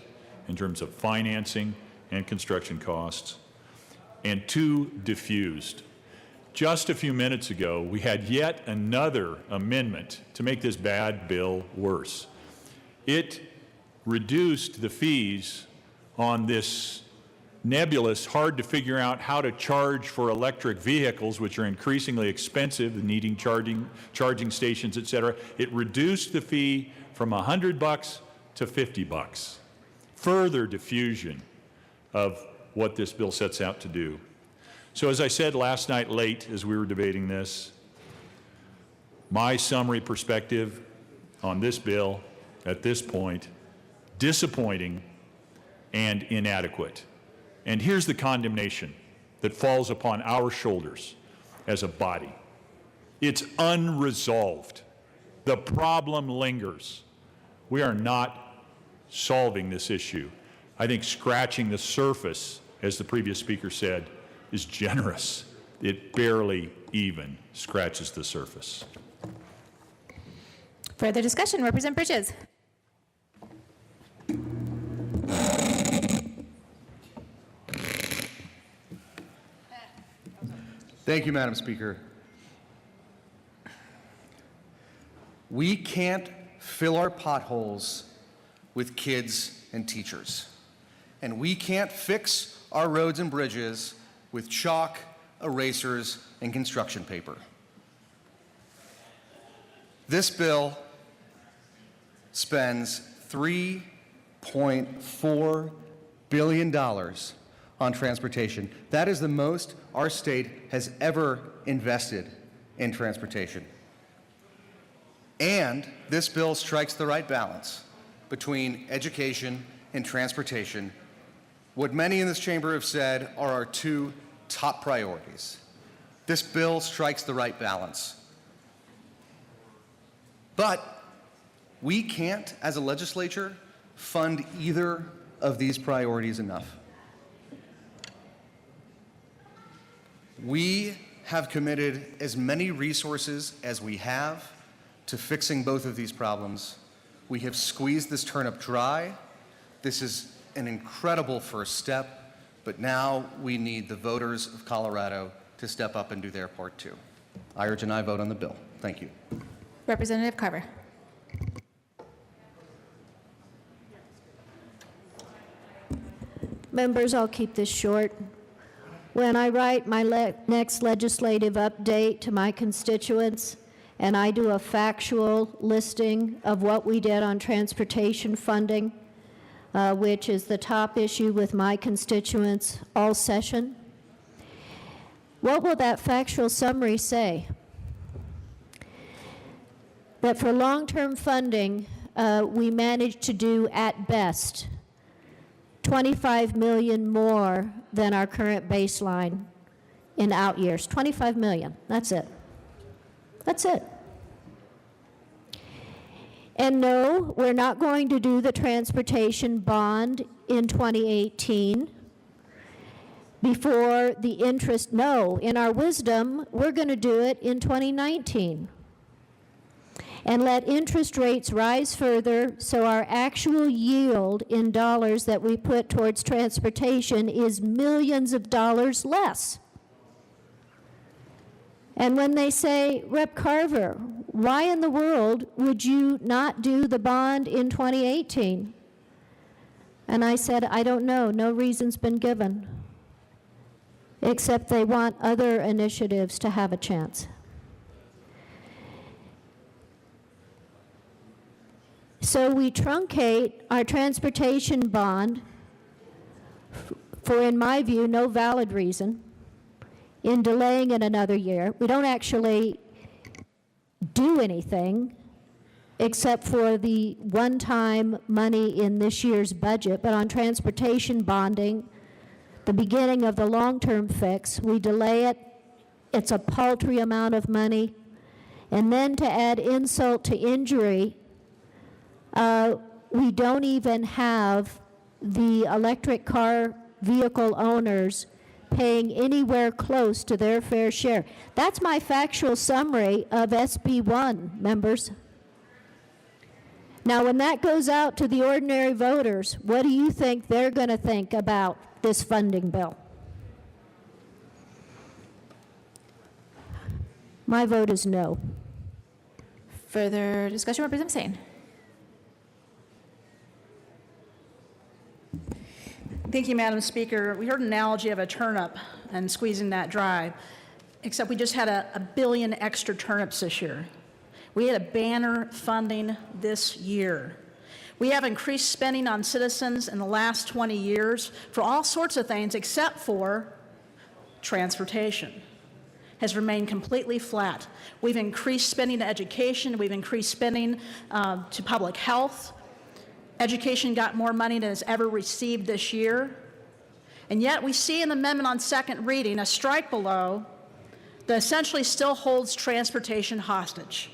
[SPEAKER 21] in terms of financing and construction costs. And too diffused. Just a few minutes ago, we had yet another amendment to make this bad bill worse. It reduced the fees on this nebulous, hard to figure out how to charge for electric vehicles, which are increasingly expensive, needing charging stations, et cetera. It reduced the fee from $100 to $50. Further diffusion of what this bill sets out to do. So as I said last night late as we were debating this, my summary perspective on this bill at this point, disappointing and inadequate. And here's the condemnation that falls upon our shoulders as a body. It's unresolved. The problem lingers. We are not solving this issue. I think scratching the surface, as the previous speaker said, is generous. It barely even scratches the surface.
[SPEAKER 1] Further discussion, Representative Bridges.
[SPEAKER 15] Thank you, Madam Speaker. We can't fill our potholes with kids and teachers. And we can't fix our roads and bridges with chalk, erasers, and construction paper. This bill spends $3.4 billion on transportation. That is the most our state has ever invested in transportation. And this bill strikes the right balance between education and transportation, what many in this chamber have said are our two top priorities. This bill strikes the right balance. But we can't, as a legislature, fund either of these priorities enough. We have committed as many resources as we have to fixing both of these problems. We have squeezed this turnip dry. This is an incredible first step. But now we need the voters of Colorado to step up and do their part too. I urge an aye vote on the bill. Thank you.
[SPEAKER 1] Representative Carver.
[SPEAKER 16] Members, I'll keep this short. When I write my next legislative update to my constituents, and I do a factual listing of what we did on transportation funding, which is the top issue with my constituents all session, what will that factual summary say? That for long-term funding, we managed to do at best 25 million more than our current baseline in out years. 25 million, that's it. That's it. And no, we're not going to do the transportation bond in 2018 before the interest. No, in our wisdom, we're going to do it in 2019 and let interest rates rise further so our actual yield in dollars that we put towards transportation is millions of dollars less. And when they say, Rep. Carver, why in the world would you not do the bond in 2018? And I said, I don't know. No reason's been given, except they want other initiatives to have a chance. So we truncate our transportation bond for, in my view, no valid reason, in delaying it another year. We don't actually do anything except for the one-time money in this year's budget. But on transportation bonding, the beginning of the long-term fix, we delay it. It's a paltry amount of money. And then to add insult to injury, we don't even have the electric car vehicle owners paying anywhere close to their fair share. That's my factual summary of SB 1, members. Now, when that goes out to the ordinary voters, what do you think they're going to think about this funding bill? My vote is no.
[SPEAKER 1] Further discussion, Representative Sane.
[SPEAKER 14] Thank you, Madam Speaker. We heard an analogy of a turnip and squeezing that dry, except we just had a billion extra turnips this year. We had a banner funding this year. We have increased spending on citizens in the last 20 years for all sorts of things except for transportation. Has remained completely flat. We've increased spending to education. We've increased spending to public health. Education got more money than it's ever received this year. And yet we see in the amendment on second reading a strike below that essentially still holds transportation hostage.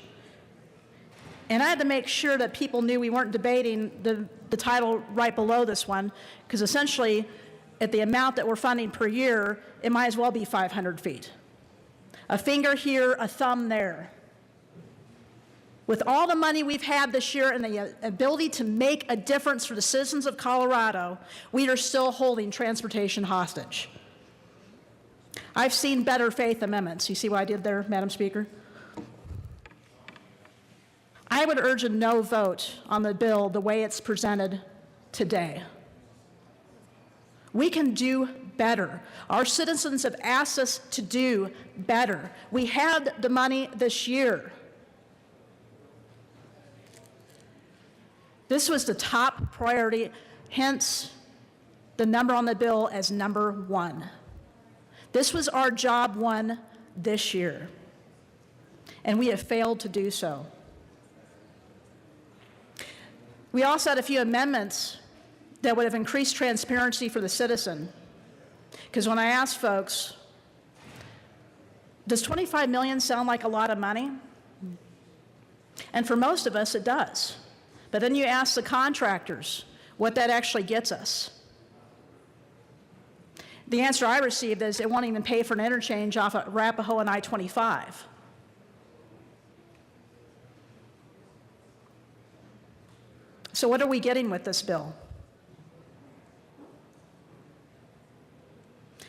[SPEAKER 14] And I had to make sure that people knew we weren't debating the title right below this one, because essentially at the amount that we're funding per year, it might as well be 500 feet. A finger here, a thumb there. With all the money we've had this year and the ability to make a difference for the citizens of Colorado, we are still holding transportation hostage. I've seen better faith amendments. You see what I did there, Madam Speaker? I would urge a no vote on the bill the way it's presented today. We can do better. Our citizens have asked us to do better. We had the money this year. This was the top priority, hence the number on the bill as number 1. This was our job one this year, and we have failed to do so. We also had a few amendments that would have increased transparency for the citizen, because when I asked folks, does 25 million sound like a lot of money? And for most of us, it does. But then you ask the contractors what that actually gets us. The answer I received is it won't even pay for an interchange off of Arapahoe and I-25. So what are we getting with this bill?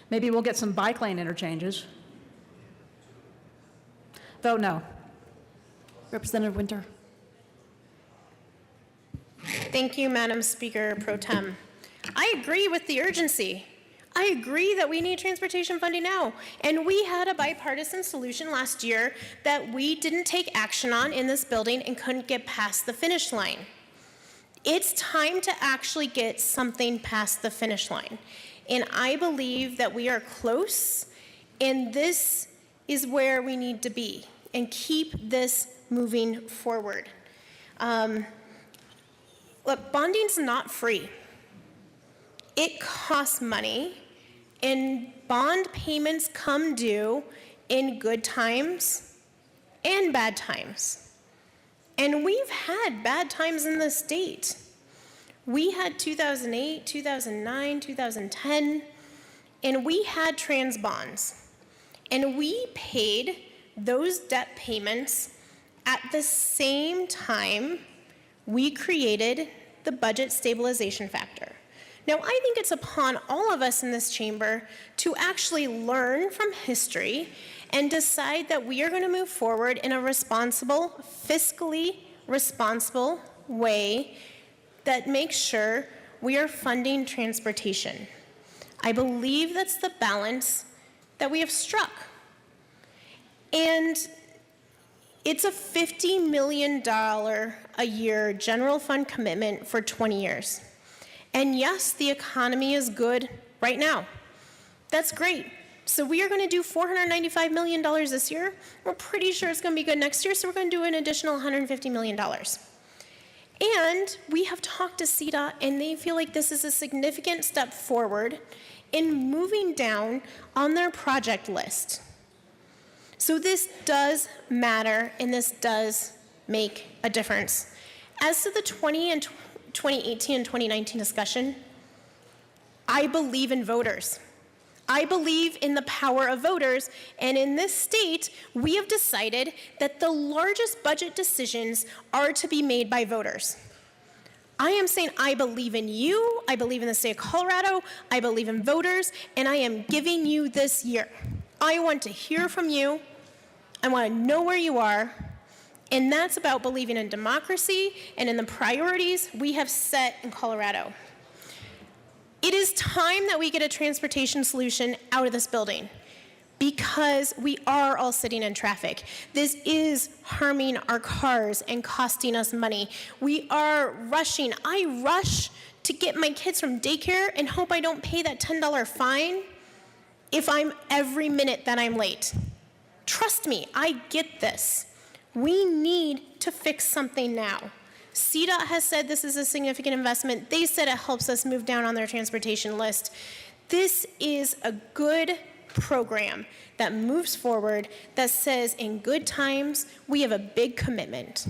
[SPEAKER 14] Maybe we'll get some bike lane interchanges. Vote no.
[SPEAKER 9] Representative Winter.
[SPEAKER 23] Thank you, Madam Speaker Pro Tem. I agree with the urgency. I agree that we need transportation funding now. And we had a bipartisan solution last year that we didn't take action on in this building and couldn't get past the finish line. It's time to actually get something past the finish line. And I believe that we are close, and this is where we need to be, and keep this moving forward. Look, bonding's not free. It costs money, and bond payments come due in good times and bad times. And we've had bad times in the state. We had 2008, 2009, 2010, and we had trans bonds. And we paid those debt payments at the same time we created the budget stabilization factor. Now, I think it's upon all of us in this chamber to actually learn from history and decide that we are going to move forward in a responsible, fiscally responsible way that makes sure we are funding transportation. I believe that's the balance that we have struck. And it's a $50 million a year general fund commitment for 20 years. And yes, the economy is good right now. That's great. So we are going to do $495 million this year. We're pretty sure it's going to be good next year, so we're going to do an additional $150 million. And we have talked to CDOT, and they feel like this is a significant step forward in moving down on their project list. So this does matter, and this does make a difference. As to the 2018 and 2019 discussion, I believe in voters. I believe in the power of voters, and in this state, we have decided that the largest budget decisions are to be made by voters. I am saying I believe in you, I believe in the state of Colorado, I believe in voters, and I am giving you this year. I want to hear from you, I want to know where you are, and that's about believing in democracy and in the priorities we have set in Colorado. It is time that we get a transportation solution out of this building because we are all sitting in traffic. This is harming our cars and costing us money. We are rushing. I rush to get my kids from daycare and hope I don't pay that $10 fine if I'm every minute that I'm late. Trust me, I get this. We need to fix something now. CDOT has said this is a significant investment. They said it helps us move down on their transportation list. This is a good program that moves forward, that says in good times, we have a big commitment.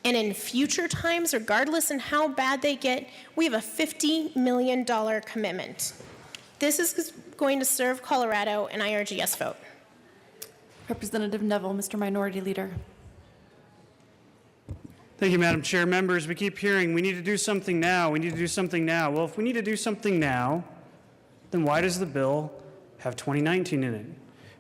[SPEAKER 23] And in future times, regardless in how bad they get, we have a $50 million commitment. This is going to serve Colorado, and I urge a yes vote.
[SPEAKER 9] Representative Neville, Mr. Minority Leader.
[SPEAKER 17] Thank you, Madam Chair. Members, we keep hearing we need to do something now, we need to do something now. Well, if we need to do something now, then why does the bill have 2019 in it?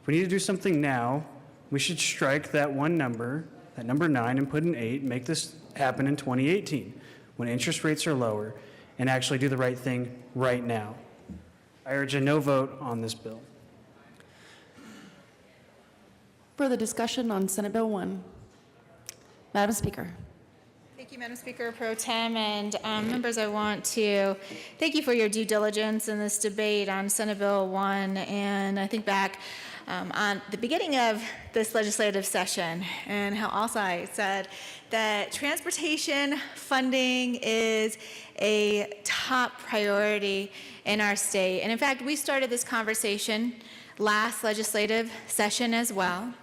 [SPEAKER 17] If we need to do something now, we should strike that one number, that number 9, and put an 8, and make this happen in 2018, when interest rates are lower, and actually do the right thing right now. I urge a no vote on this bill.
[SPEAKER 9] Further discussion on Senate Bill 1. Madam Speaker.
[SPEAKER 1] Thank you, Madam Speaker Pro Tem, and members, I want to thank you for your due diligence in this debate on Senate Bill 1. And I think back on the beginning of this legislative session and how Alsai said that transportation funding is a top priority in our state. And in fact, we started this conversation last legislative session as well.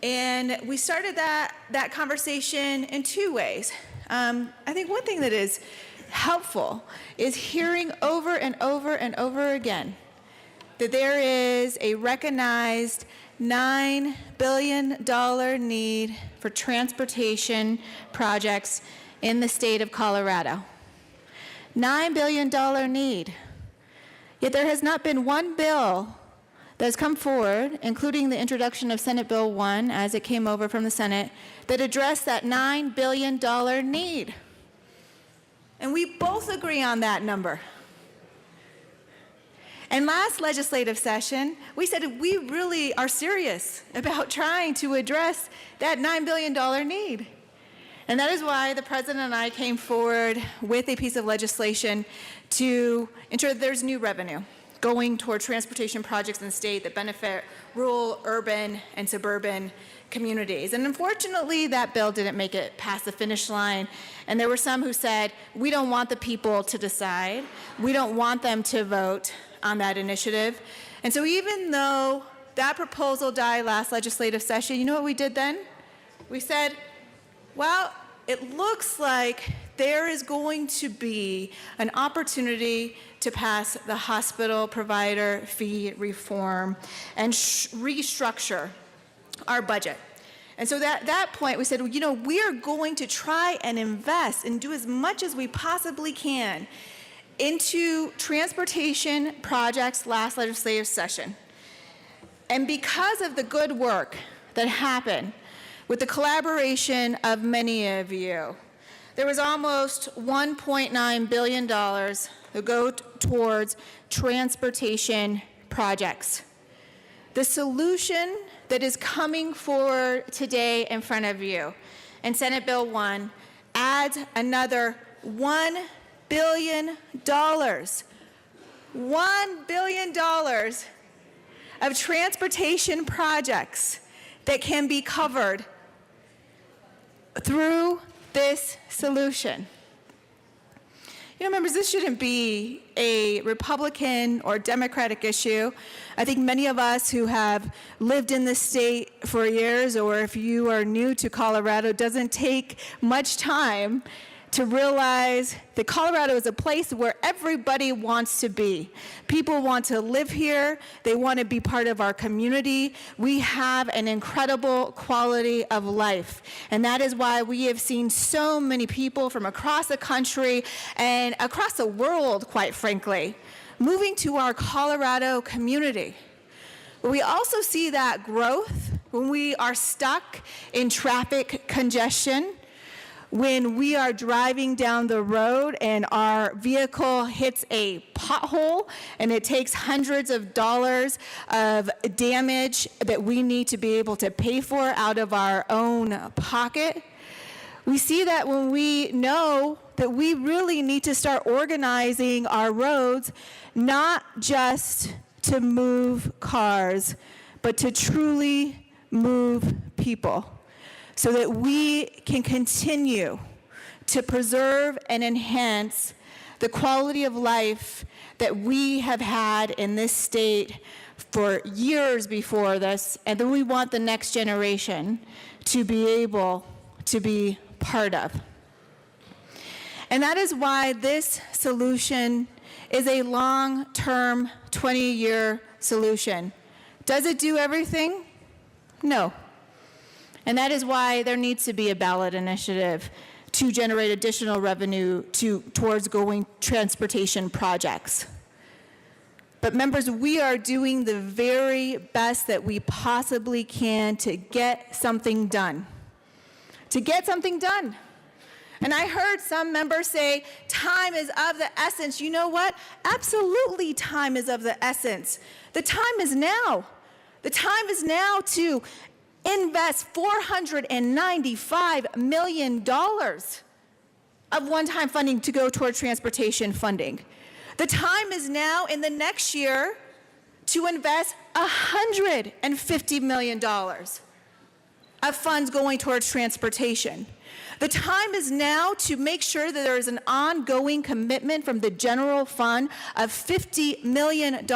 [SPEAKER 1] And we started that conversation in two ways. I think one thing that is helpful is hearing over and over and over again that there is a recognized $9 billion need for transportation projects in the state of Colorado. $9 billion need. Yet there has not been one bill that has come forward, including the introduction of Senate Bill 1 as it came over from the Senate, that addressed that $9 billion need. And we both agree on that number. And last legislative session, we said we really are serious about trying to address that $9 billion need. And that is why the President and I came forward with a piece of legislation to ensure that there's new revenue going toward transportation projects in the state that benefit rural, urban, and suburban communities. And unfortunately, that bill didn't make it past the finish line. And there were some who said, we don't want the people to decide. We don't want them to vote on that initiative. And so even though that proposal died last legislative session, you know what we did then? We said, well, it looks like there is going to be an opportunity to pass the hospital provider fee reform and restructure our budget. And so at that point, we said, well, you know, we are going to try and invest and do as much as we possibly can into transportation projects last legislative session. And because of the good work that happened with the collaboration of many of you, there was almost $1.9 billion that go towards transportation projects. The solution that is coming forward today in front of you in Senate Bill 1 adds another $1 billion. $1 billion of transportation projects that can be covered through this solution. You know, members, this shouldn't be a Republican or Democratic issue. I think many of us who have lived in this state for years, or if you are new to Colorado, it doesn't take much time to realize that Colorado is a place where everybody wants to be. People want to live here. They want to be part of our community. We have an incredible quality of life. And that is why we have seen so many people from across the country and across the world, quite frankly, moving to our Colorado community. But we also see that growth when we are stuck in traffic congestion, when we are driving down the road and our vehicle hits a pothole and it takes hundreds of dollars of damage that we need to be able to pay for out of our own pocket. We see that when we know that we really need to start organizing our roads, not just to move cars, but to truly move people, so that we can continue to preserve and enhance the quality of life that we have had in this state for years before this, and that we want the next generation to be able to be part of. And that is why this solution is a long-term, 20-year solution. Does it do everything? No. And that is why there needs to be a ballot initiative to generate additional revenue towards going transportation projects. But members, we are doing the very best that we possibly can to get something done. To get something done. And I heard some members say, time is of the essence. You know what? Absolutely, time is of the essence. The time is now. The time is now to invest $495 million of one-time funding to go toward transportation funding. The time is now in the next year to invest $150 million of funds going towards transportation. The time is now to make sure that there is an ongoing commitment from the general fund of $50 million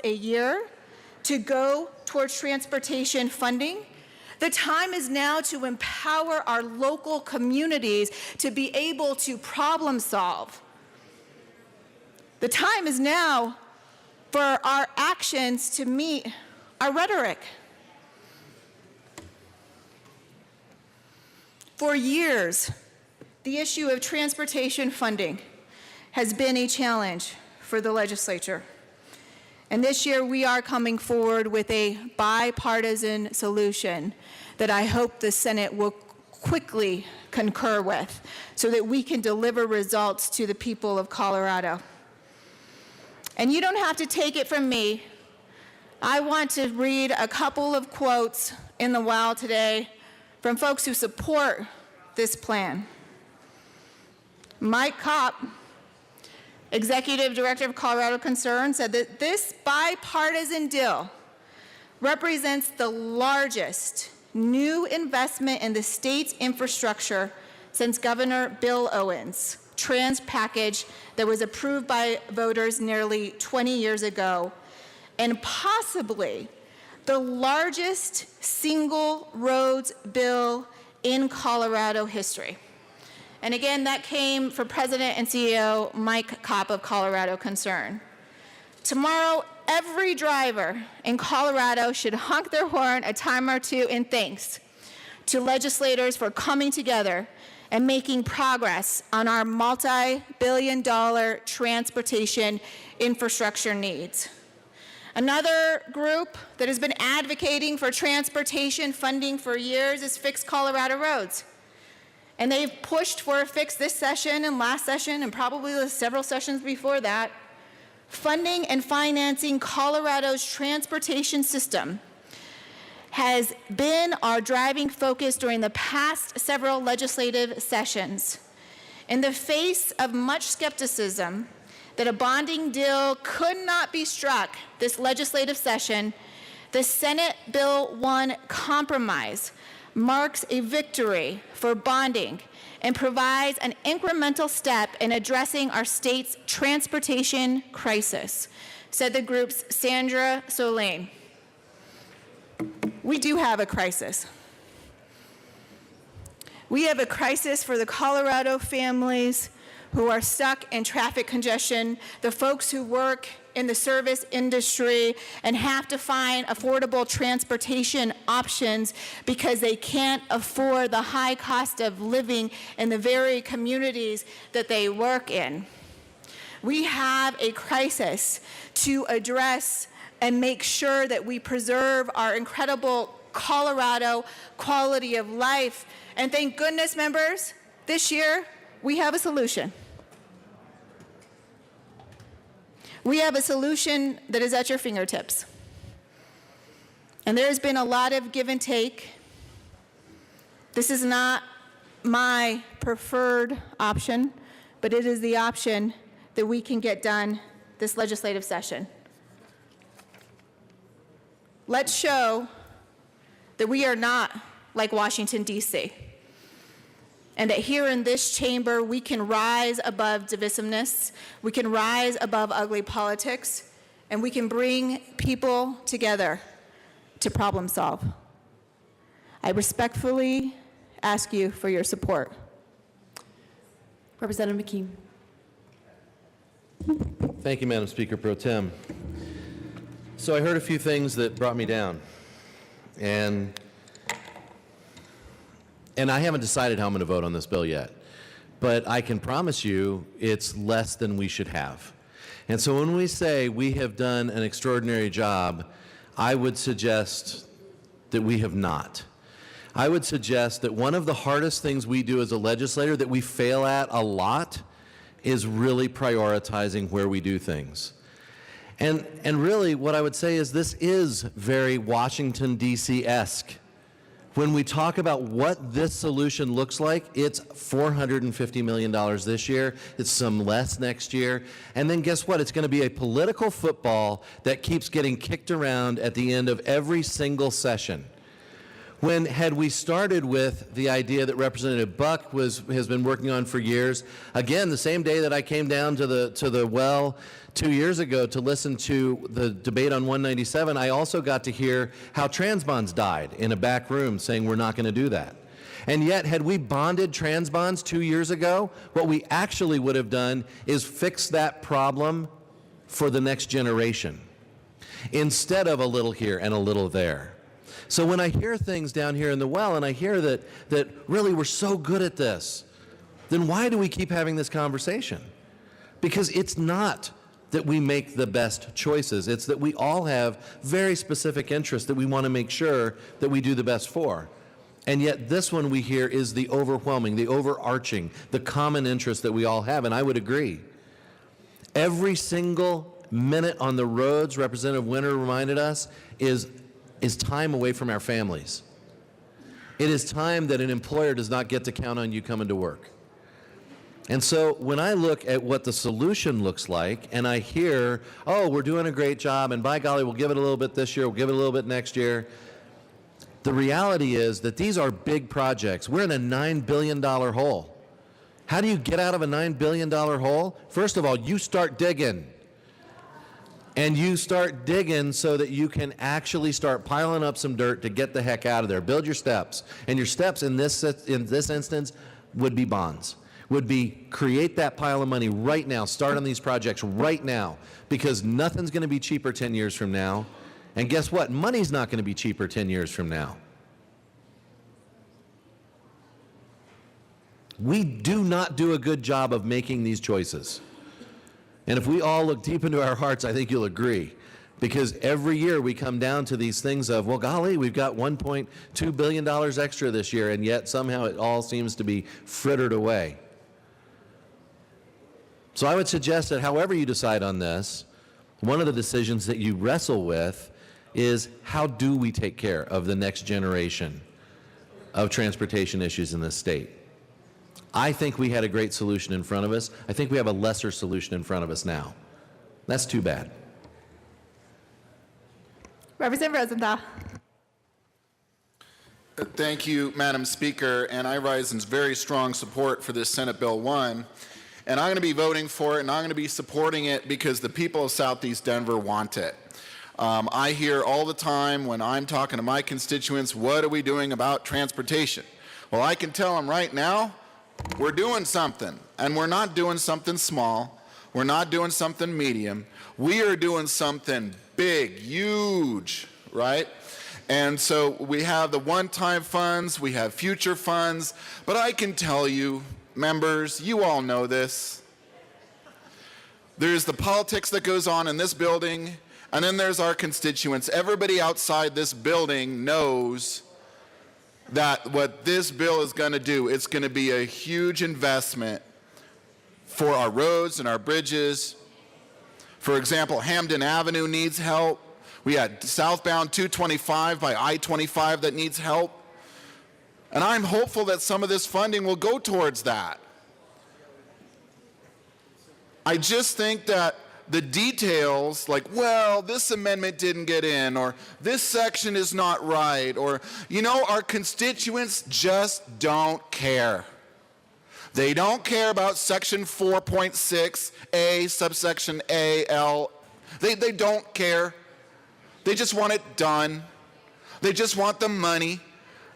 [SPEAKER 1] a year to go towards transportation funding. The time is now to empower our local communities to be able to problem solve. The time is now for our actions to meet our rhetoric. For years, the issue of transportation funding has been a challenge for the legislature. And this year, we are coming forward with a bipartisan solution that I hope the Senate will quickly concur with so that we can deliver results to the people of Colorado. And you don't have to take it from me. I want to read a couple of quotes in the WOW today from folks who support this plan. Mike Kopp, Executive Director of Colorado Concern, said that this bipartisan deal represents the largest new investment in the state's infrastructure since Governor Bill Owens' trans package that was approved by voters nearly 20 years ago, and possibly the largest single roads bill in Colorado history. And again, that came from President and CEO Mike Kopp of Colorado Concern. Tomorrow, every driver in Colorado should honk their horn a time or two in thanks to legislators for coming together and making progress on our multi-billion-dollar transportation infrastructure needs. Another group that has been advocating for transportation funding for years is Fix Colorado Roads. And they've pushed for a fix this session and last session and probably the several sessions before that. Funding and financing Colorado's transportation system has been our driving focus during the past several legislative sessions. In the face of much skepticism that a bonding deal could not be struck this legislative session, the Senate Bill 1 compromise marks a victory for bonding and provides an incremental step in addressing our state's transportation crisis, said the group's Sandra Solane. We do have a crisis. We have a crisis for the Colorado families who are stuck in traffic congestion, the folks who work in the service industry and have to find affordable transportation options because they can't afford the high cost of living in the very communities that they work in. We have a crisis to address and make sure that we preserve our incredible Colorado quality of life. And thank goodness, members, this year we have a solution. We have a solution that is at your fingertips. And there's been a lot of give and take. This is not my preferred option, but it is the option that we can get done this legislative session. Let's show that we are not like Washington, D.C., and that here in this chamber, we can rise above divisiveness, we can rise above ugly politics, and we can bring people together to problem solve. I respectfully ask you for your support.
[SPEAKER 9] Representative McKean.
[SPEAKER 8] Thank you, Madam Speaker Pro Tem. So I heard a few things that brought me down, and I haven't decided how I'm going to vote on this bill yet, but I can promise you it's less than we should have. And so when we say we have done an extraordinary job, I would suggest that we have not. I would suggest that one of the hardest things we do as a legislator that we fail at a lot is really prioritizing where we do things. And really what I would say is this is very Washington, D.C.-esque. When we talk about what this solution looks like, it's $450 million this year, it's some less next year, and then guess what? It's going to be a political football that keeps getting kicked around at the end of every single session. When had we started with the idea that Representative Buck has been working on for years, again, the same day that I came down to the well 2 years ago to listen to the debate on 197, I also got to hear how trans bonds died in a back room saying we're not going to do that. And yet, had we bonded trans bonds 2 years ago, what we actually would have done is fix that problem for the next generation, instead of a little here and a little there. So when I hear things down here in the well and I hear that really we're so good at this, then why do we keep having this conversation? Because it's not that we make the best choices. It's that we all have very specific interests that we want to make sure that we do the best for. And yet this one we hear is the overwhelming, the overarching, the common interest that we all have, and I would agree. Every single minute on the roads, Representative Winter reminded us, is time away from our families. It is time that an employer does not get to count on you coming to work. And so when I look at what the solution looks like, and I hear, oh, we're doing a great job, and by golly, we'll give it a little bit this year, we'll give it a little bit next year. The reality is that these are big projects. We're in a $9 billion hole. How do you get out of a $9 billion hole? First of all, you start digging. And you start digging so that you can actually start piling up some dirt to get the heck out of there. Build your steps. And your steps in this instance would be bonds. Would be create that pile of money right now, start on these projects right now, because nothing's going to be cheaper 10 years from now. And guess what? Money's not going to be cheaper 10 years from now. We do not do a good job of making these choices. And if we all look deep into our hearts, I think you'll agree. Because every year we come down to these things of, well, golly, we've got $1.2 billion extra this year, and yet somehow it all seems to be frittered away. So I would suggest that however you decide on this, one of the decisions that you wrestle with is how do we take care of the next generation of transportation issues in this state? I think we had a great solution in front of us. I think we have a lesser solution in front of us now. That's too bad.
[SPEAKER 1] Representative Rosenthal.
[SPEAKER 4] Thank you, Madam Speaker, and I rise in very strong support for this Senate Bill 1. And I'm going to be voting for it, and I'm going to be supporting it because the people of Southeast Denver want it. I hear all the time when I'm talking to my constituents, what are we doing about transportation? Well, I can tell them right now, we're doing something, and we're not doing something small. We're not doing something medium. We are doing something big, huge, right? And so we have the one-time funds, we have future funds, but I can tell you, members, you all know this. There's the politics that goes on in this building, and then there's our constituents. Everybody outside this building knows that what this bill is going to do, it's going to be a huge investment for our roads and our bridges. For example, Hamden Avenue needs help. We had southbound 225 by I-25 that needs help. And I'm hopeful that some of this funding will go towards that. I just think that the details, like, well, this amendment didn't get in, or this section is not right, or, you know, our constituents just don't care. They don't care about section 4.6A, subsection A, L. They don't care. They just want it done. They just want the money.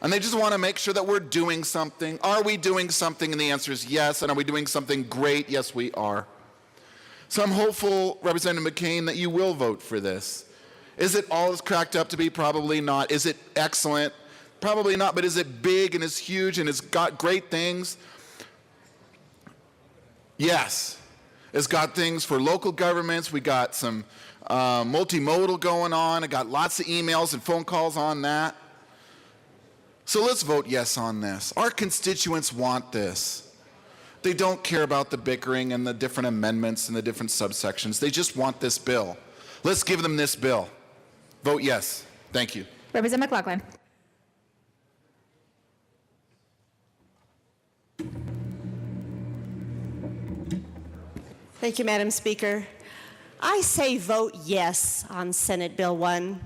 [SPEAKER 4] And they just want to make sure that we're doing something. Are we doing something? And the answer is yes. And are we doing something great? Yes, we are. So I'm hopeful, Representative McCain, that you will vote for this. Is it all it's cracked up to be? Probably not. Is it excellent? Probably not. But is it big and is huge and it's got great things? Yes. It's got things for local governments. We got some multimodal going on. I got lots of emails and phone calls on that. So let's vote yes on this. Our constituents want this. They don't care about the bickering and the different amendments and the different subsections. They just want this bill. Let's give them this bill. Vote yes. Thank you.
[SPEAKER 1] Representative McLaughlin.
[SPEAKER 18] Thank you, Madam Speaker. I say vote yes on Senate Bill 1.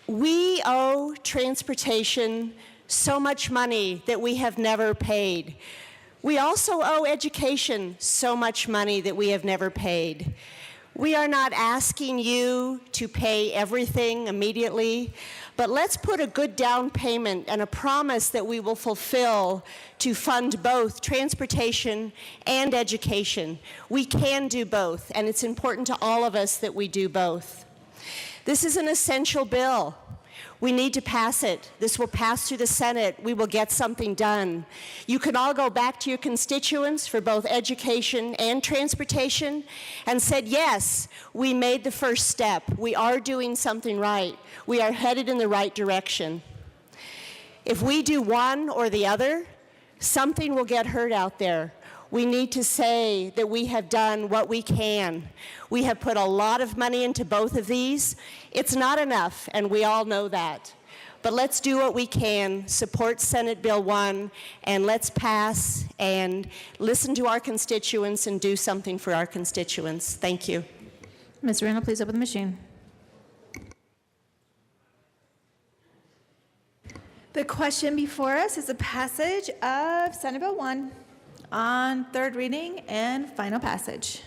[SPEAKER 18] We owe transportation so much money that we have never paid. We also owe education so much money that we have never paid. We are not asking you to pay everything immediately, but let's put a good down payment and a promise that we will fulfill to fund both transportation and education. We can do both, and it's important to all of us that we do both. This is an essential bill. We need to pass it. This will pass through the Senate. We will get something done. You can all go back to your constituents for both education and transportation and said, yes, we made the first step. We are doing something right. We are headed in the right direction. If we do one or the other, something will get hurt out there. We need to say that we have done what we can. We have put a lot of money into both of these. It's not enough, and we all know that. But let's do what we can, support Senate Bill 1, and let's pass and listen to our constituents and do something for our constituents. Thank you.
[SPEAKER 1] Ms. Randall, please open the machine. The question before us is the passage of Senate Bill 1 on third reading and final passage.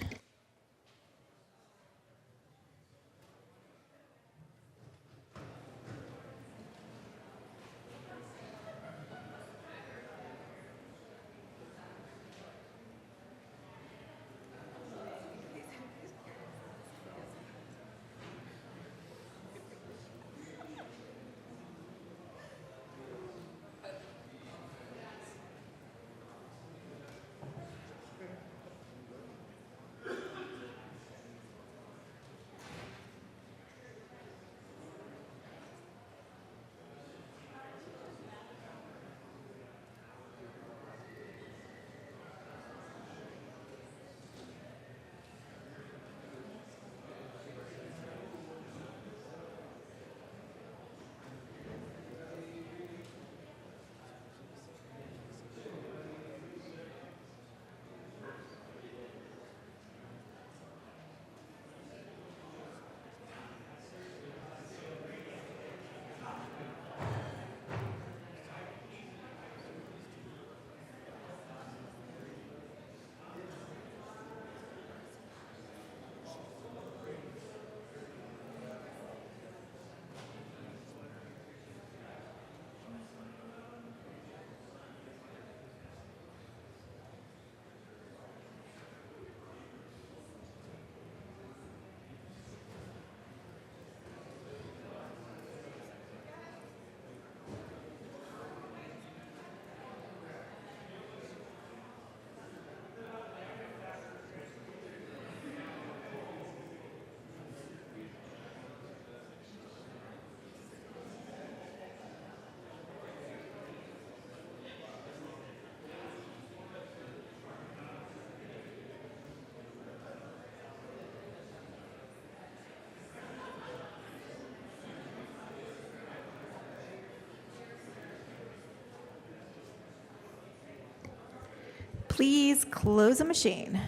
[SPEAKER 1] Please close the machine.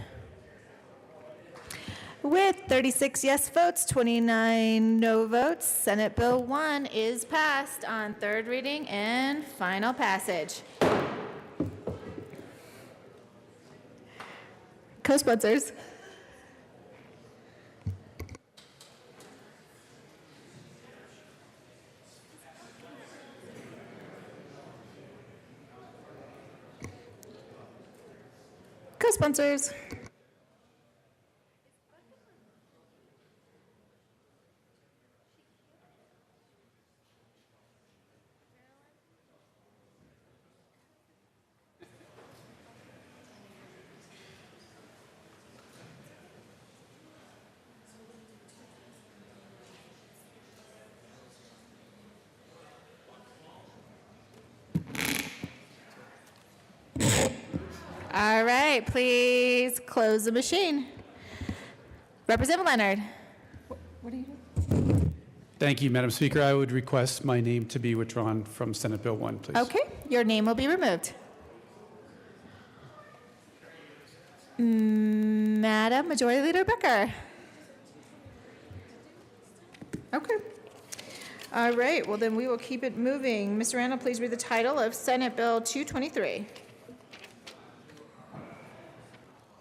[SPEAKER 1] With 36 yes votes, 29 no votes, Senate Bill 1 is passed on third reading and final passage. Co-sponsors. Co-sponsors. All right, please close the machine. Representative Leonard. What are you doing?
[SPEAKER 12] Thank you, Madam Speaker. I would request my name to be withdrawn from Senate Bill 1, please.
[SPEAKER 1] Okay, your name will be removed. Madam Majority Leader Becker. Okay. All right, well then we will keep it moving. Mr. Randall, please read the title of Senate Bill 223.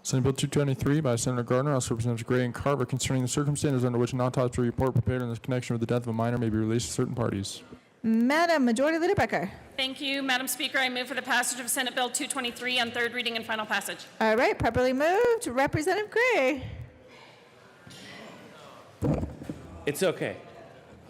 [SPEAKER 3] Senate Bill 223 by Senator Gardner, House Representatives Gray and Carver, concerning the circumstances under which an autopsy report prepared in this connection with the death of a minor may be released to certain parties.
[SPEAKER 1] Madam Majority Leader Becker.
[SPEAKER 2] Thank you, Madam Speaker. I move for the passage of Senate Bill 223 on third reading and final passage.
[SPEAKER 1] All right, properly moved. Representative Gray.
[SPEAKER 10] It's okay.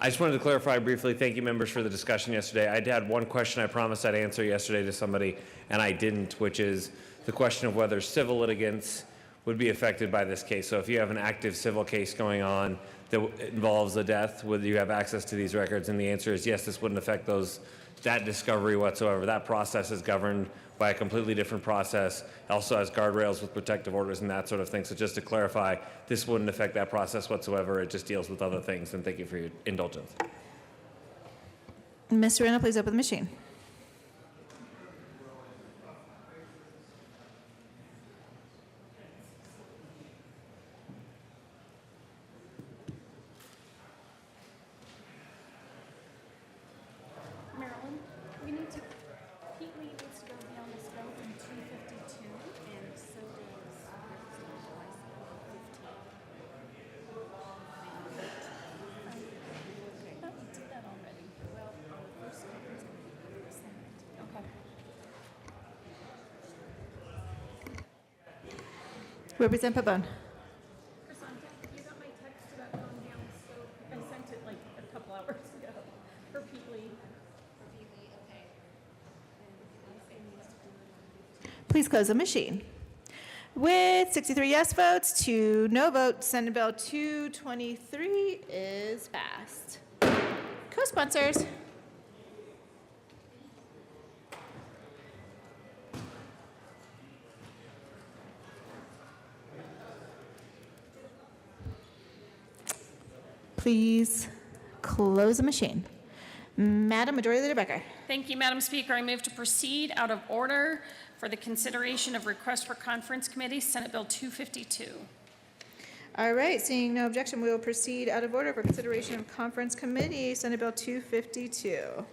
[SPEAKER 10] I just wanted to clarify briefly. Thank you, members, for the discussion yesterday. I had one question I promised I'd answer yesterday to somebody, and I didn't, which is the question of whether civil litigants would be affected by this case. So if you have an active civil case going on that involves a death, would you have access to these records? And the answer is yes, this wouldn't affect that discovery whatsoever. That process is governed by a completely different process. Also has guardrails with protective orders and that sort of thing. So just to clarify, this wouldn't affect that process whatsoever. It just deals with other things. And thank you for your indulgence.
[SPEAKER 1] Mr. Randall, please open the machine.
[SPEAKER 2] Marilyn, we need to, Pete Lee needs to go beyond the scope in 252, and so does Representative Weiss, 15. Okay, no, we did that already. Well, on the first conference, okay.
[SPEAKER 1] Representative Pabon.
[SPEAKER 2] Cassandra, you got my text about going down the scope? I sent it like a couple hours ago for Pete Lee. Okay.
[SPEAKER 1] Please close the machine. With 63 yes votes, 2 no votes, Senate Bill 223 is passed. Co-sponsors. Please close the machine. Madam Majority Leader Becker.
[SPEAKER 2] Thank you, Madam Speaker. I move to proceed out of order for the consideration of request for conference committee, Senate Bill 252.
[SPEAKER 1] All right, seeing no objection, we will proceed out of order for consideration of conference committee, Senate Bill 252.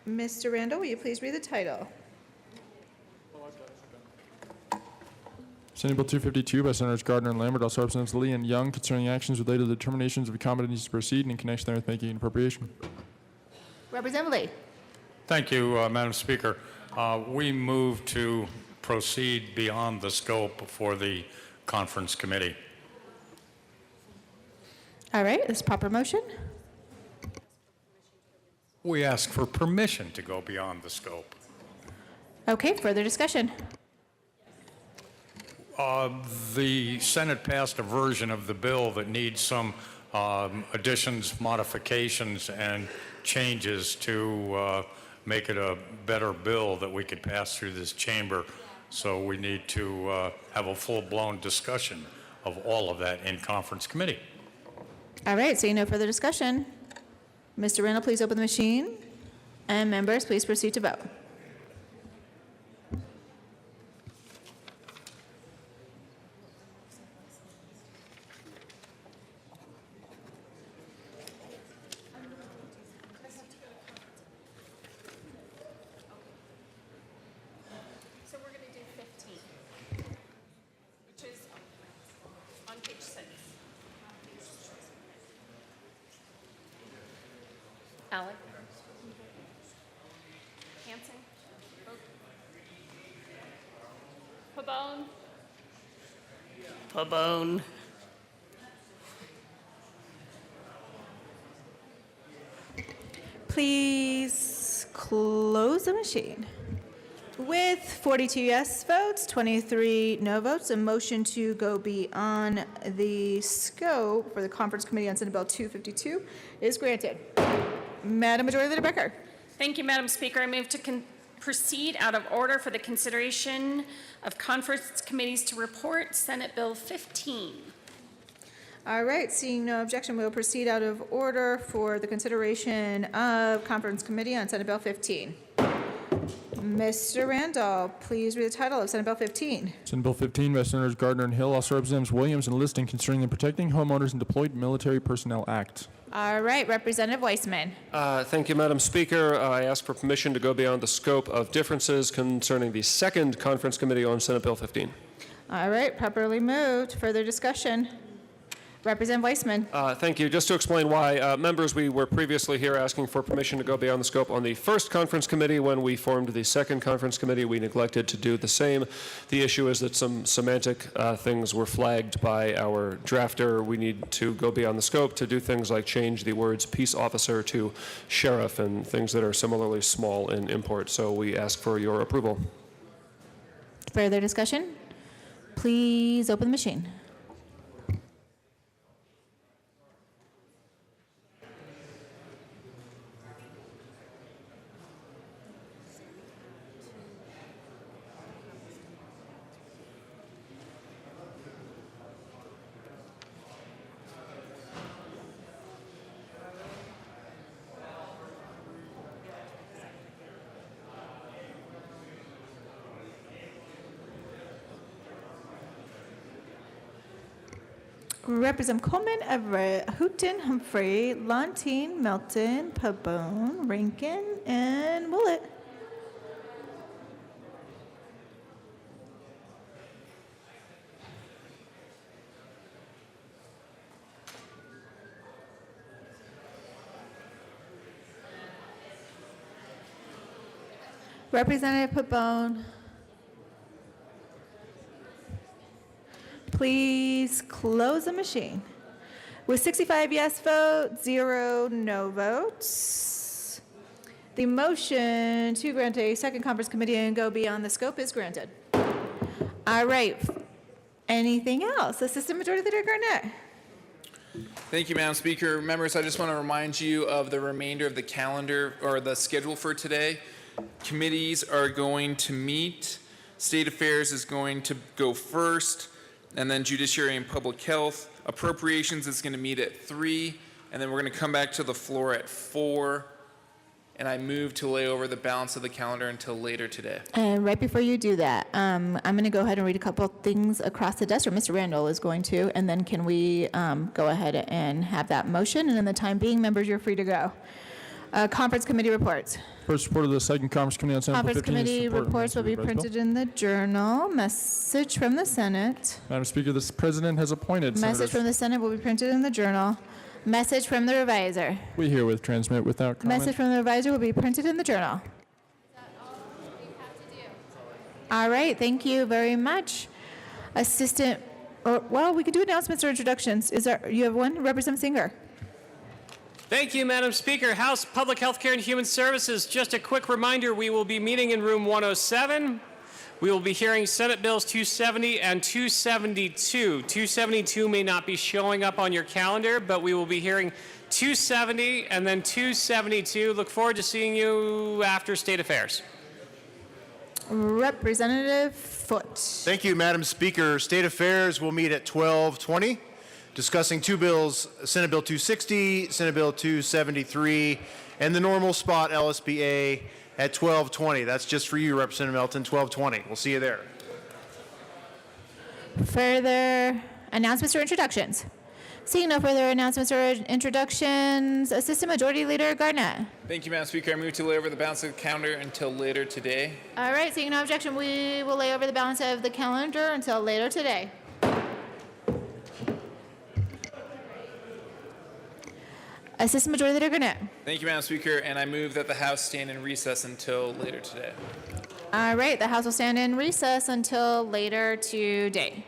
[SPEAKER 1] Mr. Randall, will you please read the title?
[SPEAKER 3] Senate Bill 252 by Senators Gardner and Lambert, also Representatives Lee and Young, concerning actions related to the determinations of accommodations to proceed and in connection therewith making an appropriation.
[SPEAKER 1] Representative Lee.
[SPEAKER 11] Thank you, Madam Speaker. We move to proceed beyond the scope for the conference committee.
[SPEAKER 1] All right, is proper motion?
[SPEAKER 11] We ask for permission to go beyond the scope.
[SPEAKER 1] Okay, further discussion.
[SPEAKER 11] The Senate passed a version of the bill that needs some additions, modifications, and changes to make it a better bill that we could pass through this chamber. So we need to have a full-blown discussion of all of that in conference committee.
[SPEAKER 1] All right, seeing no further discussion, Mr. Randall, please open the machine. And members, please proceed to vote.
[SPEAKER 2] So we're going to do 15, which is on page 6. Alec? Hanson? Pabon?
[SPEAKER 18] Pabon.
[SPEAKER 1] Please close the machine. With 42 yes votes, 23 no votes, a motion to go beyond the scope for the Conference Committee on Senate Bill 252 is granted. Madam Majority Leader Becker.
[SPEAKER 2] Thank you, Madam Speaker. I move to proceed out of order for the consideration of conference committees to report Senate Bill 15.
[SPEAKER 1] All right, seeing no objection, we will proceed out of order for the consideration of Conference Committee on Senate Bill 15. Mr. Randall, please read the title of Senate Bill 15.
[SPEAKER 3] Senate Bill 15 by Senators Gardner and Hill, also Representatives Williams and Liston, concerning the Protecting Homeowners and Deployed Military Personnel Act.
[SPEAKER 1] All right, Representative Weissman.
[SPEAKER 19] Thank you, Madam Speaker. I ask for permission to go beyond the scope of differences concerning the second conference committee on Senate Bill 15.
[SPEAKER 1] All right, properly moved. Further discussion. Representative Weissman.
[SPEAKER 19] Thank you. Just to explain why, members, we were previously here asking for permission to go beyond the scope on the first conference committee. When we formed the second conference committee, we neglected to do the same. The issue is that some semantic things were flagged by our drafter. We need to go beyond the scope to do things like change the words peace officer to sheriff and things that are similarly small in import. So we ask for your approval.
[SPEAKER 1] Further discussion? Please open the machine. Representative Coleman, Everett, Hooton, Humphrey, Lontine, Melton, Pabon, Rankin, and Willett. Representative Pabon. Please close the machine. With 65 yes votes, 0 no votes, the motion to grant a second conference committee and go beyond the scope is granted. All right. Anything else? Assistant Majority Leader Garnett.
[SPEAKER 6] Thank you, Madam Speaker. Members, I just want to remind you of the remainder of the calendar or the schedule for today. Committees are going to meet. State Affairs is going to go first, and then Judiciary and Public Health. Appropriations is going to meet at 3, and then we're going to come back to the floor at 4. And I move to lay over the balance of the calendar until later today.
[SPEAKER 1] And right before you do that, I'm going to go ahead and read a couple things across the desk, or Mr. Randall is going to, and then can we go ahead and have that motion? And in the time being, members, you're free to go. Conference committee reports.
[SPEAKER 3] First report of the second conference committee on Senate Bill
[SPEAKER 1] Conference
[SPEAKER 3] 15 is
[SPEAKER 1] committee
[SPEAKER 3] support.
[SPEAKER 1] reports will be
[SPEAKER 3] Vice Bill.
[SPEAKER 1] printed in the journal. Message from the Senate.
[SPEAKER 3] Madam Speaker, the President has appointed
[SPEAKER 1] Message
[SPEAKER 3] Senators.
[SPEAKER 1] from the Senate will be printed in the journal. Message from the reviser.
[SPEAKER 3] We herewith transmit without comment.
[SPEAKER 1] Message from the reviser will be printed in the journal. All right, thank you very much. Assistant, well, we could do announcements or introductions. You have one? Representative Singer.
[SPEAKER 7] Thank you, Madam Speaker. House Public Health Care and Human Services. Just a quick reminder, we will be meeting in room 107. We will be hearing Senate Bills 270 and 272. 272 may not be showing up on your calendar, but we will be hearing 270 and then 272. Look forward to seeing you after State Affairs.
[SPEAKER 1] Representative Foote.
[SPEAKER 20] Thank you, Madam Speaker. State Affairs will meet at 12:20, discussing two bills, Senate Bill 260, Senate Bill 273, and the normal spot LSBA at 12:20. That's just for you, Representative Melton, 12:20. We'll see you there.
[SPEAKER 1] Further announcements or introductions? Seeing no further announcements or introductions, Assistant Majority Leader Garnett.
[SPEAKER 6] Thank you, Madam Speaker. I move to lay over the balance of the calendar until later today.
[SPEAKER 1] All right, seeing no objection, we will lay over the balance of the calendar until later today. Assistant Majority Leader Garnett.
[SPEAKER 6] Thank you, Madam Speaker, and I move that the House stand in recess until later today.
[SPEAKER 1] All right, the House will stand in recess until later today.